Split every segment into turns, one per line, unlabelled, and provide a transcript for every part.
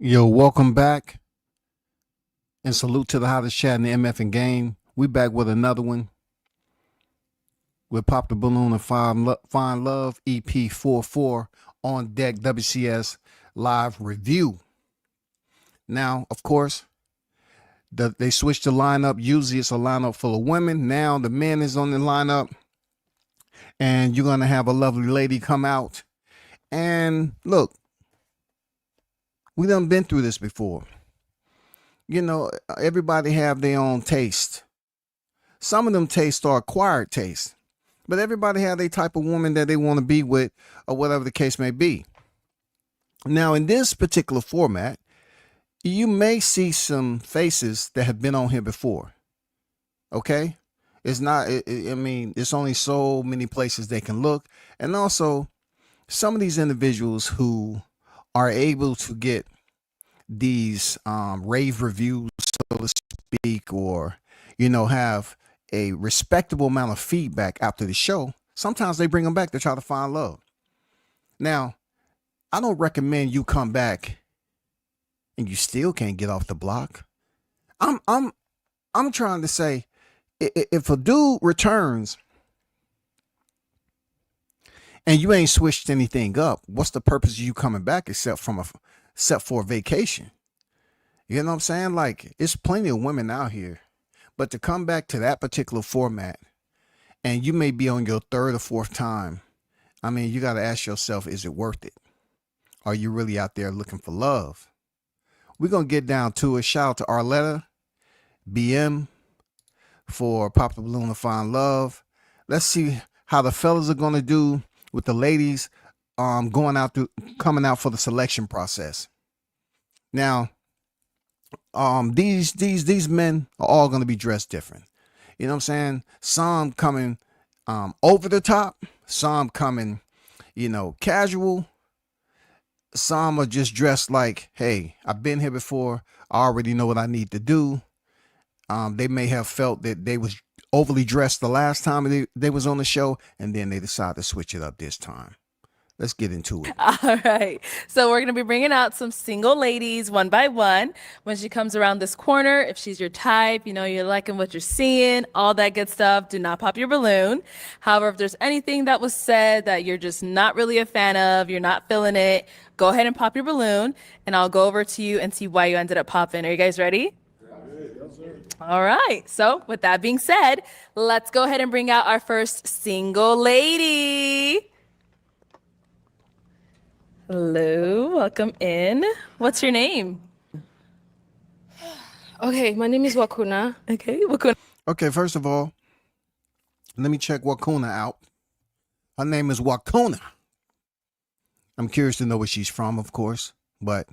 Yo, welcome back, and salute to the hottest chat in the MF and game. We back with another one. With Pop the Balloon and Find Love EP 44 on deck WCS live review. Now, of course, they switched the lineup. Usually it's a lineup full of women. Now the men is on the lineup, and you're gonna have a lovely lady come out. And look, we done been through this before. You know, everybody have their own taste. Some of them tastes are acquired tastes, but everybody have their type of woman that they want to be with, or whatever the case may be. Now, in this particular format, you may see some faces that have been on here before. Okay, it's not. I mean, it's only so many places they can look, and also some of these individuals who are able to get these rave reviews, so to speak, or have a respectable amount of feedback after the show. Sometimes they bring them back to try to find love. Now, I don't recommend you come back and you still can't get off the block. I'm trying to say, if a dude returns and you ain't switched anything up, what's the purpose of you coming back except for a vacation? You know what I'm saying? Like, it's plenty of women out here, but to come back to that particular format, and you may be on your third or fourth time, I mean, you got to ask yourself, is it worth it? Are you really out there looking for love? We're going to get down to it. Shout out to Arletta, BM, for Pop the Balloon to Find Love. Let's see how the fellas are going to do with the ladies coming out for the selection process. Now, these men are all going to be dressed different. You know what I'm saying? Some coming over the top, some coming, casual. Some are just dressed like, hey, I've been here before. I already know what I need to do. They may have felt that they was overly dressed the last time they was on the show, and then they decided to switch it up this time. Let's get into it.
All right. So we're going to be bringing out some single ladies one by one. When she comes around this corner, if she's your type, you're liking what you're seeing, all that good stuff, do not pop your balloon. However, if there's anything that was said that you're just not really a fan of, you're not feeling it, go ahead and pop your balloon, and I'll go over to you and see why you ended up popping. Are you guys ready? All right. So with that being said, let's go ahead and bring out our first single lady. Hello, welcome in. What's your name?
Okay, my name is Wakuna.
Okay, Wakuna.
Okay, first of all, let me check Wakuna out. Her name is Wakuna. I'm curious to know where she's from, of course, but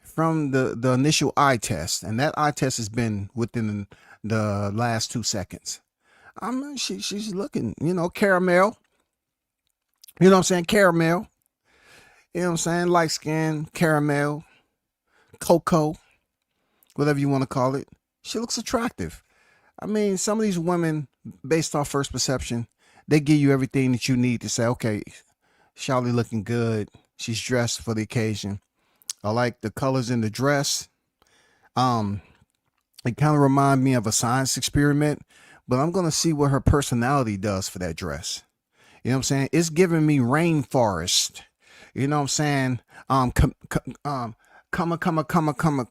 from the initial eye test, and that eye test has been within the last 2 seconds. She's looking, caramel. You know what I'm saying? Caramel. You know what I'm saying? Light skin, caramel, cocoa, whatever you want to call it. She looks attractive. I mean, some of these women, based off first perception, they give you everything that you need to say, okay, Charlie looking good. She's dressed for the occasion. I like the colors in the dress. It kind of reminds me of a science experiment, but I'm going to see what her personality does for that dress. You know what I'm saying? It's giving me rainforest. You know what I'm saying?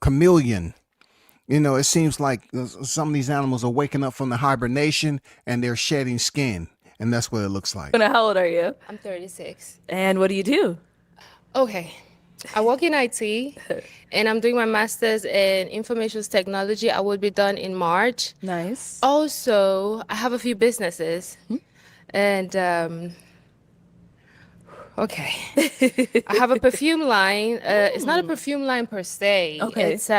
Chameleon. It seems like some of these animals are waking up from the hibernation and they're shedding skin. And that's what it looks like.
Wakuna, how old are you?
I'm 36.
And what do you do?
Okay, I work in IT and I'm doing my master's in information technology. I will be done in March.
Nice.
Also, I have a few businesses and okay. I have a perfume line. It's not a perfume line per se.
Okay.
It's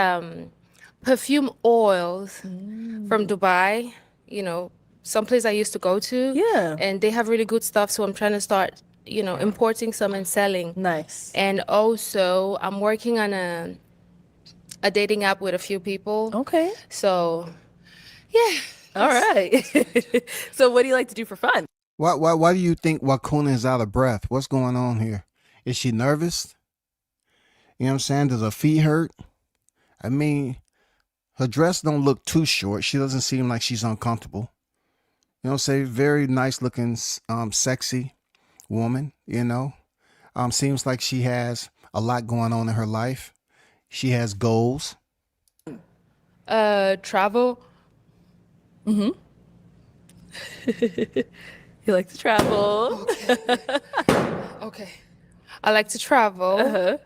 perfume oils from Dubai, someplace I used to go to.
Yeah.
And they have really good stuff, so I'm trying to start, importing some and selling.
Nice.
And also, I'm working on a dating app with a few people.
Okay.
So, yeah.
All right. So what do you like to do for fun?
Why do you think Wakuna is out of breath? What's going on here? Is she nervous? You know what I'm saying? Does her feet hurt? I mean, her dress don't look too short. She doesn't seem like she's uncomfortable. You know, say very nice looking, sexy woman. You know, seems like she has a lot going on in her life. She has goals.
Travel.
You like to travel.
Okay. I like to travel.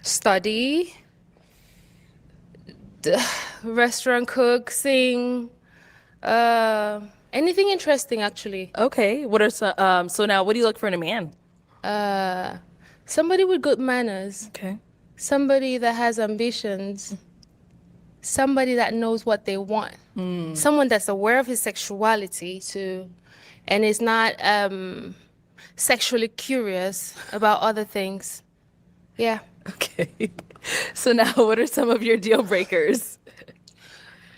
Study. Restaurant cook, sing. Anything interesting, actually.
Okay. What are some, so now what do you look for in a man?
Somebody with good manners.
Okay.
Somebody that has ambitions. Somebody that knows what they want. Someone that's aware of his sexuality too, and is not sexually curious about other things. Yeah.
Okay. So now what are some of your deal breakers?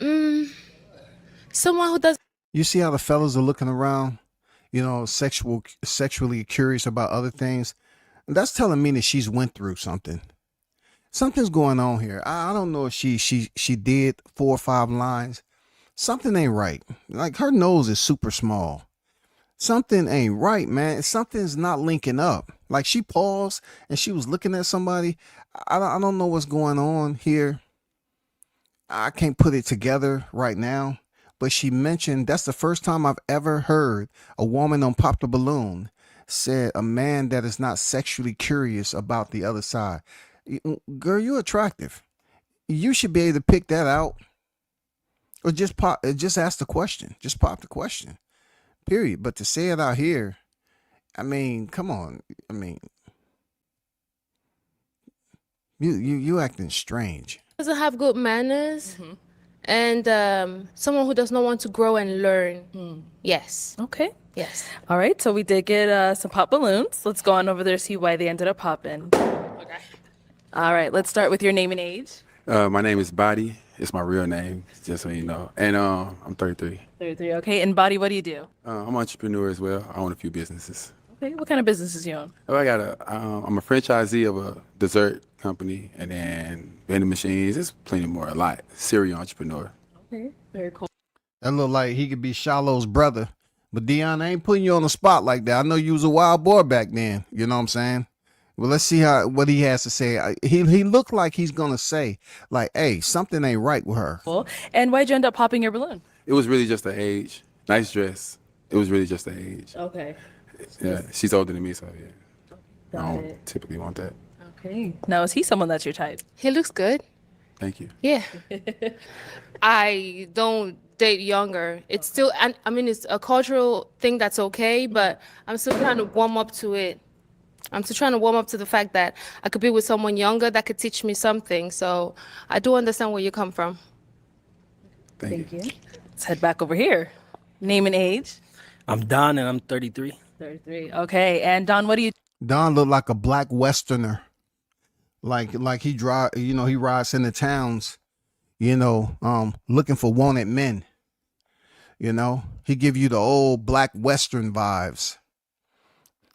Someone who does
You see how the fellas are looking around, you know, sexually curious about other things. And that's telling me that she's went through something. Something's going on here. I don't know if she did 4 or 5 lines. Something ain't right. Like her nose is super small. Something ain't right, man. Something's not linking up. Like she paused and she was looking at somebody. I don't know what's going on here. I can't put it together right now. But she mentioned that's the first time I've ever heard a woman on Pop the Balloon said a man that is not sexually curious about the other side. Girl, you're attractive. You should be able to pick that out. Or just ask the question. Just pop the question. Period. But to say it out here, I mean, come on. I mean, you acting strange.
doesn't have good manners, and someone who does not want to grow and learn. Yes.
Okay.
Yes.
All right. So we did get some pop balloons. Let's go on over there, see why they ended up popping.
Okay.
All right. Let's start with your name and age.
My name is Body. It's my real name, just so you know. And I'm 33.
33. Okay. And Body, what do you do?
I'm an entrepreneur as well. I own a few businesses.
Okay. What kind of businesses you own?
Oh, I'm a franchisee of a dessert company, and then vending machines. There's plenty more. A lot. Serial entrepreneur.
Okay. Very cool.
That look like he could be Shiloh's brother. But Dion, I ain't putting you on the spot like that. I know you was a wild boy back then. You know what I'm saying? Well, let's see what he has to say. He looked like he's gonna say, like, hey, something ain't right with her.
Cool. And why'd you end up popping your balloon?
It was really just the age. Nice dress. It was really just the age.
Okay.
Yeah, she's older than me, so yeah. I
Got
don't
it.
typically want that.
Okay. Now, is he someone that's your type?
He looks good.
Thank you.
Yeah. I don't date younger. It's still, I mean, it's a cultural thing that's okay, but I'm still trying to warm up to it. I'm still trying to warm up to the fact that I could be with someone younger that could teach me something. So I do understand where you come from.
Thank you.
Let's head back over here. Name and age.
I'm Don and I'm 33.
33. Okay. And Don, what do you
Don looked like a black Westerner. Like he drive, you know, he rides in the towns, you know, looking for wanted men. You know, he give you the old black Western vibes.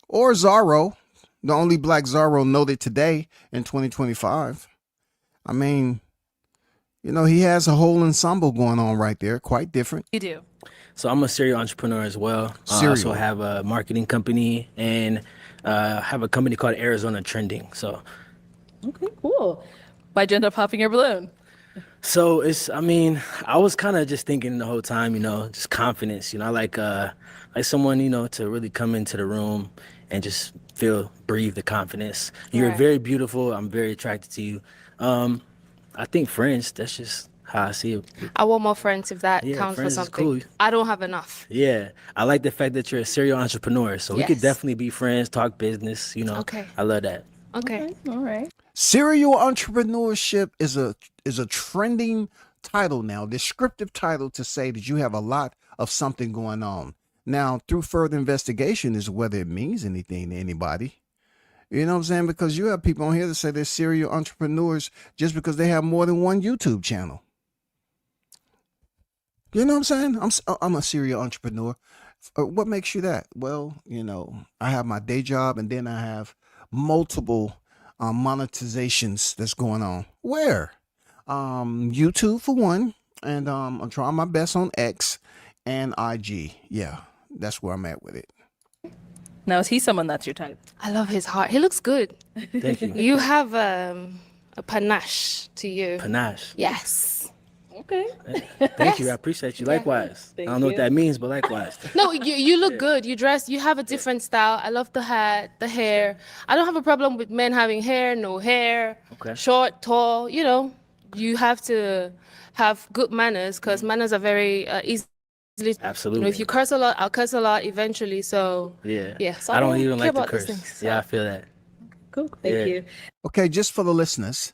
Or Zorro, the only black Zorro noted today in 2025. I mean, you know, he has a whole ensemble going on right there, quite different.
do?
So I'm a serial entrepreneur as well. I also
Serial.
have a marketing company and have a company called Arizona Trending. So
Okay, cool. Why'd you end up popping your balloon?
I mean, I was kind of just thinking the whole time, you know, just confidence. You know, I like someone, you know, to really come into the room and just breathe the confidence. You're
Right.
very beautiful. I'm very attracted to you. I think friends, that's just how I see it.
I want more friends if that
Yeah,
counts for
friends is
something.
cool.
I don't have enough.
Yeah, I like the fact that you're a serial entrepreneur. So we could
Yes.
definitely be friends, talk business, you know.
Okay.
I love that.
Okay.
All right.
Serial entrepreneurship is a trending title now, descriptive title to say that you have a lot of something going on. Now, through further investigation is whether it means anything to anybody. You know what I'm saying? Because you have people on here that say they're serial entrepreneurs just because they have more than one YouTube channel. You know what I'm saying? I'm a serial entrepreneur. What makes you that? Well, you know, I have my day job and then I have multiple monetizations that's going on. Where? YouTube for one, and I'm trying my best on X and IG. Yeah, that's where I'm at with it.
Now, is he someone that's your type?
I love his heart. He looks good.
Thank you.
You have a panache to you.
Panache.
Yes.
Okay.
Thank you. I appreciate you. Likewise. I don't know what that means, but likewise.
No, you look good. You dress. You have a different style. I love the hat, the hair. I don't have a problem with men having hair, no hair,
Okay.
short, tall. You know, you have to have good manners because manners are very easily.
Absolutely.
You know, if you curse a lot, I'll curse a lot eventually. So
Yeah.
yeah. So
I don't even
care
like to
about these
curse.
things,
Yeah, I
so.
feel that.
Cool. Thank
Yeah.
you.
Okay, just for the listeners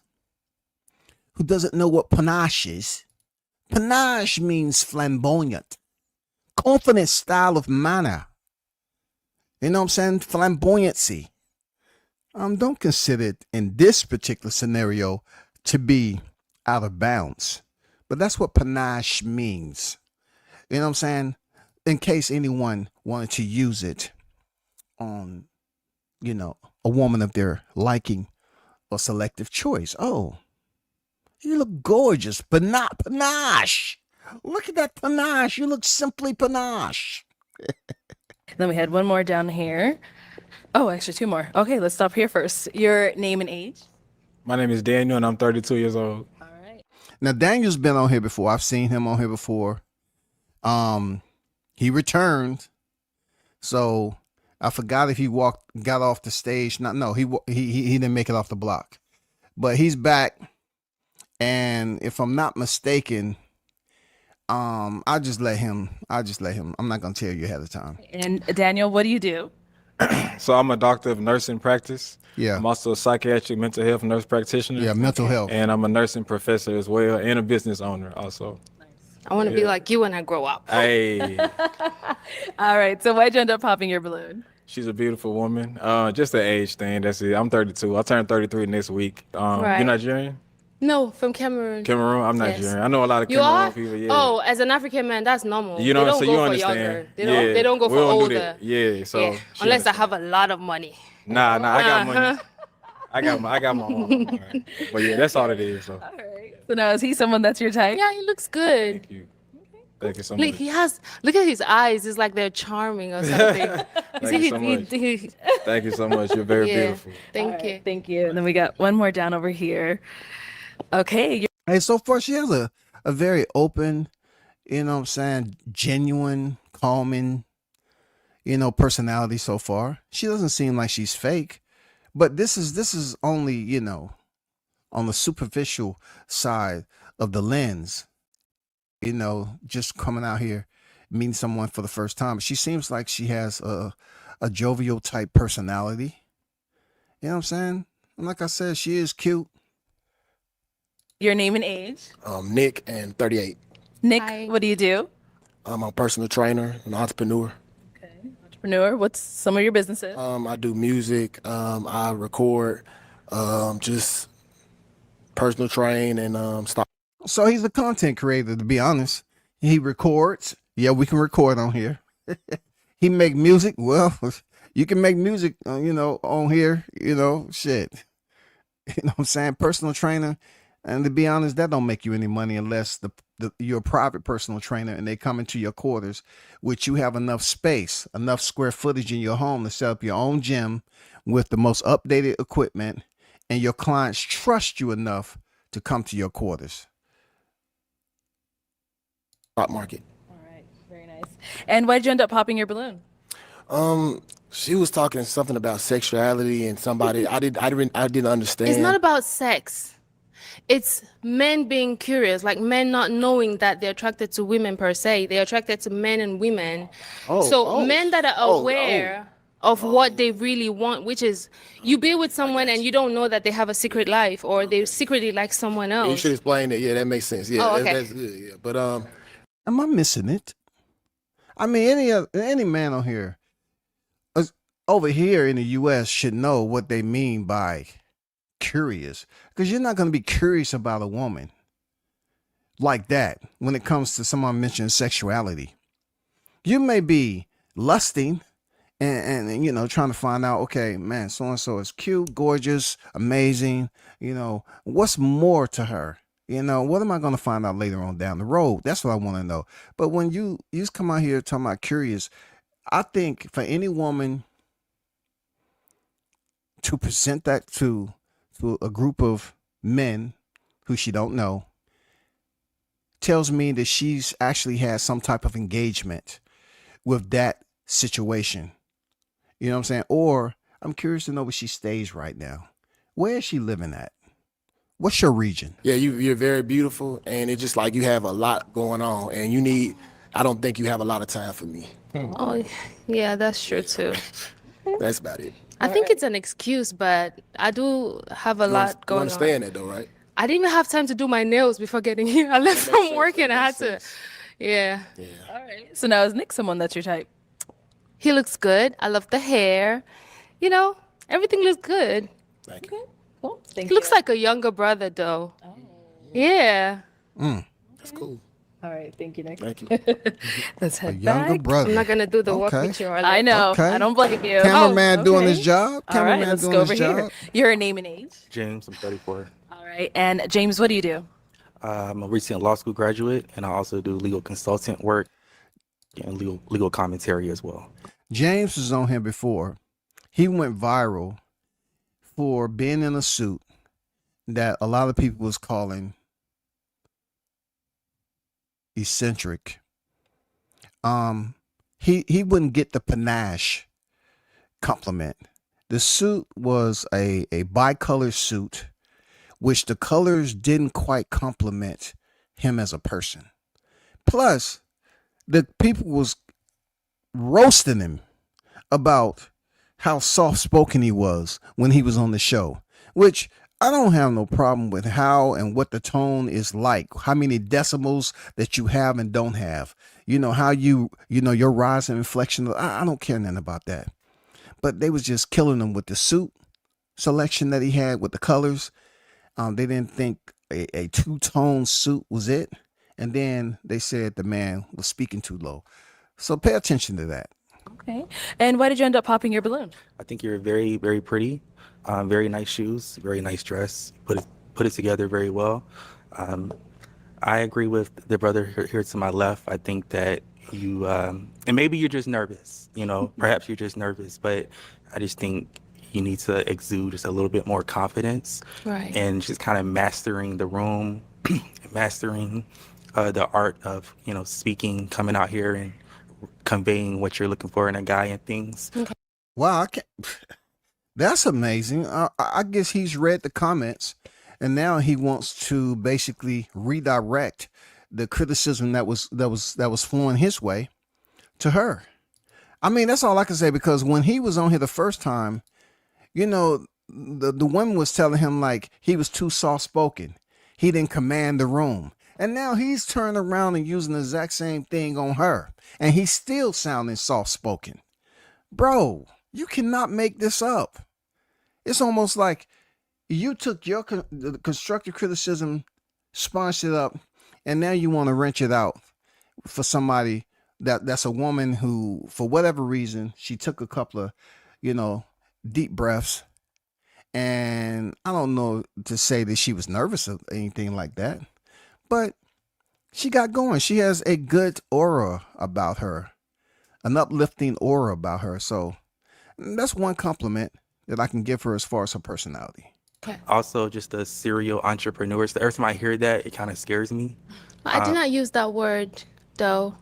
who doesn't know what panache is, panache means flamboyant, confident style of manner. You know what I'm saying? Flamboyancy. Don't consider it in this particular scenario to be out of bounds, but that's what panache means. You know what I'm saying? In case anyone wanted to use it on, a woman of their liking or selective choice. Oh, you look gorgeous, but not panache. Look at that panache. You look simply panache.
Then we had one more down here. Oh, actually, two more. Okay, let's stop here first. Your name and age.
My name is Daniel, and I'm 32 years old.
All right.
Now, Daniel's been on here before. I've seen him on here before. He returned. So I forgot if he got off the stage. No, he didn't make it off the block, but he's back. And if I'm not mistaken, I'll just let him. I'm not gonna tell you ahead of time.
And Daniel, what do you do?
So I'm a doctor of nursing practice.
Yeah.
I'm also a psychiatric mental health nurse practitioner.
Yeah, mental health.
And I'm a nursing professor as well, and a business owner also.
I want to be like you when I grow up.
Hey,
All right. So why'd you end up popping your balloon?
she's a beautiful woman. Just the age thing. That's it. I'm 32. I turn 33 next week.
Right.
You're Nigerian?
No, from Cameroon.
Cameroon? I'm
Yes.
Nigerian. I know a lot of
You
Cameroon
are?
people. Yeah.
Oh, as an African man, that's normal.
You know,
they don't
so
go
you
for
understand.
younger. They
Yeah.
don't go
We
for
don't do
older.
that. Yeah. So
Yeah.
she
Unless I
understand.
have a lot of money.
Nah, I got money.
Uh-huh.
I got my own. All right. But yeah, that's all it is. So
All right. So now, is he someone that's your type?
Yeah, he looks good.
thank you. Thank you so
Look,
much.
look at his eyes. It's like they're charming or something.
Thank you so much. Thank you so much. You're very
Yeah.
beautiful.
Thank you.
Thank you. And then we got one more down over here. Okay.
Hey, so far she has a very open, you know what I'm saying, genuine, calming, personality so far. She doesn't seem like she's fake. But this is only, on the superficial side of the lens, just coming out here, meeting someone for the first time. She seems like she has a jovial type personality. You know what I'm saying? And like I said, she is cute.
Your name and age.
Nick, and 38.
Nick,
Hi.
what do you do?
I'm a personal trainer, an entrepreneur.
Okay. Entrepreneur. What's some of your businesses?
I do music. I record, just personal train and stuff.
So he's a content creator, to be honest. He records. Yeah, we can record on here. He make music. Well, you can make music, on here, shit. You know what I'm saying? Personal trainer. And to be honest, that don't make you any money unless you're a private personal trainer and they come into your quarters, which you have enough space, enough square footage in your home to set up your own gym with the most updated equipment, and your clients trust you enough to come to your quarters.
Stock market.
All right. Very nice. And why'd you end up popping your balloon?
She was talking something about sexuality and somebody I didn't understand.
It's not about sex. It's men being curious, like men not knowing that they're attracted to women per se. They're attracted to men and women. Men that are aware of what they really want, which is you be with someone and you don't know that they have a secret life or they secretly like someone
You
else.
should explain it. Yeah, that makes sense. Yeah,
Oh, okay.
that's good. Yeah, but
Am I missing it? I mean, any man on here, over here in the U.S. should know what they mean by curious, because you're not going to be curious about a woman like that when it comes to someone mentioning sexuality. You may be lusting and you know, trying to find out, okay, man, so and so is cute, gorgeous, amazing. You know, what's more to her? You know, what am I going to find out later on down the road? That's what I want to know. But when you just come out here talking about curious, I think for any woman to present that to a group of men who she don't know tells me that she's actually had some type of engagement with that situation. You know what I'm saying? Or I'm curious to know where she stays right now. Where is she living at? What's your region?
Yeah, you're very beautiful, and it's just like you have a lot going on, and you need. I don't think you have a lot of time for me.
Oh, yeah, that's true too.
That's about it.
I think it's an excuse, but I do have a lot
You
going on.
understand that though, right?
I didn't even have time to do my nails before getting here. I left from work and I had to. Yeah.
All right. So now is Nick someone that's your type?
He looks good. I love the hair. You know, everything looks good.
Thank you.
Cool. Thank
He looks like a younger brother, though. Oh. Yeah.
That's cool.
All right. Thank you, Nick.
Thank you.
Let's
A
head
younger
back.
brother.
I'm not going to do the walk
Okay.
with you.
I know.
Okay.
I don't blame you.
Cameraman doing his
okay.
job.
All right.
Cameraman
Let's
doing
go
his
over
job.
here. Your name and age.
James, I'm 34.
All right. And James, what do you do?
I'm a recent law school graduate, and I also do legal consultant work and legal commentary as well.
James was on here before. He went viral for being in a suit that a lot of people was calling eccentric. He wouldn't get the panache compliment. The suit was a bicolor suit, which the colors didn't quite complement him as a person. Plus, the people was roasting him about how soft-spoken he was when he was on the show, which I don't have no problem with how and what the tone is like, how many decimals that you have and don't have, you know, how you know, your rise and inflection. I don't care nothing about that. But they was just killing him with the suit selection that he had with the colors. They didn't think a two-tone suit was it. And then they said the man was speaking too low. So pay attention to that.
Okay. And why did you end up popping your balloon?
I think you're very, very pretty. Very nice shoes, very nice dress. Put it together very well. I agree with the brother here to my left. I think that you, and maybe you're just nervous, you know, perhaps you're just nervous, but I just think you need to exude just a little bit more confidence.
Right.
And just kind of mastering the room, mastering the art of, you know, speaking, coming out here and conveying what you're looking for in a guy and things.
Wow, I can't. That's amazing. I guess he's read the comments, and now he wants to basically redirect the criticism that was flowing his way to her. I mean, that's all I can say, because when he was on here the first time, you know, the woman was telling him like he was too soft spoken. He didn't command the room. And now he's turning around and using the exact same thing on her, and he's still sounding soft spoken. Bro, you cannot make this up. It's almost like you took your constructive criticism, sponged it up, and now you want to wrench it out for somebody that's a woman who, for whatever reason, she took a couple of, you know, deep breaths. And I don't know to say that she was nervous or anything like that, but she got going. She has a good aura about her, an uplifting aura about her. So that's one compliment that I can give her as far as her personality.
Also, just a serial entrepreneur. So every time I hear that, it kind of scares me.
I did not use that word, though.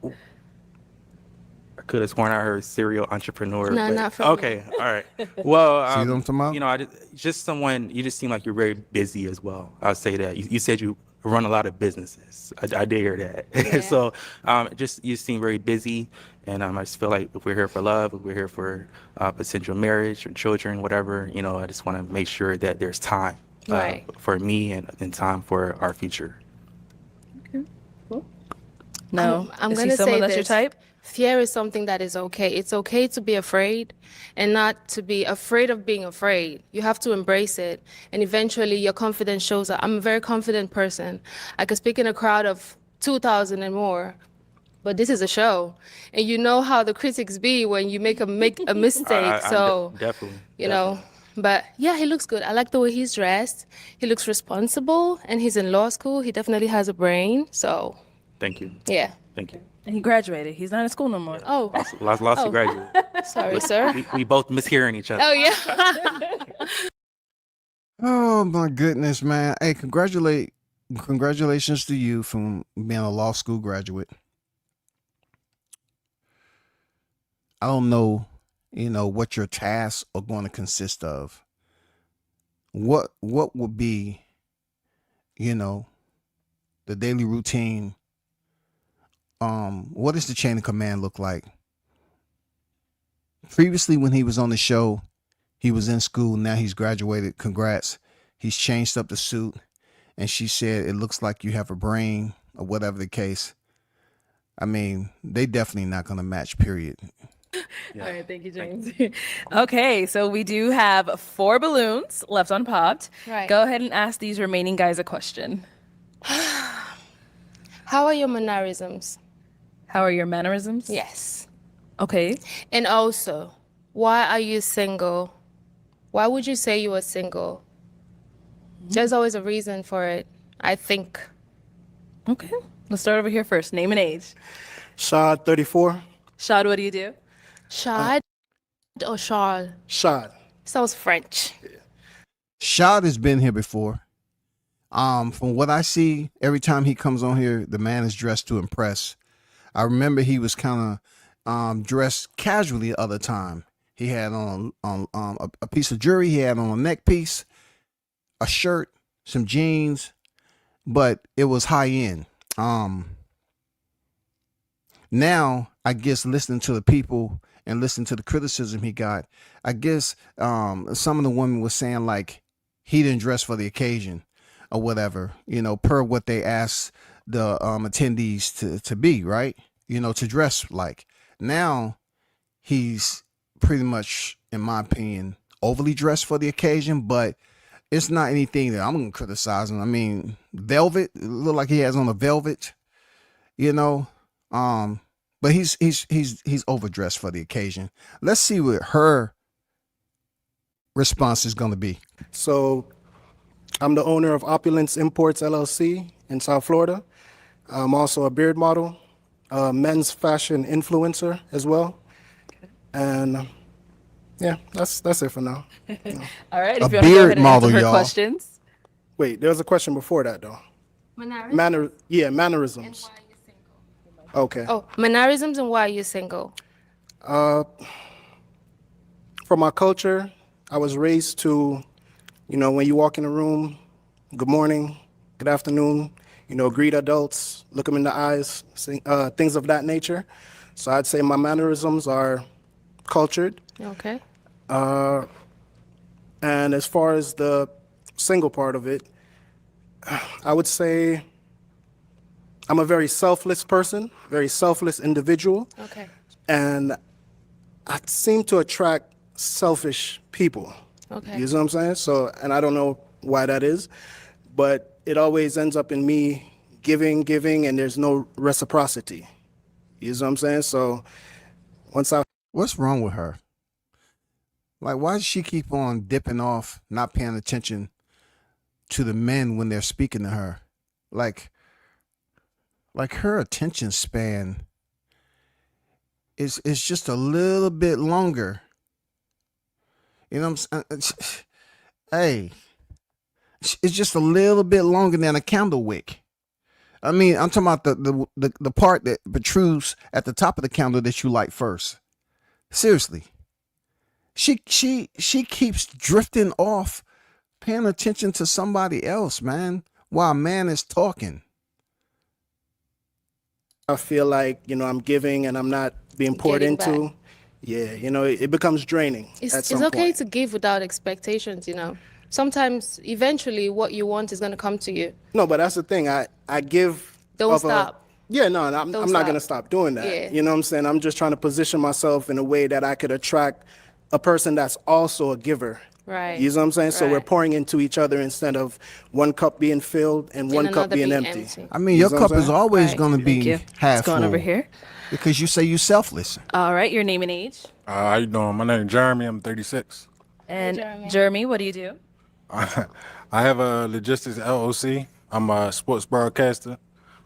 I could have sworn I heard serial entrepreneur.
No,
but-
not from
Okay, all right. Well,
See what I'm talking about?
you know, just someone, you just seem like you're very busy as well. I'll say that. You said you run a lot of businesses. I did hear that.
Yeah.
So just you seem very busy. And I just feel like if we're here for love, if we're here for potential marriage or children, whatever, you know, I just want to make sure that there's time
Right.
for me and time for our future.
No.
I'm
Is he
going to
someone
say
that's your
this.
type?
Fear is something that is okay. It's okay to be afraid and not to be afraid of being afraid. You have to embrace it. And eventually your confidence shows up. I'm a very confident person. I could speak in a crowd of 2,000 and more. but this is a show, and you know how the critics be when you make a mistake. So
definitely.
you know, but yeah, he looks good. I like the way he's dressed. He looks responsible, and he's in law school. He definitely has a brain. So
Thank you.
yeah.
Thank you.
And he graduated. He's not in school no more.
Oh,
Lost to graduate.
sorry, sir.
We both mishearing each other.
Oh yeah.
Oh my goodness, man. Hey, congratulations to you from being a law school graduate. I don't know, what your tasks are going to consist of. What would be, the daily routine? What does the chain of command look like? Previously, when he was on the show, he was in school. Now he's graduated. Congrats. He's changed up the suit. And she said, it looks like you have a brain, or whatever the case. I mean, they definitely not going to match, period.
All right, thank you, James. Okay, so we do have 4 balloons left unpopped.
Right.
Go ahead and ask these remaining guys a question.
How are your mannerisms?
How are your mannerisms?
Yes.
Okay.
And also, why are you single? Why would you say you are single? There's always a reason for it, I think.
Okay. Let's start over here first. Name and age.
Shad, 34.
Shad, what do you do?
Shad or Charles?
Shad.
Sounds French.
Shad has been here before. From what I see, every time he comes on here, the man is dressed to impress. I remember he was kind of dressed casually the other time. He had on a piece of jewelry. He had on a neck piece, a shirt, some jeans, but it was high end. Now, I guess listening to the people and listening to the criticism he got, I guess some of the women were saying like he didn't dress for the occasion or whatever, per what they asked the attendees to be, right? To dress like. Now, he's pretty much, in my opinion, overly dressed for the occasion, but it's not anything that I'm going to criticize him. I mean, velvet, it look like he has on a velvet, but he's overdressed for the occasion. Let's see what her response is going to be.
So I'm the owner of Opulence Imports LLC in South Florida. I'm also a beard model, a men's fashion influencer as well. And yeah, that's it for now.
All right.
A
If you want to go
beard
ahead and
model,
answer her
y'all.
questions.
Wait, there was a question before that though. Mannerisms. Okay.
Oh, mannerisms and why are you single?
For my culture, I was raised to, when you walk in a room, good morning, good afternoon, greet adults, look them in the eyes, things of that nature. So I'd say my mannerisms are cultured.
Okay.
And as far as the single part of it, I would say I'm a very selfless person, very selfless individual.
Okay.
And I seem to attract selfish people.
Okay.
You know what I'm saying? So, and I don't know why that is, but it always ends up in me giving, and there's no reciprocity. You know what I'm saying? So
What's wrong with her? Like, why does she keep on dipping off, not paying attention to the men when they're speaking to her? Like her attention span is just a little bit longer. You know what I'm saying? Hey, it's just a little bit longer than a candle wick. I mean, I'm talking about the part that protrudes at the top of the candle that you light first. Seriously. She keeps drifting off, paying attention to somebody else, man, while a man is talking.
I feel like, I'm giving and I'm not being poured
Getting
into.
back.
Yeah, it becomes draining at
It's
some
okay
point.
to give without expectations, Sometimes, eventually, what you want is going to come to you.
No, but that's the thing. I give.
Don't
of
stop.
Yeah, no, I'm
Don't
not going to
stop.
stop doing that.
Yeah.
You know what I'm saying? I'm just trying to position myself in a way that I could attract a person that's also a giver
Right.
You know what I'm saying? So we're
Right.
pouring into each other instead of one cup being filled and one cup
another
being
being
empty.
empty.
I mean,
You
your
see what I'm
cup is
saying?
always
Right.
going to
Thank
be
you.
half
It's going
full
over here.
because you say you selfless.
All right, your name and age.
How you doing? My name is Jeremy. I'm 36.
And
Jeremy.
Jeremy, what do you do?
I have a logistics LLC. I'm a sports broadcaster.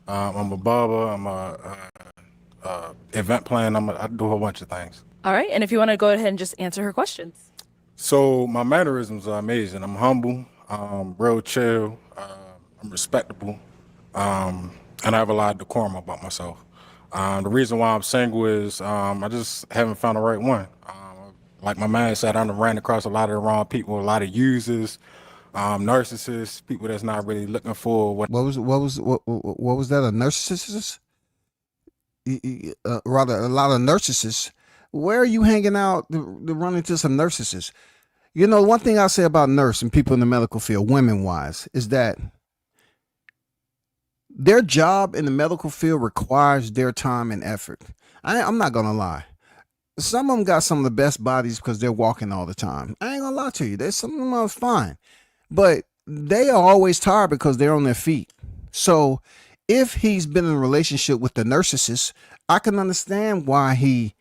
I'm a barber. I'm a event planner. I do a whole bunch of things.
All right, and if you want to go ahead and just answer her questions.
So my mannerisms are amazing. I'm humble. Real chill. I'm respectable. And I have a lot of decorum about myself. The reason why I'm single is I just haven't found the right one. Like my man said, I done ran across a lot of the wrong people, a lot of users, narcissists, people that's not really looking for what.
What was that? A narcissist? Rather, a lot of narcissists. Where are you hanging out to run into some narcissists? You know, one thing I say about nurse and people in the medical field, women wise, is that their job in the medical field requires their time and effort. I'm not gonna lie. Some of them got some of the best bodies because they're walking all the time. I ain't gonna lie to you. There's some of them are fine, but they are always tired because they're on their feet. So if he's been in a relationship with the narcissist, I can understand why he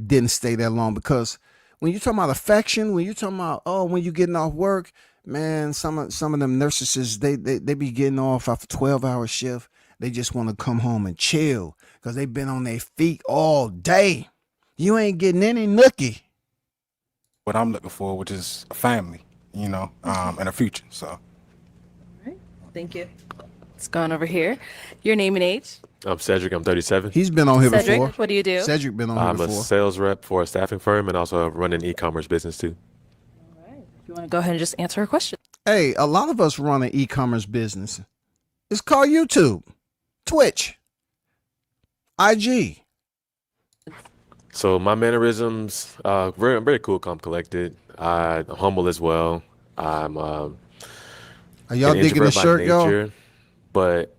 didn't stay that long, because when you're talking about affection, when you're talking about, when you're getting off work, man, some of them narcissists, they be getting off after 12-hour shift. They just want to come home and chill because they've been on their feet all day. You ain't getting any nookie.
What I'm looking for, which is a family, and a future. So.
All right, thank you. It's gone over here. Your name and age.
I'm Cedric. I'm 37.
He's been on here
Cedric,
before.
what do you do?
Cedric been on here
I'm
before.
a sales rep for a staffing firm and also run an e-commerce business too.
All right. If you want to go ahead and just answer her question.
Hey, a lot of us run an e-commerce business. It's called YouTube, Twitch, IG.
So my mannerisms, very cool, calm, collected. I'm humble as well. I'm
Are y'all
an
digging the
introvert by
shirt, y'all?
nature, but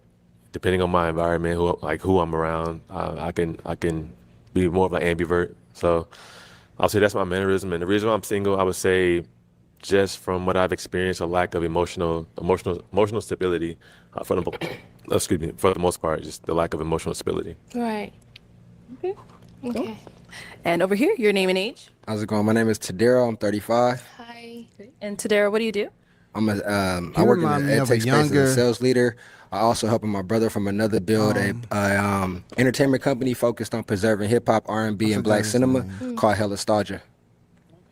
depending on my environment, who I'm around, I can be more of an ambivert. So I'll say that's my mannerism. And the reason why I'm single, I would say, just from what I've experienced, a lack of emotional stability for the most part, just the lack of emotional stability.
Right.
Okay.
Okay.
And over here, your name and age.
How's it going? My name is Tadero. I'm 35.
Hi.
And Tadera, what do you do?
I work in
remind
the
me
ed
of a
tech space as
younger-
a sales leader. I also helping my brother from another build a entertainment company focused on preserving hip hop, R&B, and black
his
cinema called Hella Nostalgia.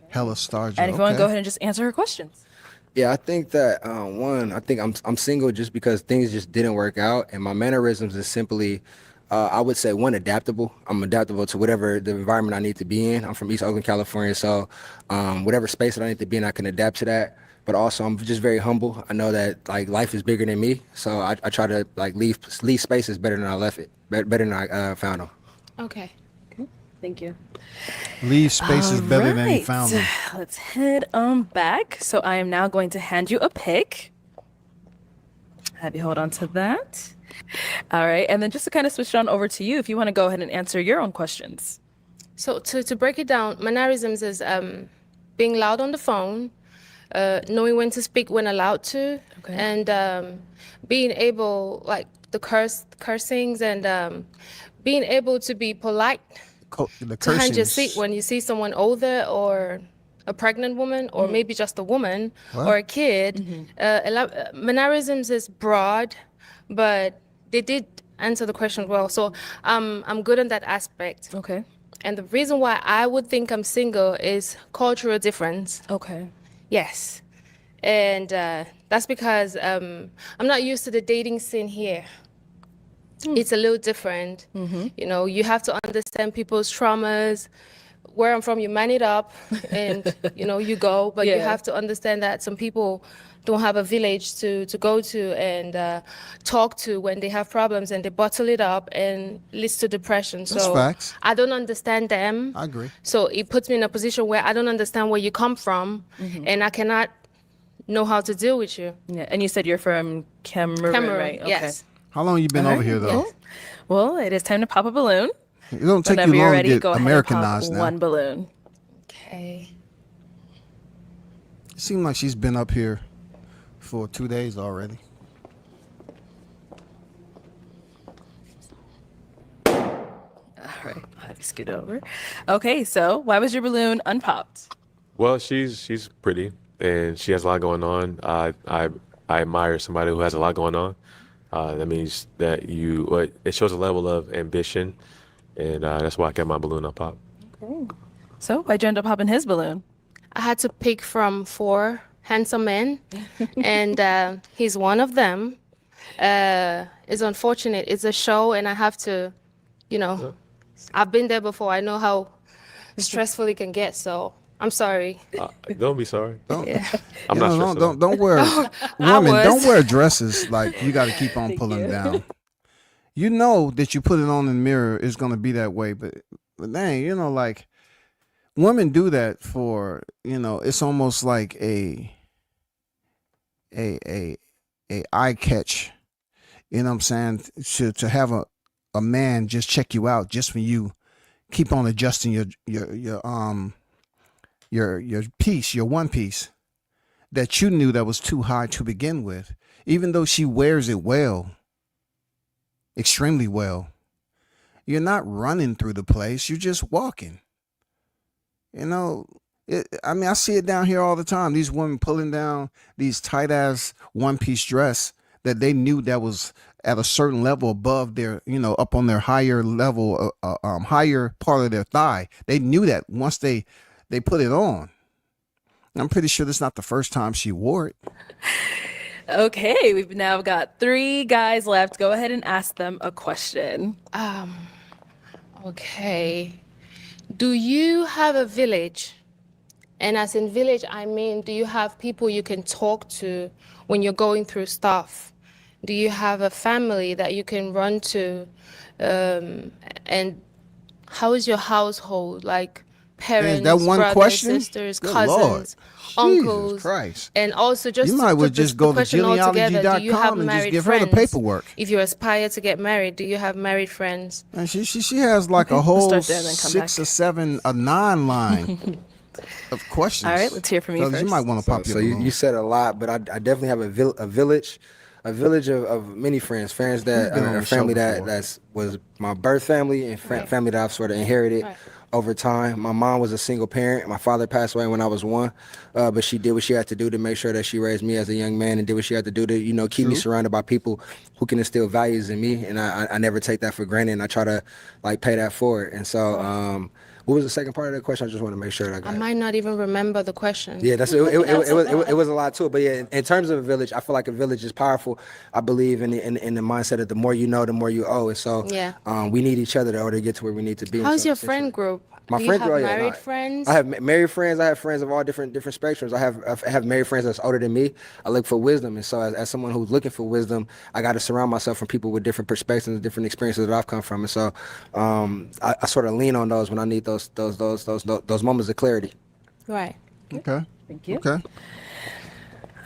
Hella Starja.
And if you want to go ahead and just answer her questions.
Yeah, I think that I think I'm single just because things just didn't work out, and my mannerisms is simply, I would say, one, adaptable. I'm adaptable to whatever the environment I need to be in. I'm from East Oakland, California, so whatever space that I need to be in, I can adapt to that. But also, I'm just very humble. I know that like life is bigger than me, so I try to like leave spaces better than I left it, better than I found them.
Okay.
Thank you.
Leave spaces better than he
Alright,
found them.
Let's head back. So I am now going to hand you a pick. Have you hold on to that. All right. And then just to kind of switch it on over to you, if you want to go ahead and answer your own questions.
So to break it down, mannerisms is being loud on the phone, knowing when to speak when allowed to, and being able, like the cursings, and being able to be polite
The
to hand your
cursings.
seat when you see someone older or a pregnant woman or maybe just a woman or a kid. Mannerisms is broad, but they did answer the question well. So I'm good on that aspect.
Okay.
And the reason why I would think I'm single is cultural difference.
Okay.
Yes. And that's because I'm not used to the dating scene here. It's a little different. You know, you have to understand people's traumas. Where I'm from, you man it up and, you go. But you
Yeah.
have to understand that some people don't have a village to go to and talk to when they have problems, and they bottle it up and leads to depression.
That's
So
facts.
I don't understand them.
I agree.
So it puts me in a position where I don't understand where you come from, and I cannot know how to deal with you.
Yeah. And you said you're from Cameroon, right? Okay.
Yes.
How long you been over here though?
Cool. Well, it is time to pop a balloon.
It don't take
Whenever
you
you're
long
ready,
to get
go ahead and
Americanized
pop
now.
one balloon.
Okay.
It seems like she's been up here for 2 days already.
All right, I'll have to scoot over. Okay, so why was your balloon unpopped?
Well, she's pretty and she has a lot going on. I admire somebody who has a lot going on. That means that it shows a level of ambition, and that's why I kept my balloon up pop.
Okay. So why'd you end up popping his balloon?
I had to pick from 4 handsome men, and he's one of them. It's unfortunate. It's a show, and I have to, I've been there before. I know how stressful it can get, so I'm sorry.
Don't be sorry.
Yeah.
I'm not stressed at all.
Don't wear women. Don't wear dresses like you got to keep on pulling down. You know that you put it on in the mirror, it's gonna be that way, but dang, like women do that for it's almost like a eye catch. You know what I'm saying? To have a man just check you out just when you keep on adjusting your piece, your one piece that you knew that was too high to begin with, even though she wears it well, extremely well. You're not running through the place, you're just walking. I see it down here all the time. These women pulling down these tight ass one piece dress that they knew that was at a certain level above their, up on their higher level, higher part of their thigh. They knew that once they put it on. I'm pretty sure that's not the first time she wore it.
Okay, we've now got 3 guys left. Go ahead and ask them a question.
Okay. Do you have a village? And as in village, I mean, do you have people you can talk to when you're going through stuff? Do you have a family that you can run to? And how is your household? Like parents,
that one
brothers,
question?
sisters,
Good
cousins,
Lord.
uncles.
Jesus Christ.
And also just
You might
to
well
put
just
the
go to
question all together, do you have
genealogy.com and just
married
give her the
friends?
paperwork.
If you aspire to get married, do you have married friends?
And she has like a whole
start there and then come
6
back.
or 7, a 9 line of questions.
All right, let's hear from you
Fellas,
first.
you might want to pop your
So
balloon.
you said a lot, but I definitely have a village of many friends that
been on
are
the show
family
before.
that was my birth family and family that I've sort of inherited over time. My mom was a single parent. My father passed away when I was 1, but she did what she had to do to make sure that she raised me as a young man and did what she had to do to keep me surrounded by people who can instill values in me, and I never take that for granted, and I try to pay that forward. And so what was the second part of the question? I just want to make sure that I got
I
it.
might not even remember the question.
Yeah, it was a lot to it. But yeah, in terms of a village, I feel like a village is powerful. I believe in the mindset of the more you know, the more you owe. And so we need each other in order to get to where we need to be.
How's
So
your friend group?
My
Do
friend
you
group,
have
yeah,
married
no,
friends?
I have married friends. I have friends of all different spectrums. I have married friends that's older than me. I look for wisdom, and so as someone who's looking for wisdom, I got to surround myself from people with different perspectives and different experiences that I've come from. And so I sort of lean on those when I need those moments of clarity.
Right.
Okay.
Thank you.
Okay.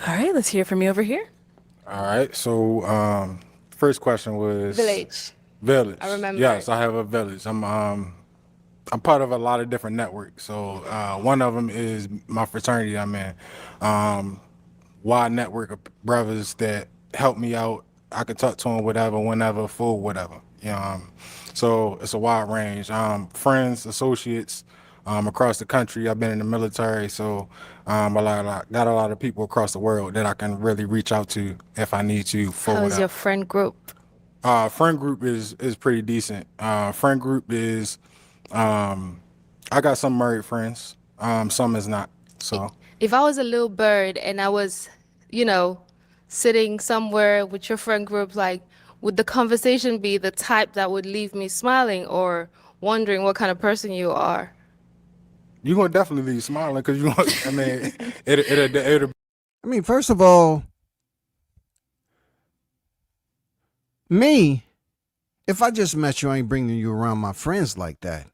All right, let's hear from you over here.
All right. So first question was
Village.
Village.
I remember
Yes,
it.
I have a village. I'm part of a lot of different networks. So one of them is my fraternity I'm in. Wide network of brothers that help me out. I can talk to them whatever, whenever, for whatever. So it's a wide range. Friends, associates across the country. I've been in the military, so got a lot of people across the world that I can really reach out to if I need to. For
How's
whatever.
your friend group?
Friend group is pretty decent. Friend group is I got some married friends. Some is not. So
If I was a little bird and I was, sitting somewhere with your friend group, like, would the conversation be the type that would leave me smiling or wondering what kind of person you are?
you gonna definitely be smiling because you. I mean, it'll.
I mean, first of all, me, if I just met you, I ain't bringing you around my friends like that.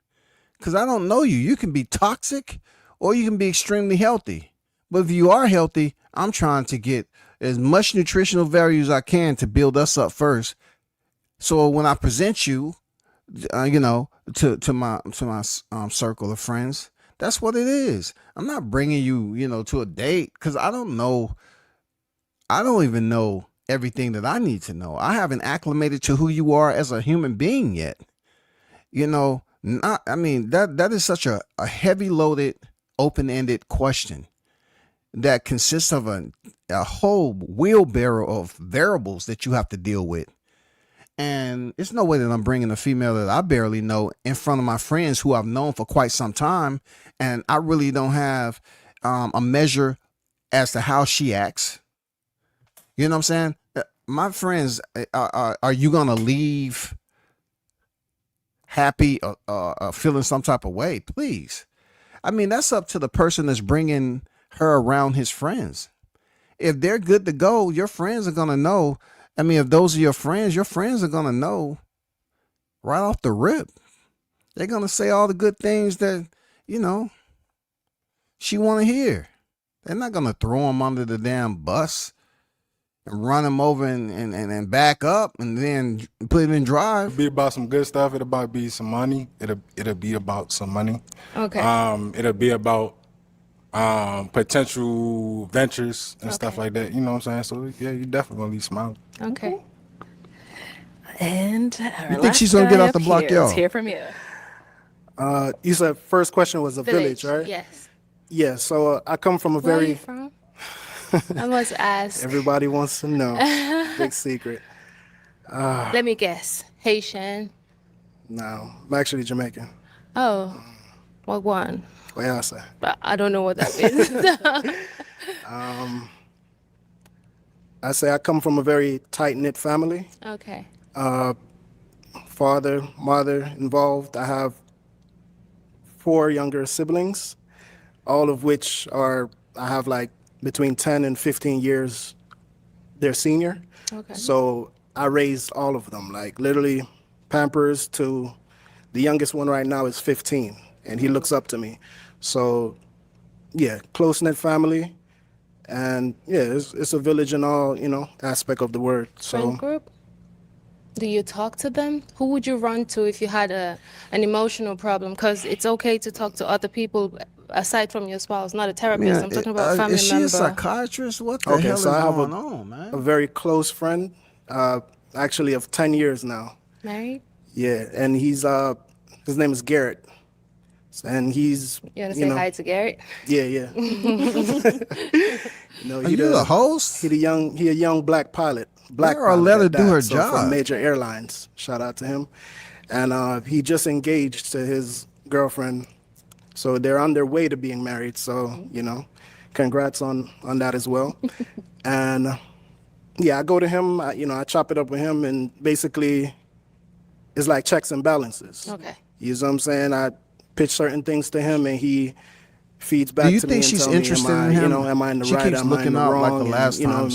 Because I don't know you. You can be toxic or you can be extremely healthy. But if you are healthy, I'm trying to get as much nutritional value as I can to build us up first. So when I present you, to my circle of friends, That's what it is. I'm not bringing you, to a date because I don't know. I don't even know everything that I need to know. I haven't acclimated to who you are as a human being yet. That is such a heavy loaded, open ended question that consists of a whole wheelbarrow of variables that you have to deal with. And it's no way that I'm bringing a female that I barely know in front of my friends who I've known for quite some time. And I really don't have a measure as to how she acts. You know what I'm saying? My friends, are you going to leave happy or feeling some type of way? Please. I mean, that's up to the person that's bringing her around his friends. If they're good to go, your friends are going to know. I mean, if those are your friends are going to know right off the rip. They're going to say all the good things that, she want to hear. They're not going to throw them under the damn bus and run them over and back up and then put it in drive.
It'll be about some good stuff. It'll about be some money. It'll be about some money.
Okay.
It'll be about potential ventures and stuff like that. You know what I'm saying? So yeah, you definitely gonna be smiling.
Okay.
And
you think she's gonna get off the block, y'all?
Let's hear from you.
You said first question was a village, right?
Yes.
Yeah. So I come from a
Where are
very.
you from? I must ask.
Everybody wants to know. Big secret.
Let me guess. Haitian.
No, I'm actually Jamaican.
Oh, what one?
What y'all say?
But I don't know what that means.
I say I come from a very tight-knit family.
Okay.
Father, mother involved. I have 4 younger siblings, all of which I have like between 10 and 15 years, they're senior.
Okay.
So I raised all of them, like literally Pampers to the youngest one right now is 15 and he looks up to me. So yeah, close-knit family. And yeah, it's a village in all, aspect of the word. So
Friend group? Do you talk to them? Who would you run to if you had an emotional problem? Because it's okay to talk to other people aside from your spouse, not a therapist. I'm talking about a family
is she
member.
a psychiatrist? What the hell is
so I have
going on, man?
a very close friend, actually of 10 years now.
Married?
Yeah, and he's his name is Garrett. And he's
You want to say hi to Garrett?
Yeah.
Are you the host?
He a young black pilot.
Let her do her job.
For major airlines. Shout out to him. And he just engaged to his girlfriend. So they're on their way to being married. So, congrats on that as well. And yeah, I go to him, I chop it up with him, and basically it's like checks and balances.
Okay.
You know what I'm saying? I pitch certain things to him and he feeds back to me.
Do you think she's interested in him?
Am I in the
she
right?
keeps
Am I in
looking
the
out
wrong?
like the last time.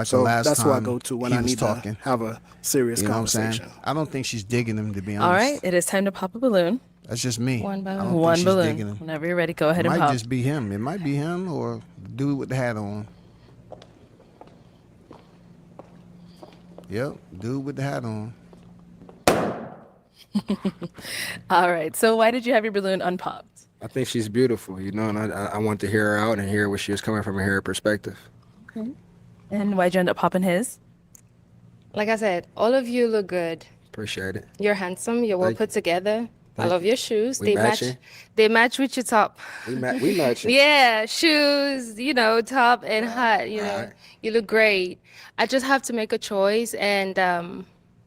So that's who I go to when I need to have a serious
You know what I'm
conversation.
saying? I don't think she's digging him, to be honest.
All right, it is time to pop a balloon.
That's just me.
One by
I
one.
don't think
One
she's
balloon.
digging him.
Whenever you're ready, go ahead
It
and
might
pop.
just be him. It might be him or the dude with the hat on. Yep, dude with the hat on.
All right. So why did you have your balloon unpopped?
I think she's beautiful, and I want to hear her out and hear where she was coming from and hear her perspective.
Okay. And why'd you end up popping his?
Like I said, all of you look good.
Appreciate it.
You're handsome. You're well
Thank
put together. I love your shoes.
We
They match.
matching?
They match with your top.
We match it.
Yeah, shoes. Top and hat.
Alright.
You look great. I just have to make a choice, and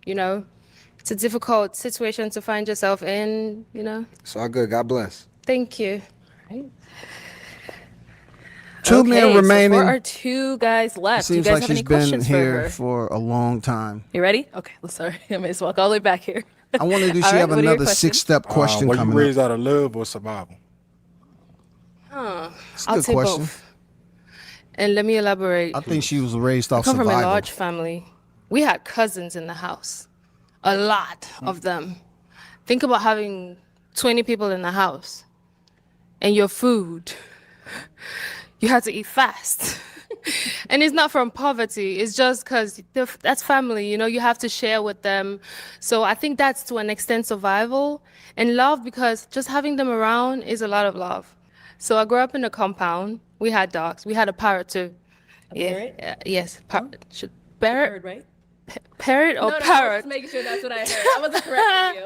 it's a difficult situation to find yourself in.
It's all good. God bless.
Thank you.
Two men remaining.
So for our 2 guys left.
Seems
Do you guys
like
have any
she's been
questions for
here
her?
for a long time.
You ready? Okay. Sorry. I may just walk all the way back here.
I wonder, does
All
she
right,
have
what are your
another
questions?
6-step question
Were you
coming
raised
up?
out of love or survival?
It's a
I'll
good
say
question.
both. And let me elaborate.
I think she was raised off
I come from a
survival.
large family. We had cousins in the house, a lot of them. Think about having 20 people in the house and your food. You had to eat fast. And it's not from poverty. It's just because that's family, you know, you have to share with them. So I think that's to an extent survival and love, because just having them around is a lot of love. So I grew up in a compound. We had dogs. We had a parrot too.
parrot?
Yes. Parrot?
Heard, right?
Parrot or
No, I
parrot?
was making sure that's what I heard. I wasn't correcting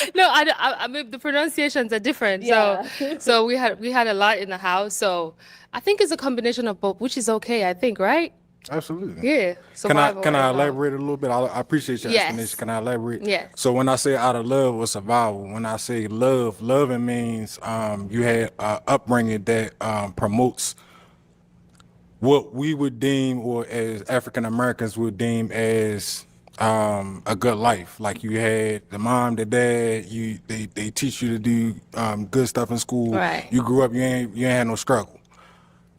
you.
No, I mean the pronunciations are different.
Yeah.
So we had a lot in the house. So I think it's a combination of both, which is okay. I think, right?
Absolutely.
Yeah. Survival
Can I
and love.
elaborate a little bit? I appreciate your
Yes.
explanation. Can I elaborate?
Yes.
So when I say out of love or survival, when I say love, loving means you had upbringing that promotes what we would deem, or as African Americans would deem as a good life. Like you had the mom, the dad, they teach you to do good stuff in school.
Right.
You grew up, you ain't had no struggle.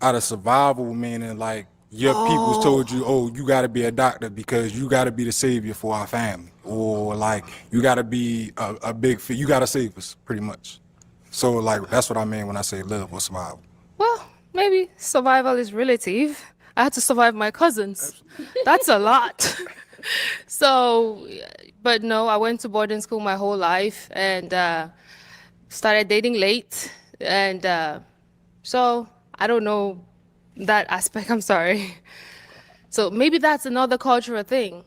Out of survival, meaning like your peoples told you, oh, you got to be a doctor because you got to be the savior for our family, or like you got to be a big, you got to save us, pretty much. So like that's what I mean when I say love or survival.
Well, maybe survival is relative. I had to survive my cousins. That's a lot. So, but no, I went to boarding school my whole life and started dating late. And so I don't know that aspect. I'm sorry. So maybe that's another cultural thing.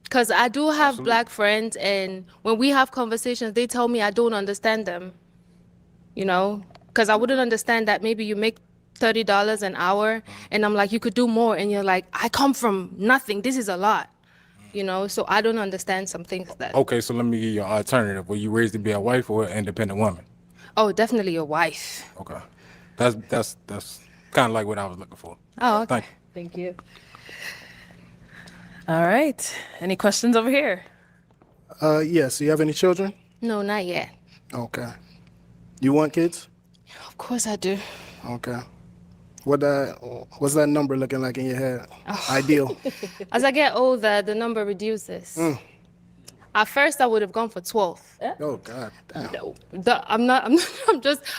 Because I do have Black friends, and when we have conversations, they tell me I don't understand them. You know, because I wouldn't understand that maybe you make $30 an hour, and I'm like, you could do more, and you're like, I come from nothing. This is a lot. You know, so I don't understand some things that.
Okay, so let me give you an alternative. Were you raised to be a wife or an independent woman?
Oh, definitely a wife.
Okay, that's kind of like what I was looking for.
Oh, okay.
Thank you.
Thank you. All right. Any questions over here?
Yes. Do you have any children?
No, not yet.
Okay. You want kids?
Of course I do.
Okay. What's that number looking like in your head? Ideal.
As I get older, the number reduces. At first, I would have gone for 12.
Oh God. Damn.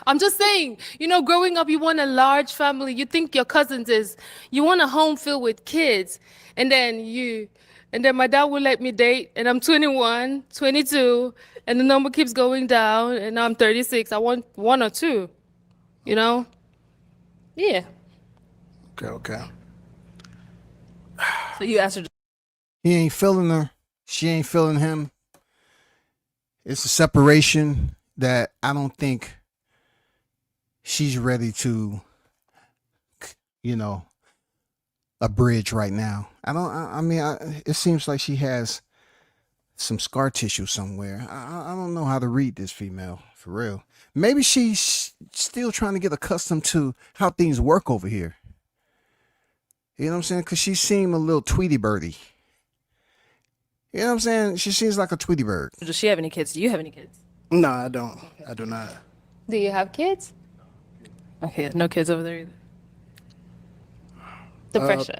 I'm just saying, you know, growing up, you want a large family. You think your cousins you want a home filled with kids. And then my dad will let me date, and I'm 21, 22, and the number keeps going down, and now I'm 36. I want one or two, you know? Yeah.
Okay.
So you asked her.
He ain't feeling her. She ain't feeling him. It's a separation that I don't think she's ready to, a bridge right now. It seems like she has some scar tissue somewhere. I don't know how to read this female, for real. Maybe she's still trying to get accustomed to how things work over here. You know what I'm saying? Because she seemed a little Tweety birdie. You know what I'm saying? She seems like a Tweety bird.
Does she have any kids? Do you have any kids?
No, I don't. I do not.
Do you have kids?
Okay, no kids over there either.
The pressure.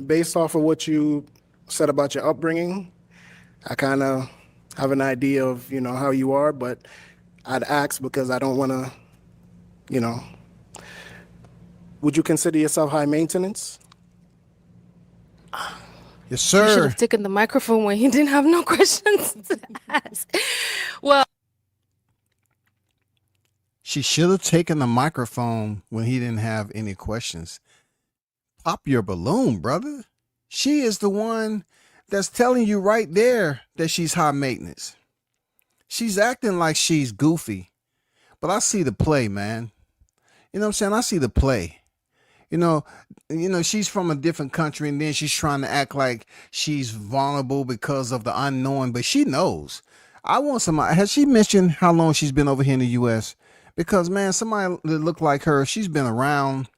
Based off of what you said about your upbringing, I kind of have an idea of, how you are, but I'd ask because I don't want to, would you consider yourself high maintenance?
Yes,
You should
sir.
have taken the microphone when he didn't have no questions to ask. Well,
She should have taken the microphone when he didn't have any questions. Pop your balloon, brother. She is the one that's telling you right there that she's high maintenance. She's acting like she's goofy, but I see the play, man. You know what I'm saying? I see the play. She's from a different country, and then she's trying to act like she's vulnerable because of the unknown, but she knows. I want somebody. Has she mentioned how long she's been over here in the U.S.? Because, man, somebody that look like her, she's been around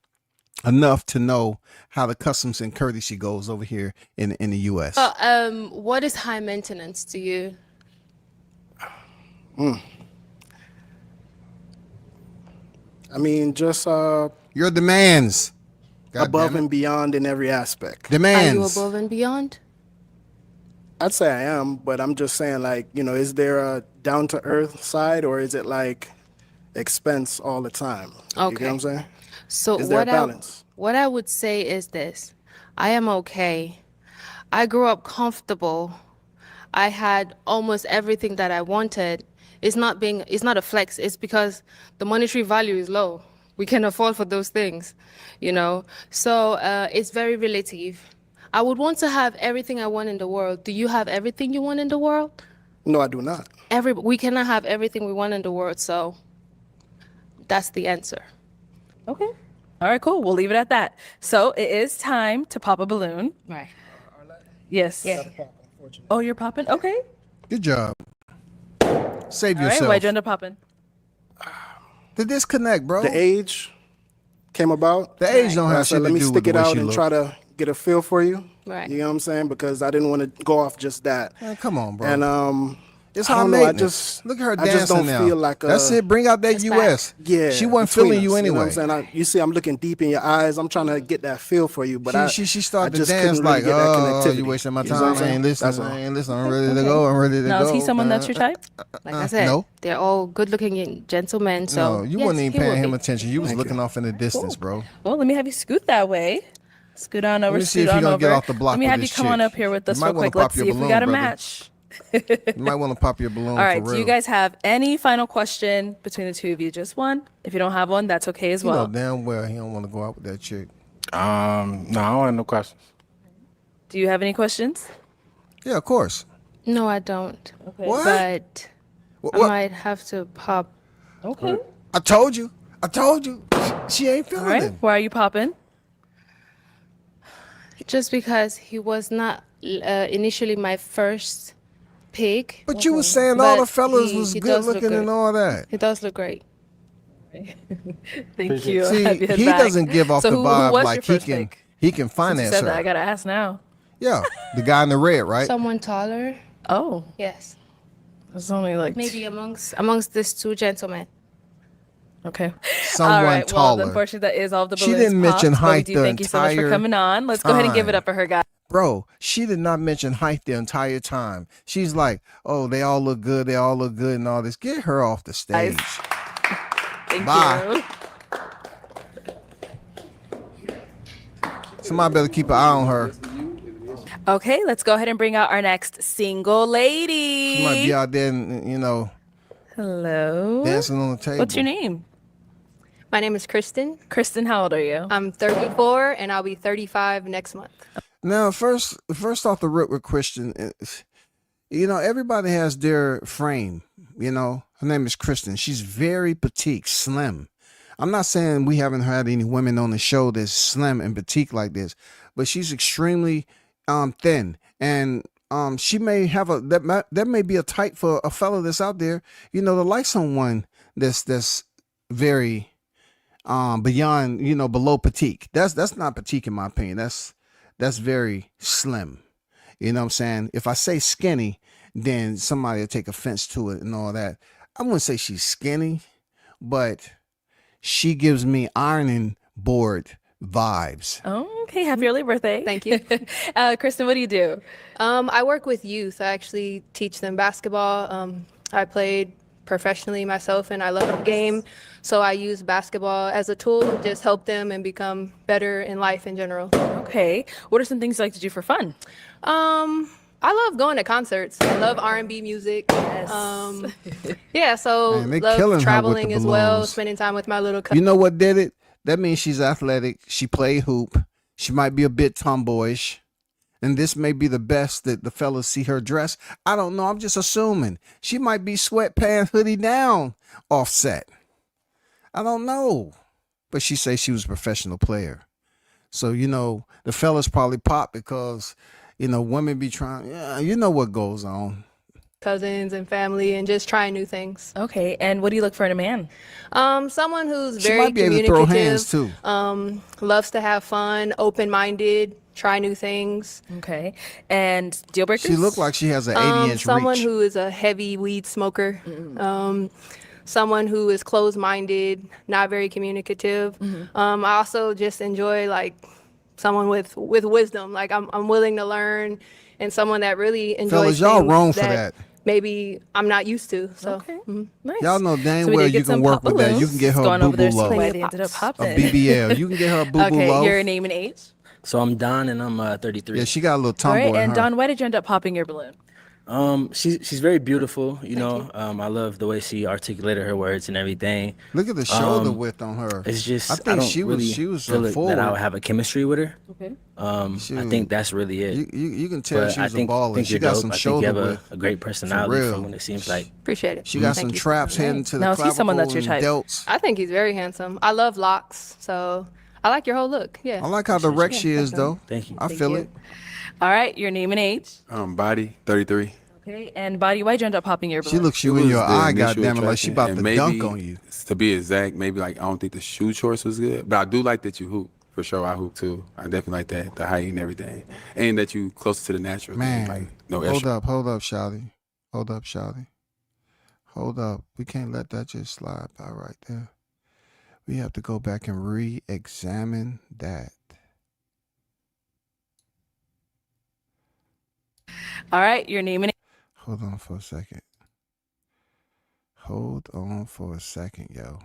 enough to know how the customs and courtesy goes over here in the U.S.
what is high maintenance to you?
Just
Your demands. God
above
damn it.
and beyond in every aspect.
Demands.
Are you above and beyond?
I'd say I am, but I'm just saying, is there a down to earth side, or is it expense all the time. You get
Okay.
what I'm saying?
So
Is there a balance?
what I would say is this. I am okay. I grew up comfortable. I had almost everything that I wanted. It's not a flex. It's because the monetary value is low. We can afford for those things, you know? So it's very relative. I would want to have everything I want in the world. Do you have everything you want in the world?
No, I do not.
We cannot have everything we want in the world, so that's the answer.
Okay. All right, cool. We'll leave it at that. So it is time to pop a balloon.
Right.
Yes.
Yeah.
Oh, you're popping? Okay.
Good job. Save
All right.
yourself.
Why'd you end up popping?
The disconnect, bro.
The age came about.
The age don't
And I
have
said,
shit
let
to
me
do with
stick
the
it
way
out
she
and
look.
try to get a feel for you.
Right.
You know what I'm saying? Because I didn't want to go off just that.
Man, come on, bro.
And
It's
I
high
don't know. I
maintenance.
just
Look at her
I
dancing
just don't
now.
feel like
That's it. Bring out that
It's
US.
Yeah,
She wasn't
between
feeling you
us,
anyway.
know what I'm saying? You see, I'm looking deep in your eyes. I'm trying to get that feel for you, but
she started
I
to
just
dance
couldn't really
like,
get that
oh,
connectivity.
you wasting my
You know what I'm
time. I ain't
saying? That's
listening.
all.
I ain't listening. I'm ready to go. I'm ready to
Now,
go.
is he someone that's your type?
Like I said,
no.
they're all good-looking gentlemen. So
No, you
yes,
wasn't even
he will
paying him
be.
attention. You was
Thank
looking
you.
off in the distance, bro.
Well, let me have you scoot that way. Scoot on over,
me see
scoot
if you're
on
gonna
over.
get off the block
Let me
with
have you
this
come on
chick.
up here with
You
us
might
real
wanna
quick. Let's
pop your
see if we
balloon,
got a
brother.
match.
You might want to pop your balloon
All right.
for
Do
real.
you guys have any final question between the two of you? Just one? If you don't have one, that's okay as
You know
well.
damn well he don't want to go out with that chick.
No, I don't have no questions.
Do you have any questions?
Yeah, of course.
No, I don't.
Okay.
What?
But
What?
I might have to pop.
Okay.
I told you. I told you. She ain't
All
feeling
right.
it.
Why are you popping?
Just because he was not initially my first pick.
But you was saying all
But
the fellas
he-
was
he
good
does look
looking
good.
and all that.
He does look great.
Thank you.
See,
Have you
he
back.
doesn't give off
So
the
who
vibe
was
like
your
he
first
can
pick?
he can
Since you
finance
said
her.
that, I gotta ask now.
Yeah, the guy in the red, right?
Someone taller.
Oh,
Yes.
it's only like
Maybe amongst these two gentlemen.
Okay.
Someone
all right.
taller.
Well, unfortunately, that is all of the
She
balloons
didn't mention
popped, but we
height
do
the
thank you so much for
entire
coming on. Let's go ahead and give it
time.
up for her, guys.
Bro, she did not mention height the entire time. She's like, oh, they all look good. They all look good and all this. Get her off the stage.
Thank
Bye.
you.
Somebody better keep an eye on her.
Okay, let's go ahead and bring out our next single lady.
She might be out there, and,
Hello.
dancing on the table.
What's your name?
My name is Kristen.
Kristen, how old are you?
I'm 34 and I'll be 35 next month.
Now, first off the rip with Kristen, everybody has their frame. Her name is Kristen. She's very petite, slim. I'm not saying we haven't had any women on the show that's slim and petite like this, but she's extremely thin, and she may have that may be a type for a fella that's out there, to like someone that's very beyond, below petite. That's not petite in my opinion. That's very slim. You know what I'm saying? If I say skinny, then somebody will take offense to it and all that. I wouldn't say she's skinny, but she gives me ironing board vibes.
Oh, okay. Happy early birthday.
Thank you.
Kristen, what do you do?
I work with youth. I actually teach them basketball. I played professionally myself and I love the game. So I use basketball as a tool to just help them and become better in life in general.
Okay. What are some things you like to do for fun?
I love going to concerts. I love R&B music.
Yes.
Yeah, so
Man, they killing her
love
with
traveling
the
as well,
balloons.
spending time with my little cousin.
You know what did it? That means she's athletic. She played hoop. She might be a bit tomboyish. And this may be the best that the fellas see her dress. I don't know. I'm just assuming. She might be sweatpants, hoodie down, offset. I don't know. But she says she was a professional player. So, the fellas probably pop because, women be trying, you know what goes on.
Cousins and family and just trying new things.
Okay. And what do you look for in a man?
Someone who's
She
very
might be able to throw hands too.
Loves to have fun, open-minded, try new things.
Okay. And deal breakers?
She looked like she has an 80-inch
Someone
reach.
who is a heavy weed smoker. Someone who is closed-minded, not very communicative. I also just enjoy someone with wisdom. I'm willing to learn, and someone that really enjoys
Fellas, y'all
things
wrong for that.
maybe I'm not used to. So
Okay. Nice.
Y'all know dang
So we
well
did
you
get
can
some
work
pop
with that. You can
balloons.
get her a
Going over
boo
there,
boo
see
loaf,
why they ended up
a
popping.
BBL. You can get her a boo boo
Okay,
loaf.
your name and age.
So I'm Don, and I'm 33.
Yeah, she got a little
All
tomboy
right,
in
and
her.
Don, why did you end up popping your balloon?
She's very beautiful, you know. I love the way she articulated her words and everything.
Look at the shoulder width on her.
It's just
I
I
think
don't
she
really
was
feel it that I
forward.
would have a chemistry with her.
Okay.
I
Shoot.
think that's really it.
You can tell
But
she
I
was
think
a baller.
think
She
you're
got
dope.
some
I think
shoulder
you have
width.
a great personality
real.
from what it seems like.
appreciate it.
She got
Thank
some
you.
traps heading to the
Now, is he someone that's
clavicle
your
and
type?
delts.
I think he's very handsome. I love locks, so I like your whole look. Yeah.
I like how direct she is, though.
Thank you.
I feel it.
All right, your name and age.
Body 33.
Okay, and body, why'd you end up popping your balloon?
She looks you
It
in
was
your
the
eye,
initial
goddamn it, like she
attraction,
about
and
to dunk
maybe,
on you.
To be exact, maybe like I don't think the shoe choice was good, but I do like that you hoop. For sure, I hoop too. I definitely like that, the height and everything, and that you closer to the natural.
Man,
thing, like no
hold
extra.
up, Shawty. Hold up, Shawty. Hold up. We can't let that just slide by right there. We have to go back and re-examine that.
All right, your name and
Hold on for a second. Hold on for a second, yo.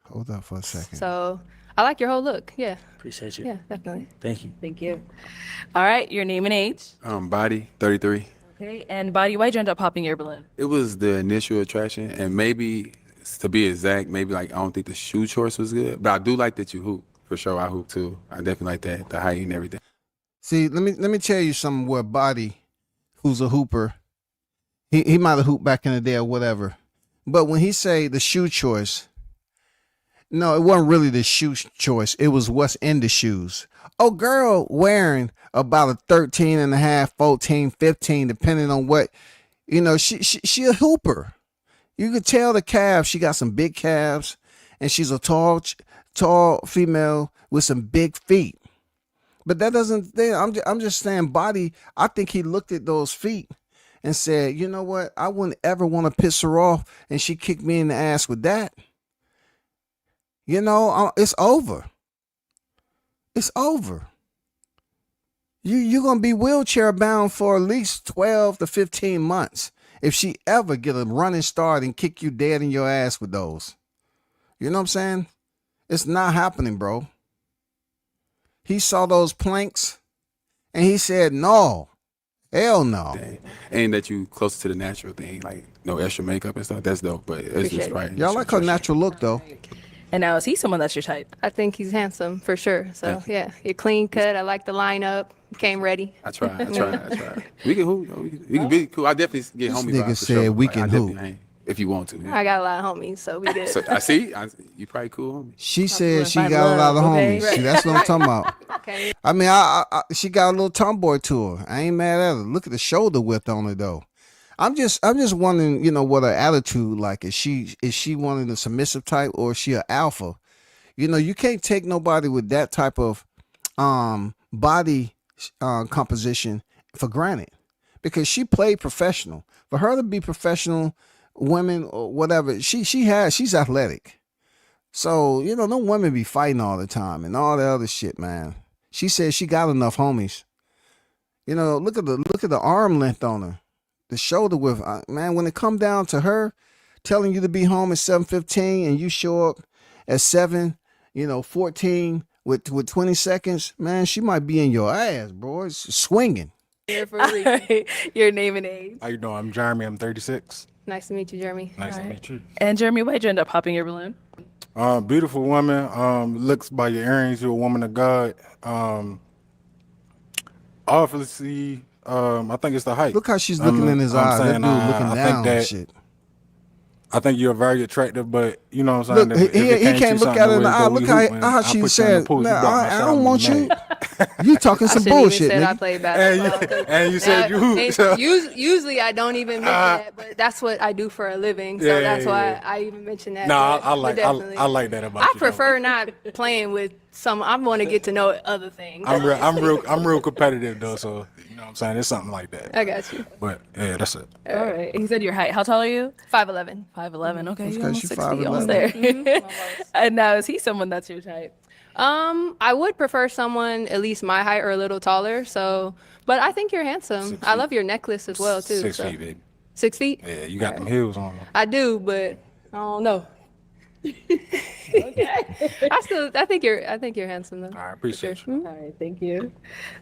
Hold up for a second.
So I like your whole look. Yeah.
Appreciate you.
Yeah, definitely.
Thank you.
Thank you. All right, your name and age.
Body 33.
Okay, and body, why'd you end up popping your balloon?
It was the initial attraction, and maybe to be exact, maybe like I don't think the shoe choice was good, but I do like that you hoop. For sure, I hoop too. I definitely like that, the height and everything.
See, let me tell you something where Body, who's a hooper, he might have hooped back in the day or whatever. But when he say the shoe choice, no, it wasn't really the shoe choice. It was what's in the shoes. Oh, girl wearing about a 13 and a half, 14, 15, depending on what, you know, she a hooper. You could tell the calves. She got some big calves, and she's a tall female with some big feet. But that doesn't, I'm just saying Body, I think he looked at those feet and said, you know what? I wouldn't ever want to piss her off, and she kicked me in the ass with that. You know, it's over. It's over. You're going to be wheelchair bound for at least 12 to 15 months if she ever get a running start and kick you dead in your ass with those. You know what I'm saying? It's not happening, bro. He saw those planks and he said, no, hell no.
And that you closer to the natural thing, like no extra makeup and stuff. That's dope, but it's just right.
Y'all like her natural look, though.
And now, is he someone that's your type?
I think he's handsome for sure. So yeah, you're clean cut. I like the lineup. Came ready.
I try. We can hoop. We can be cool. I definitely get
This
homie
nigga
vibes for
said
sure.
we
Like,
can
I definitely
hoop.
hang if you want to. Yeah.
I got a lot of homies, so we good.
So I see. You probably cool homie.
She said she
my
got a lot of
love, okay?
homies. See, that's what I'm talking about.
Okay.
I mean, I she got a little tomboy to her. I ain't mad at her. Look at the shoulder width on her though. I'm just wondering, you know, what her attitude like. Is she one of the submissive type or is she an alpha? You know, you can't take nobody with that type of body composition for granted because she played professional. For her to be professional, women or whatever, she's athletic. So, you know, no women be fighting all the time and all the other shit, man. She said she got enough homies. You know, look at the arm length on her, the shoulder width. Man, when it come down to her telling you to be home at 7:15 and you show up at 7:14 with 20 seconds, man, she might be in your ass, bro. It's swinging.
All right, your name and age.
How you doing? I'm Jeremy. I'm 36.
Nice to meet you, Jeremy.
Nice to meet you.
And Jeremy, why'd you end up popping your balloon?
Beautiful woman. Looks by your earrings. You're a woman of God. Obviously, I think it's the height.
Look how she's looking in his eyes. That dude looking down and shit.
I think you're very attractive, but you know what I'm saying?
Look, he can't look at her in the eye. Look how she said, "Man, I don't want you." You talking some bullshit,
I
nigga.
played basketball.
And you said you hoop. So.
Usually I don't even mention that, but that's what I do for a living. So that's why I even mention that.
No,
but
I like that about you.
I prefer not playing with some. I want to get to know other things.
I'm real competitive though, so you know what I'm saying? It's something like that.
I got you.
But yeah, that's it.
All right. He said your height. How tall are you?
5'11".
5'11". Okay,
That's
you
'cause
almost
she
6 feet.
5'11".
Almost there. And now, is he someone that's your type?
I would prefer someone at least my height or a little taller. So, but I think you're handsome.
6
I
feet.
love your necklace as well too.
6
so.
feet, baby.
6 feet?
Yeah, you got them heels on.
I do, but I don't know. I think you're handsome though.
I appreciate you.
All right, thank you.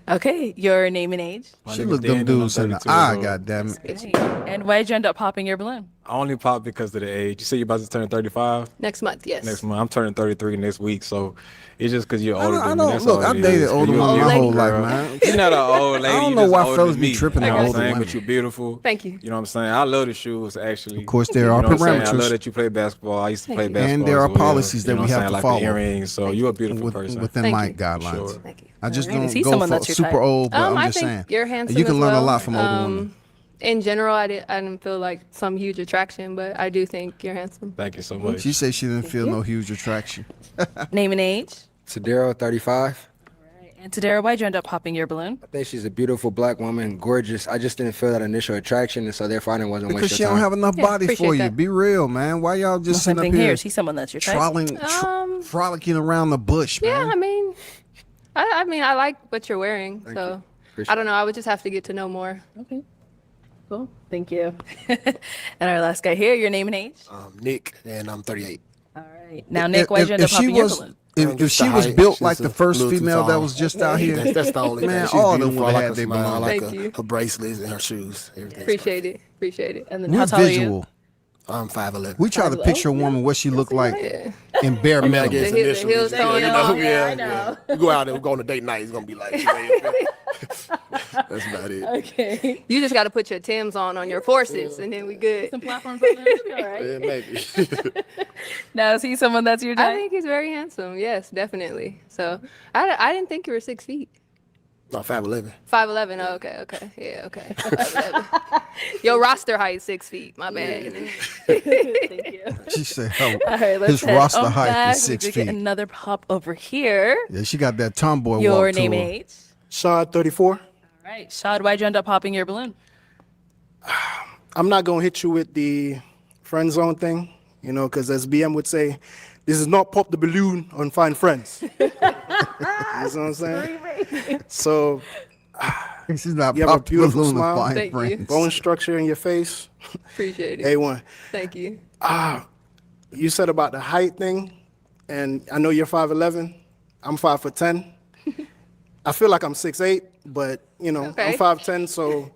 Okay, your name and age.
My
She
name is
looked them
Dan, and I'm
dudes in the
32 years
eye,
old.
goddamn it.
Great. And why did you end up popping your balloon?
I only pop because of the age. You say you're about to turn 35
Next month, yes.
next month. I'm turning 33 next week, so it's just because you're older
I
than me.
don't
That's
look.
all
I
it
dated
is. 'Cause
older
you a
women my
beautiful
whole life,
girl.
man.
You're not an old lady.
I don't
you
know
just
why
older
fellas
than
be
me.
tripping
You
on
know what
older
I'm saying?
women.
But you're beautiful.
Thank you.
You know what I'm saying? I love the shoes, actually.
Of course, there
You
are
know what I'm saying? I
parameters.
love that you play basketball. I used to play
Thank you.
basketball.
And there are
as well.
policies that
You know
we
what I'm
have
saying?
to
Like the
follow.
earrings. So you're a beautiful person.
Within
Thank
my
you.
guidelines.
Sure.
Thank you.
I just
All right,
don't
is he
go
someone
for
that's your
super
type?
old, but I'm
I
just
think
saying.
you're handsome.
You can
as
learn a
well.
lot from older women.
In general, I didn't feel like some huge attraction, but I do think you're handsome.
Thank you so much.
She said she didn't feel no huge attraction.
Name and age.
Tadero, 35.
And Tadera, why'd you end up popping your balloon?
I think she's a beautiful black woman, gorgeous. I just didn't feel that initial attraction, and so therefore I didn't wasn't
Because
waste
she
your
don't
time.
have enough
Yeah,
body for
appreciate
you.
that.
Be real, man. Why y'all just
Same
sitting up
thing
here
here. Is he someone that's your type?
frolicking around the bush,
Yeah,
man?
I mean, I like what you're wearing, so
Appreciate
I don't know. I would just have to get to know more.
Okay. Cool. Thank you. And our last guy here, your name and age.
Nick, and I'm 38.
All right. Now, Nick, why'd you end up
she
popping your
was,
balloon?
if
Just
she
the
was
height.
built
She's
like
a
the first
little too
female that
tall.
was just out here,
That's the only
man,
thing. She's
all of them
beautiful.
would
I
have
like
had
her
their
smile. I
balloon.
like
Thank you.
her bracelets and her shoes. Everything's
Appreciate it.
And then
We're
how tall are you?
visual.
I'm 5'11".
We try to
5'11"?
picture a woman what she looked like in bare
I
metal.
guess
The heel- the
initially,
heels
you
going
know,
on.
yeah,
I know.
You go out and go on a date night, it's gonna be like, that's about it.
Okay.
You just got to put your Timbs on your forces, and then we good.
Some platforms on there. All right.
Yeah, maybe.
Now, is he someone that's your
I
type?
think he's very handsome. Yes, definitely. So I didn't think you were 6 feet.
No, 5'11".
5'11". Oh, okay. Yeah, okay. 5'11". Your roster height 6 feet. My bad.
Thank you.
She said,
All right, let's
his
head
roster
on
height
back.
is 6
We did get
feet.
another pop over here.
Yeah, she got that tomboy
Your
walk to
name
her.
and age.
Shad, 34.
All right. Shad, why'd you end up popping your balloon?
I'm not going to hit you with the friend zone thing, because as BM would say, this is not pop the balloon and find friends. You know what I'm saying? So,
She's not
you have a
popped
beautiful
balloon to
smile.
find
Thank you.
friends.
bone structure in your face,
Appreciate it.
A1.
Thank you.
You said about the height thing, and I know you're 5'11". I'm 5'10". I feel like I'm 6'8", but I'm
Okay.
5'10", so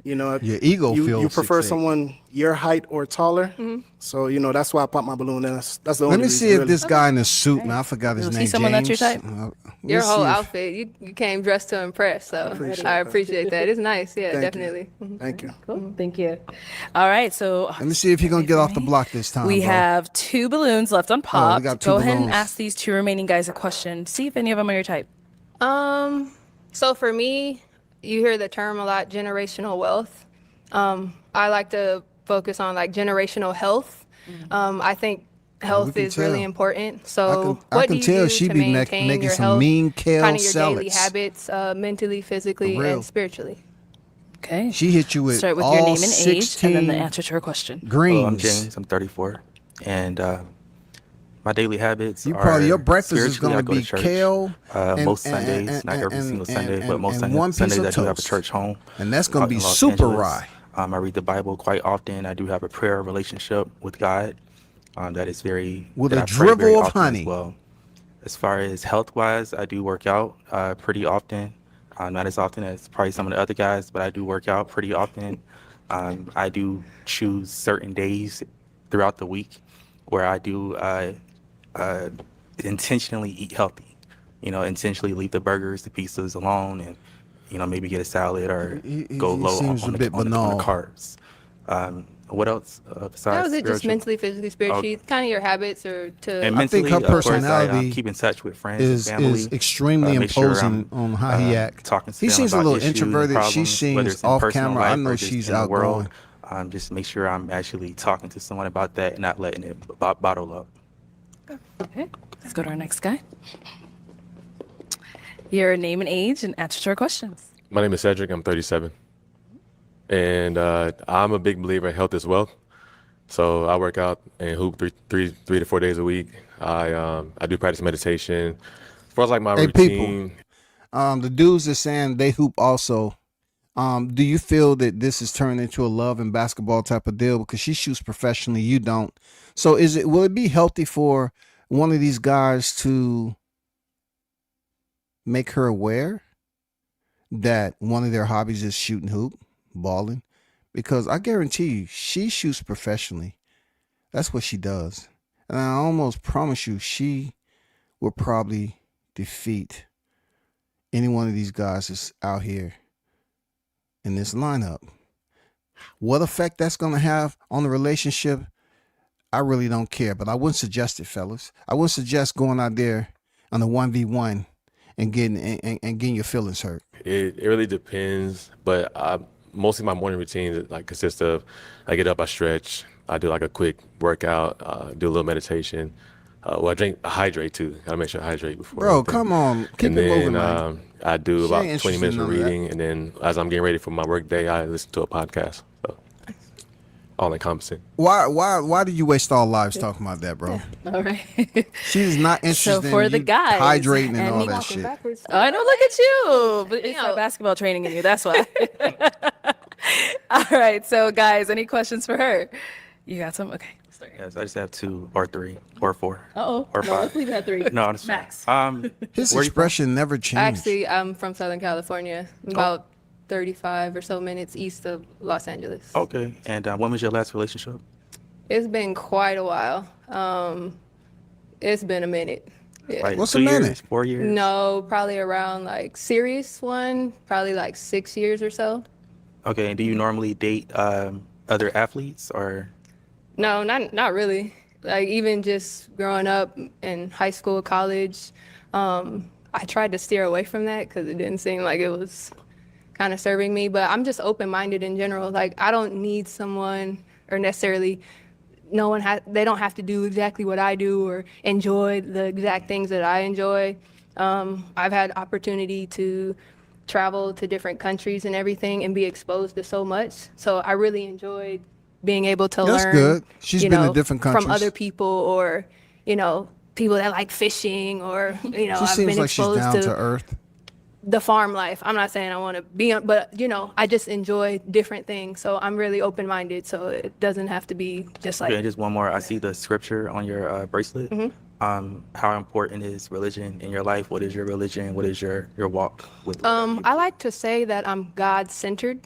Your ego
you
feels
prefer
6'8".
someone your height or taller. So that's why I popped my balloon. That's the only
Let me
reason,
see if
really.
this guy in the suit, now I forgot his
Is he
name,
someone that's your
James.
type?
Your
Let's
whole
see if-
outfit, you came dressed to impress, so I appreciate that. It's nice. Yeah,
Thank you.
definitely. Mhm.
Thank you.
Cool. Thank you. All right. So
Let me see if you're going to get off the block this time,
we
bro.
have 2 balloons left unpopped.
got 2
Go ahead and
balloons.
ask these 2 remaining guys a question. See if any of them are your type.
So for me, you hear the term a lot, generational wealth. I like to focus on like generational health. I think health
can
is really
tell.
important. So
I
what
can
do you
tell
do
she
to
be
maintain
making
your
some
health,
mean kale
kind of your daily
salads.
habits, mentally, physically,
For real.
and spiritually?
Okay.
She hit you with
Start with
all
your name and age,
16
and then the answer to her question.
greens.
Hello, I'm James. I'm 34, and my daily habits
You
are
probably your breakfast is
spiritually,
going
I
to
go
be
church,
kale.
most Sundays, not every single Sunday, but most
one piece
Sundays
of
I do have a
toast.
church home.
And that's going to be
in Los
super
Angeles.
rye.
I read the Bible quite often. I do have a prayer relationship with God. That is very
With
that
a
I pray very
dribble of
often as
honey.
well. As far as health wise, I do work out pretty often. Not as often as probably some of the other guys, but I do work out pretty often. I do choose certain days throughout the week where I do intentionally eat healthy. Intentionally leave the burgers, the pizzas alone, and maybe get a salad or go
he
low
seems
on
a
the
bit banal.
carbs. What else besides
That was it, just
spiritual?
mentally, physically, spiritually, kind of your habits or to.
And
I think
mentally,
her
of course, I
personality
keep in touch with friends
is
and family.
extremely
Make sure
imposing
I'm,
on how he acts.
Talking to
He
them
seems a
about
little
issues and
introverted. She
problems, whether
seems
it's in
off
personal
camera. I
life
know
or just
she's
in the world.
outgoing.
Just make sure I'm actually talking to someone about that and not letting it bottle up.
Okay. Let's go to our next guy. Your name and age, and answer to our questions.
My name is Cedric. I'm 37. And I'm a big believer in health is wealth. So I work out and hoop three to 4 days a week. I do practice meditation. As far as like my
Hey,
routine,
people. The dudes are saying they hoop also. Do you feel that this is turned into a love and basketball type of deal because she shoots professionally, you don't? So will it be healthy for one of these guys to make her aware that one of their hobbies is shooting hoop, balling? Because I guarantee you, she shoots professionally. That's what she does. And I almost promise you, she will probably defeat any one of these guys that's out here in this lineup. What effect that's going to have on the relationship, I really don't care. But I wouldn't suggest it, fellas. I wouldn't suggest going out there on a 1v1 and getting your feelings hurt.
it really depends. But mostly my morning routine like consists of I get up, I stretch, I do like a quick workout, do a little meditation. Well, I hydrate too. Gotta make sure I hydrate before.
Bro, come on. Keep
And
it
then
moving, man.
I do
She ain't
about 20 minutes
interested
of
in none of that.
reading, and then as I'm getting ready for my work day, I listen to a podcast. So all encompassing.
Why did you waste our lives talking about that, bro?
All right.
She's not
So
interested
for
in
the
you
guys,
hydrating and
and
all
me
that
walking
shit.
Backwards.
I know, look at you. But it's not basketball training in you. That's why. All right. So, guys, any questions for her? You got some? Okay.
Yes, I just have 2 or 3 or 4
Uh-oh.
or
No,
5.
let's leave it at 3.
No, it's
Max.
His
where you from?
expression never changed.
Actually, I'm from Southern California, about 35 or so minutes east of Los Angeles.
Okay. And when was your last relationship?
It's been quite a while. It's been a minute. Yeah.
Like
What's
2
a minute?
years, 4 years?
No, probably around like serious one, probably like 6 years or so.
Okay. And do you normally date other athletes or?
No, not really. Like even just growing up in high school, college, I tried to steer away from that because it didn't seem like it was kind of serving me. But I'm just open-minded in general. Like I don't need someone or necessarily they don't have to do exactly what I do or enjoy the exact things that I enjoy. I've had opportunity to travel to different countries and everything and be exposed to so much. So I really enjoyed being able to
That's
learn.
good. She's been to different countries.
From other people or, people that like fishing or,
She
I've
seems
been
like she's
exposed
down to earth.
the farm life. I'm not saying I want to be on, but I just enjoy different things. So I'm really open-minded. So it doesn't have to be just like,
Okay, just one more. I see the scripture on your bracelet.
Mm-hmm.
How important is religion in your life? What is your religion? What is your walk with?
I like to say that I'm God-centered.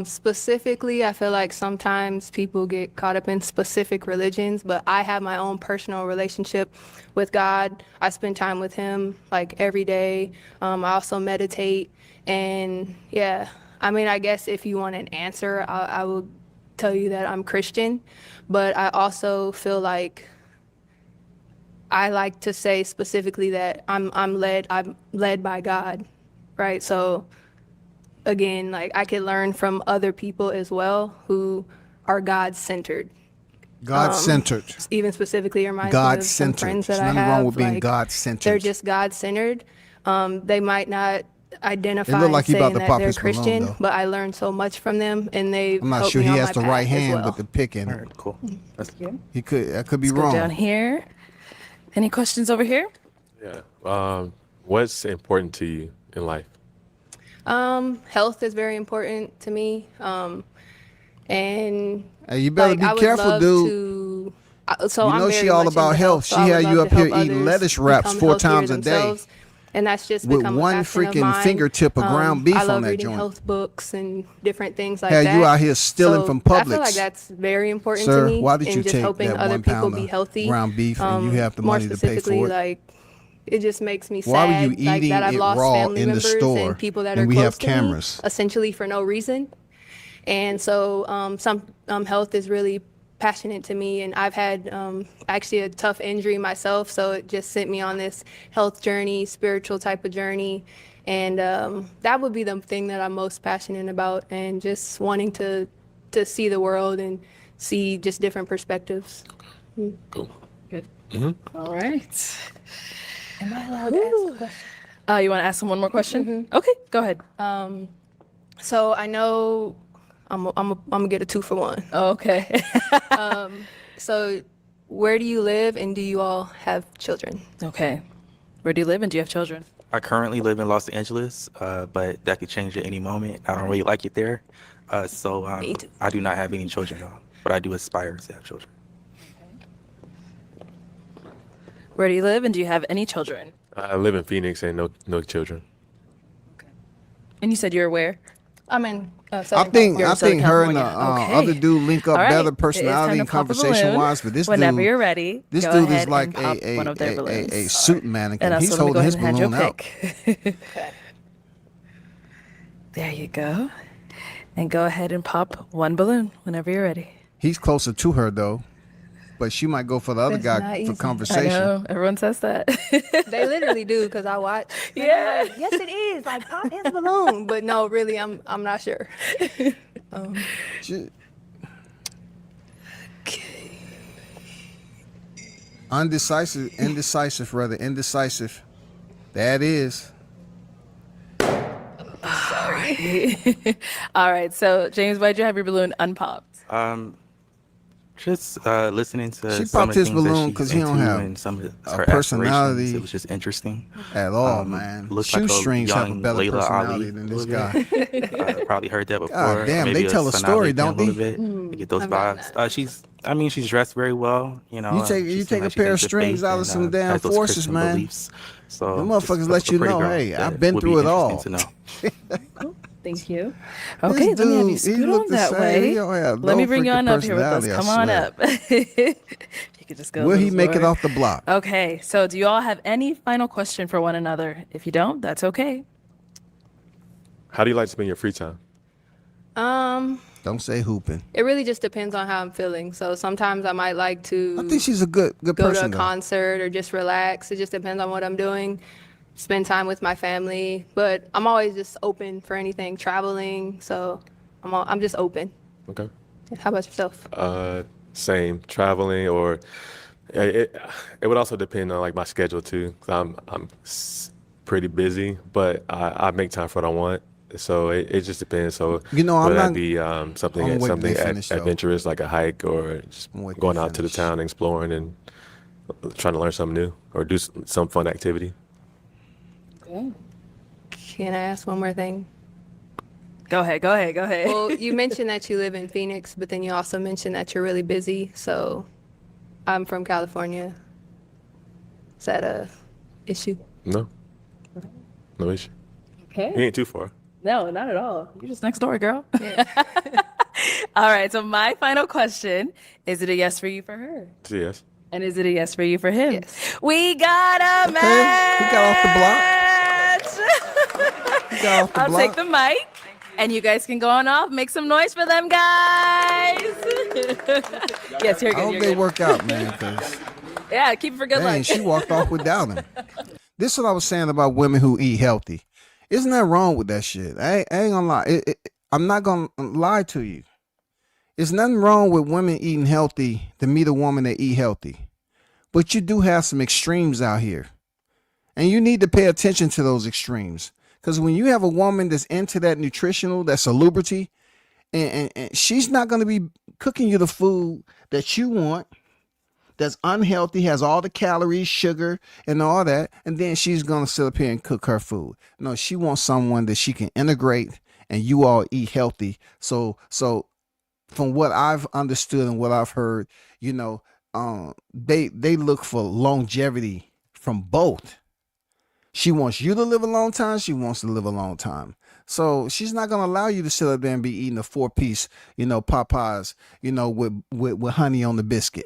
Specifically, I feel like sometimes people get caught up in specific religions, but I have my own personal relationship with God. I spend time with him like every day. I also meditate. And yeah, I mean, I guess if you want an answer, I will tell you that I'm Christian, but I also feel like I like to say specifically that I'm led by God, right? So again, like I could learn from other people as well who are God-centered.
God-centered.
Even specifically reminds me of some
God-centered.
friends that
There's
I
nothing
have.
wrong with being
like,
God-centered.
They're just God-centered. They might not identify
They look like
and
he about
saying
to
that
pop
they're
his balloon,
Christian,
though.
but I learned so much from them, and they've
I'm not
helped
sure
me
he
on
has
my
the
path
right
as
hand
well.
with the pick in
All
it.
right, cool. That's
He could. I could be
Let's go
wrong.
down here. Any questions over here?
Yeah. What's important to you in life?
Health is very important to me. And
Hey, you better
like, I
be
would
careful,
love
dude.
to, so
You
I'm
know
very
she all
much
about
into
health.
so
She
I would
had you
love
up
to
here
help
eating
others
lettuce wraps
become
4
healthier
times a day
themselves. And that's just
with
become a
one
passion of
freaking
mine.
fingertip of ground beef
I love
on that
reading
joint.
health books and different things like
Had
that.
you out here stealing
So
from
I feel like
Publix.
that's very important
Sir,
to me.
why did
in
you
just
take
helping
that
other
1
people
pound
be
of
healthy.
ground beef and you have the
More
money to pay
specifically,
for it?
like it just makes me
Why were
sad
you
like
eating
that I've
it
lost
raw
family
in the
members
store
and people that
and
are
we
close
have
to
cameras?
me, essentially for no reason. And so some health is really passionate to me, and I've had actually a tough injury myself, so it just sent me on this health journey, spiritual type of journey. And that would be the thing that I'm most passionate about, and just wanting to see the world and see just different perspectives.
Cool.
Good.
Mm-hmm.
All right. Am I allowed to ask a question? You want to ask him one more question? Okay, go ahead.
So I know I'm gonna get a 2 for 1.
Okay.
So where do you live and do you all have children?
Okay. Where do you live and do you have children?
I currently live in Los Angeles, but that could change at any moment. I don't really like it there. So I do not have any children, though, but I do aspire to have children.
Where do you live and do you have any children?
I live in Phoenix and no children.
And you said you're where?
I'm in.
I
Southern
think
You're in
I think
Southern
her and the
California. Okay.
other dude link up
All right.
better
It is
personality
time
and
to pop a
conversation
balloon.
wise. But this
Whenever
dude,
you're ready,
this
go
dude
ahead
is like
and pop one of their
a
balloons.
suit mannequin.
And
He's
also, let me
holding
go
his
ahead and have your
balloon out.
pick. There you go. And go ahead and pop one balloon whenever you're ready.
He's closer to her though, but she might go for the other
That's not
guy for
easy.
I
conversation.
know. Everyone says that.
They literally do because I watch.
Yeah.
Like, yes, it is. Like pop his balloon. But no, really, I'm not sure.
She- indecisive rather, indecisive. That is.
All right. So, James, why'd you have your balloon unpopped?
Just listening to
She
some
popped
of
his
the things that
balloon
she's
'cause he don't
into
have
and some of
a
her
personality
aspirations. It was just interesting.
At all, man.
Looks like a
Shoestrings have a
young
better
Layla
personality
Ali
than
a
this
little bit.
guy.
Probably heard that before.
God damn,
Maybe
they tell a
Sanaa
story,
Lathan
don't
a little
they?
bit. You get those
I've gotten
vibes. She's dressed very well. You know,
You take
she
you
seems
take a
like she's
pair of
into
strings
faith
out of
and,
some damn
has those
forces,
Christian
man.
beliefs. So
Them
just
motherfuckers
a
let you
pretty
know,
girl
hey,
that
I've been
would be
through it all.
interesting to know.
Thank you. Okay, let me have you
dude, he
scoot
look
on
the
that
same.
way.
He don't have
Let
no
me bring you
freaking
on up here with us.
personality, I
Come on
swear.
up. You could just go. a
Will he
little
make it
slower.
off the block?
Okay, so do you all have any final question for one another? If you don't, that's okay.
How do you like to spend your free time?
Don't say hooping.
It really just depends on how I'm feeling. So sometimes I might like to
I think she's a good
go
person.
to a
though.
concert or just relax. It just depends on what I'm doing. Spend time with my family, but I'm always just open for anything. Traveling, so I'm just open.
Okay.
How about yourself?
Same, traveling, or it would also depend on like my schedule too. 'Cause I'm pretty busy, but I make time for what I want. So it just depends. So
You know, I'm
whether that
not-
be
I'm
something
waiting
something
they finish, though.
adventurous like a hike, or just
I'm waiting
going
they
out to the
finish.
town, exploring, and trying to learn something new, or do some fun activity.
Can I ask one more thing?
Go ahead.
Well, you mentioned that you live in Phoenix, but then you also mentioned that you're really busy. So I'm from California. Is that a issue?
No issue. You
Okay.
ain't too far.
No, not at all. You're just next door, girl. All right. So my final question: is it a yes for you for her?
Yes.
And is it a yes for you for him?
Yes.
We got a
Okay,
match.
he got off the block. He got off the
I'll
block.
take the mic, and you guys can go on off. Make some noise for them, guys. Yes, you're
I
good.
hope
You're
they
good.
work out, man. 'Cause
Yeah, keep it for good
dang,
luck.
she walked off without him. This is what I was saying about women who eat healthy. Isn't that wrong with that shit? I ain't gonna lie. I'm not gonna lie to you. There's nothing wrong with women eating healthy to meet a woman that eat healthy. But you do have some extremes out here. And you need to pay attention to those extremes. Because when you have a woman that's into that nutritional, that salubrity, and she's not going to be cooking you the food that you want, that's unhealthy, has all the calories, sugar, and all that, and then she's going to sit up here and cook her food. No, she wants someone that she can integrate and you all eat healthy. So from what I've understood and what I've heard, you know, they look for longevity from both. She wants you to live a long time. She wants to live a long time. So she's not gonna allow you to sit up there and be eating a 4-piece, you know, Popeyes, you know, with honey on the biscuit.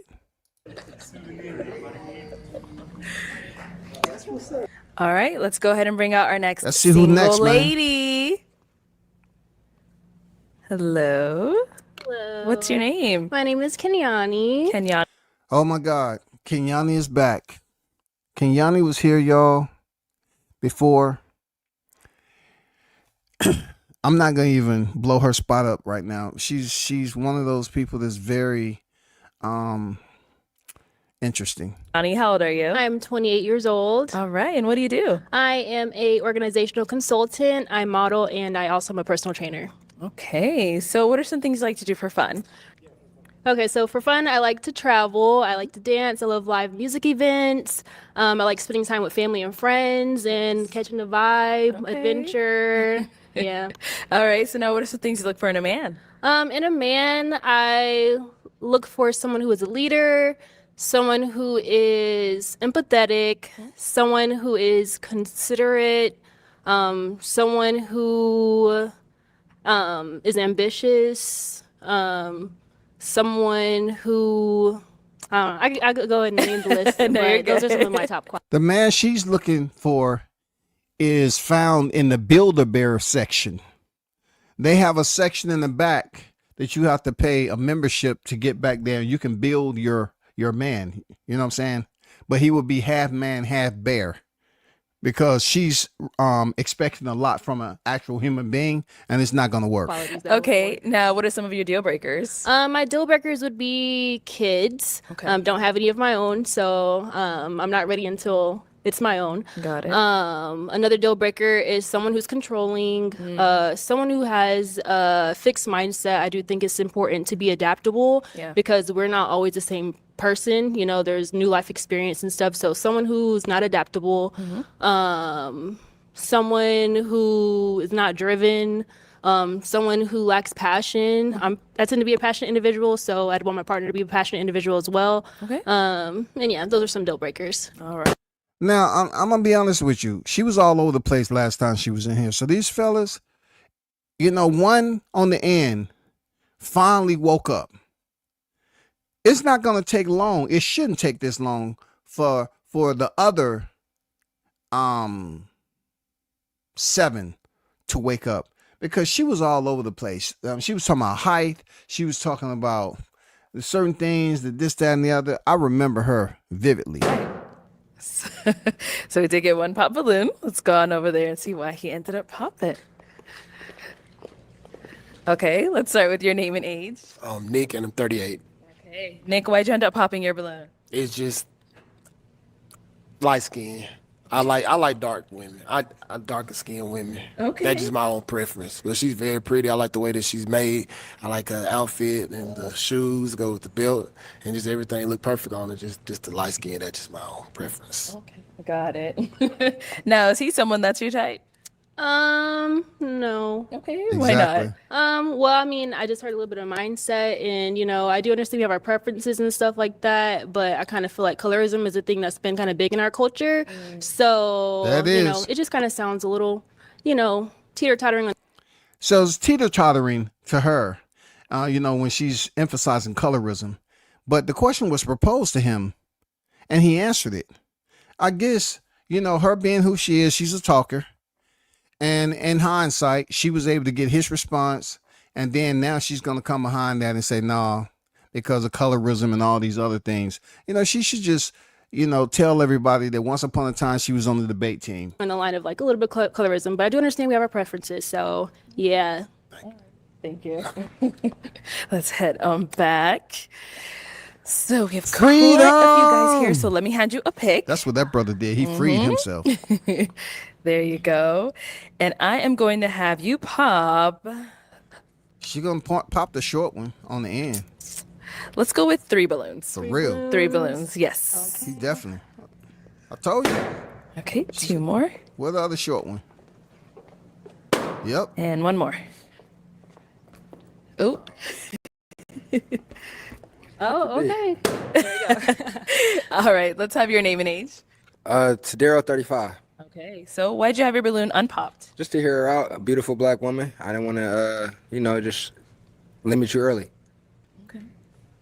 All right, let's go ahead and bring out our next
Let's see who
single
next, man.
lady. Hello.
Hello.
What's your name?
My name is Kenani.
Kenyan.
Oh my God, Kenani is back. Kenani was here, y'all, before. I'm not gonna even blow her spot up right now. She's one of those people that's very interesting.
Kenani, how old are you?
I'm 28 years old.
All right, and what do you do?
I am a organizational consultant. I model, and I also am a personal trainer.
Okay, so what are some things you like to do for fun?
Okay, so for fun, I like to travel. I like to dance. I love live music events. I like spending time with family and friends and catching the vibe,
Okay.
adventure. Yeah.
All right. So now, what are some things you look for in a man?
In a man, I look for someone who is a leader, someone who is empathetic, someone who is considerate, someone who is ambitious, someone who I could go ahead and name the list,
No, you're
but those are some
good.
of my top qualities.
The man she's looking for is found in the Build-A-Bear section. They have a section in the back that you have to pay a membership to get back there. You can build your man. You know what I'm saying? But he would be half man, half bear, because she's expecting a lot from an actual human being, and it's not going to work.
Qualities that I look
Okay. Now, what are some of your deal breakers?
for. My deal breakers would be kids.
Okay.
Don't have any of my own, so I'm not ready until it's my own.
Got it.
Another deal breaker is someone who's controlling, someone who has a fixed mindset. I do think it's important to be adaptable
Yeah.
because we're not always the same person. You know, there's new life experience and stuff. So someone who's not adaptable, someone who is not driven, someone who lacks passion. I tend to be a passionate individual, so I'd want my partner to be a passionate individual as well.
Okay.
And yeah, those are some deal breakers.
All right.
Now, I'm going to be honest with you. She was all over the place last time she was in here. So these fellas, you know, one on the end finally woke up. It's not going to take long. It shouldn't take this long for the other 7 to wake up, because she was all over the place. She was talking about height. She was talking about certain things, this, that, and the other. I remember her vividly.
So we did get one pop balloon. Let's go on over there and see why he ended up popping. Okay, let's start with your name and age.
Nick, and I'm 38.
Okay. Nick, why'd you end up popping your balloon?
It's just light skin. I like dark women. I darker skinned women.
Okay.
That's just my own preference. But she's very pretty. I like the way that she's made. I like her outfit and the shoes go with the belt, and just everything look perfect on her. Just the light skin. That's just my own preference.
Okay, got it. Now, is he someone that's your type?
No.
Okay, why not?
Well, I mean, I just heard a little bit of mindset, and you know, I do understand we have our preferences and stuff like that, but I kind of feel like colorism is a thing that's been kind of big in our culture. So,
That
you know,
is.
it just kind of sounds a little, you know, teeter-tottering on.
So it's teeter-tottering to her, you know, when she's emphasizing colorism. But the question was proposed to him, and he answered it. I guess, you know, her being who she is, she's a talker. And in hindsight, she was able to get his response. And then now she's going to come behind that and say, nah, because of colorism and all these other things. You know, she should just, you know, tell everybody that once upon a time she was on the debate team.
On the line of like a little bit colorism, but I do understand we have our preferences. So, yeah.
Thank you. Let's head on back. So we have
Freedom!
quite a few guys here. So let me hand you a pick.
That's what that brother did. He freed himself.
There you go. And I am going to have you pop.
She going to pop the short one on the end.
Let's go with 3 balloons.
For real.
3 balloons, yes.
He definitely. I told you.
Okay, 2 more.
Where the other short one? Yep.
And 1 more. Oh.
Oh, okay.
All right, let's have your name and age.
Tadero, 35.
Okay, so why'd you have your balloon unpopped?
Just to hear her out, a beautiful black woman. I didn't want to, you know, just limit you early.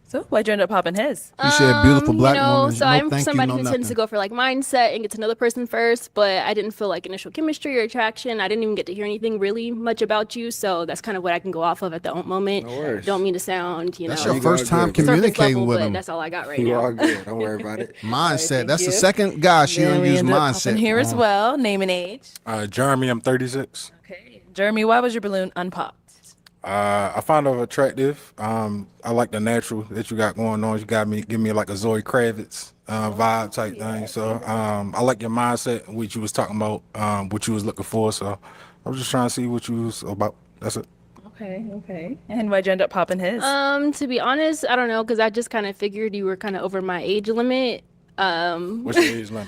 So why'd you end up popping his?
You said beautiful black
you know,
woman.
so
No,
I'm
thank you,
somebody
no
who tends to
nothing.
go for like mindset and get to know the person first, but I didn't feel like initial chemistry or attraction. I didn't even get to hear anything really much about you, so that's kind of what I can go off of at the moment.
No worries.
Don't mean to sound, you
That's
know,
your first time
good.
surface
communicating
level,
with
but
him.
that's all I got right
You
now.
all good. Don't worry about it.
Mindset. That's the
you.
second guy she
Then
done
we
use
ended up popping
mindset.
here as well. Name and age.
Jeremy, I'm 36.
Okay. Jeremy, why was your balloon unpopped?
I find her attractive. I like the natural that you got going on. You give me like a Zoe Kravitz vibe type thing. So I like your mindset, what you was talking about, what you was looking for. So I was just trying to see what you was about. That's it.
Okay. And why'd you end up popping his?
To be honest, I don't know, because I just kind of figured you were kind of over my age limit.
What's your age limit?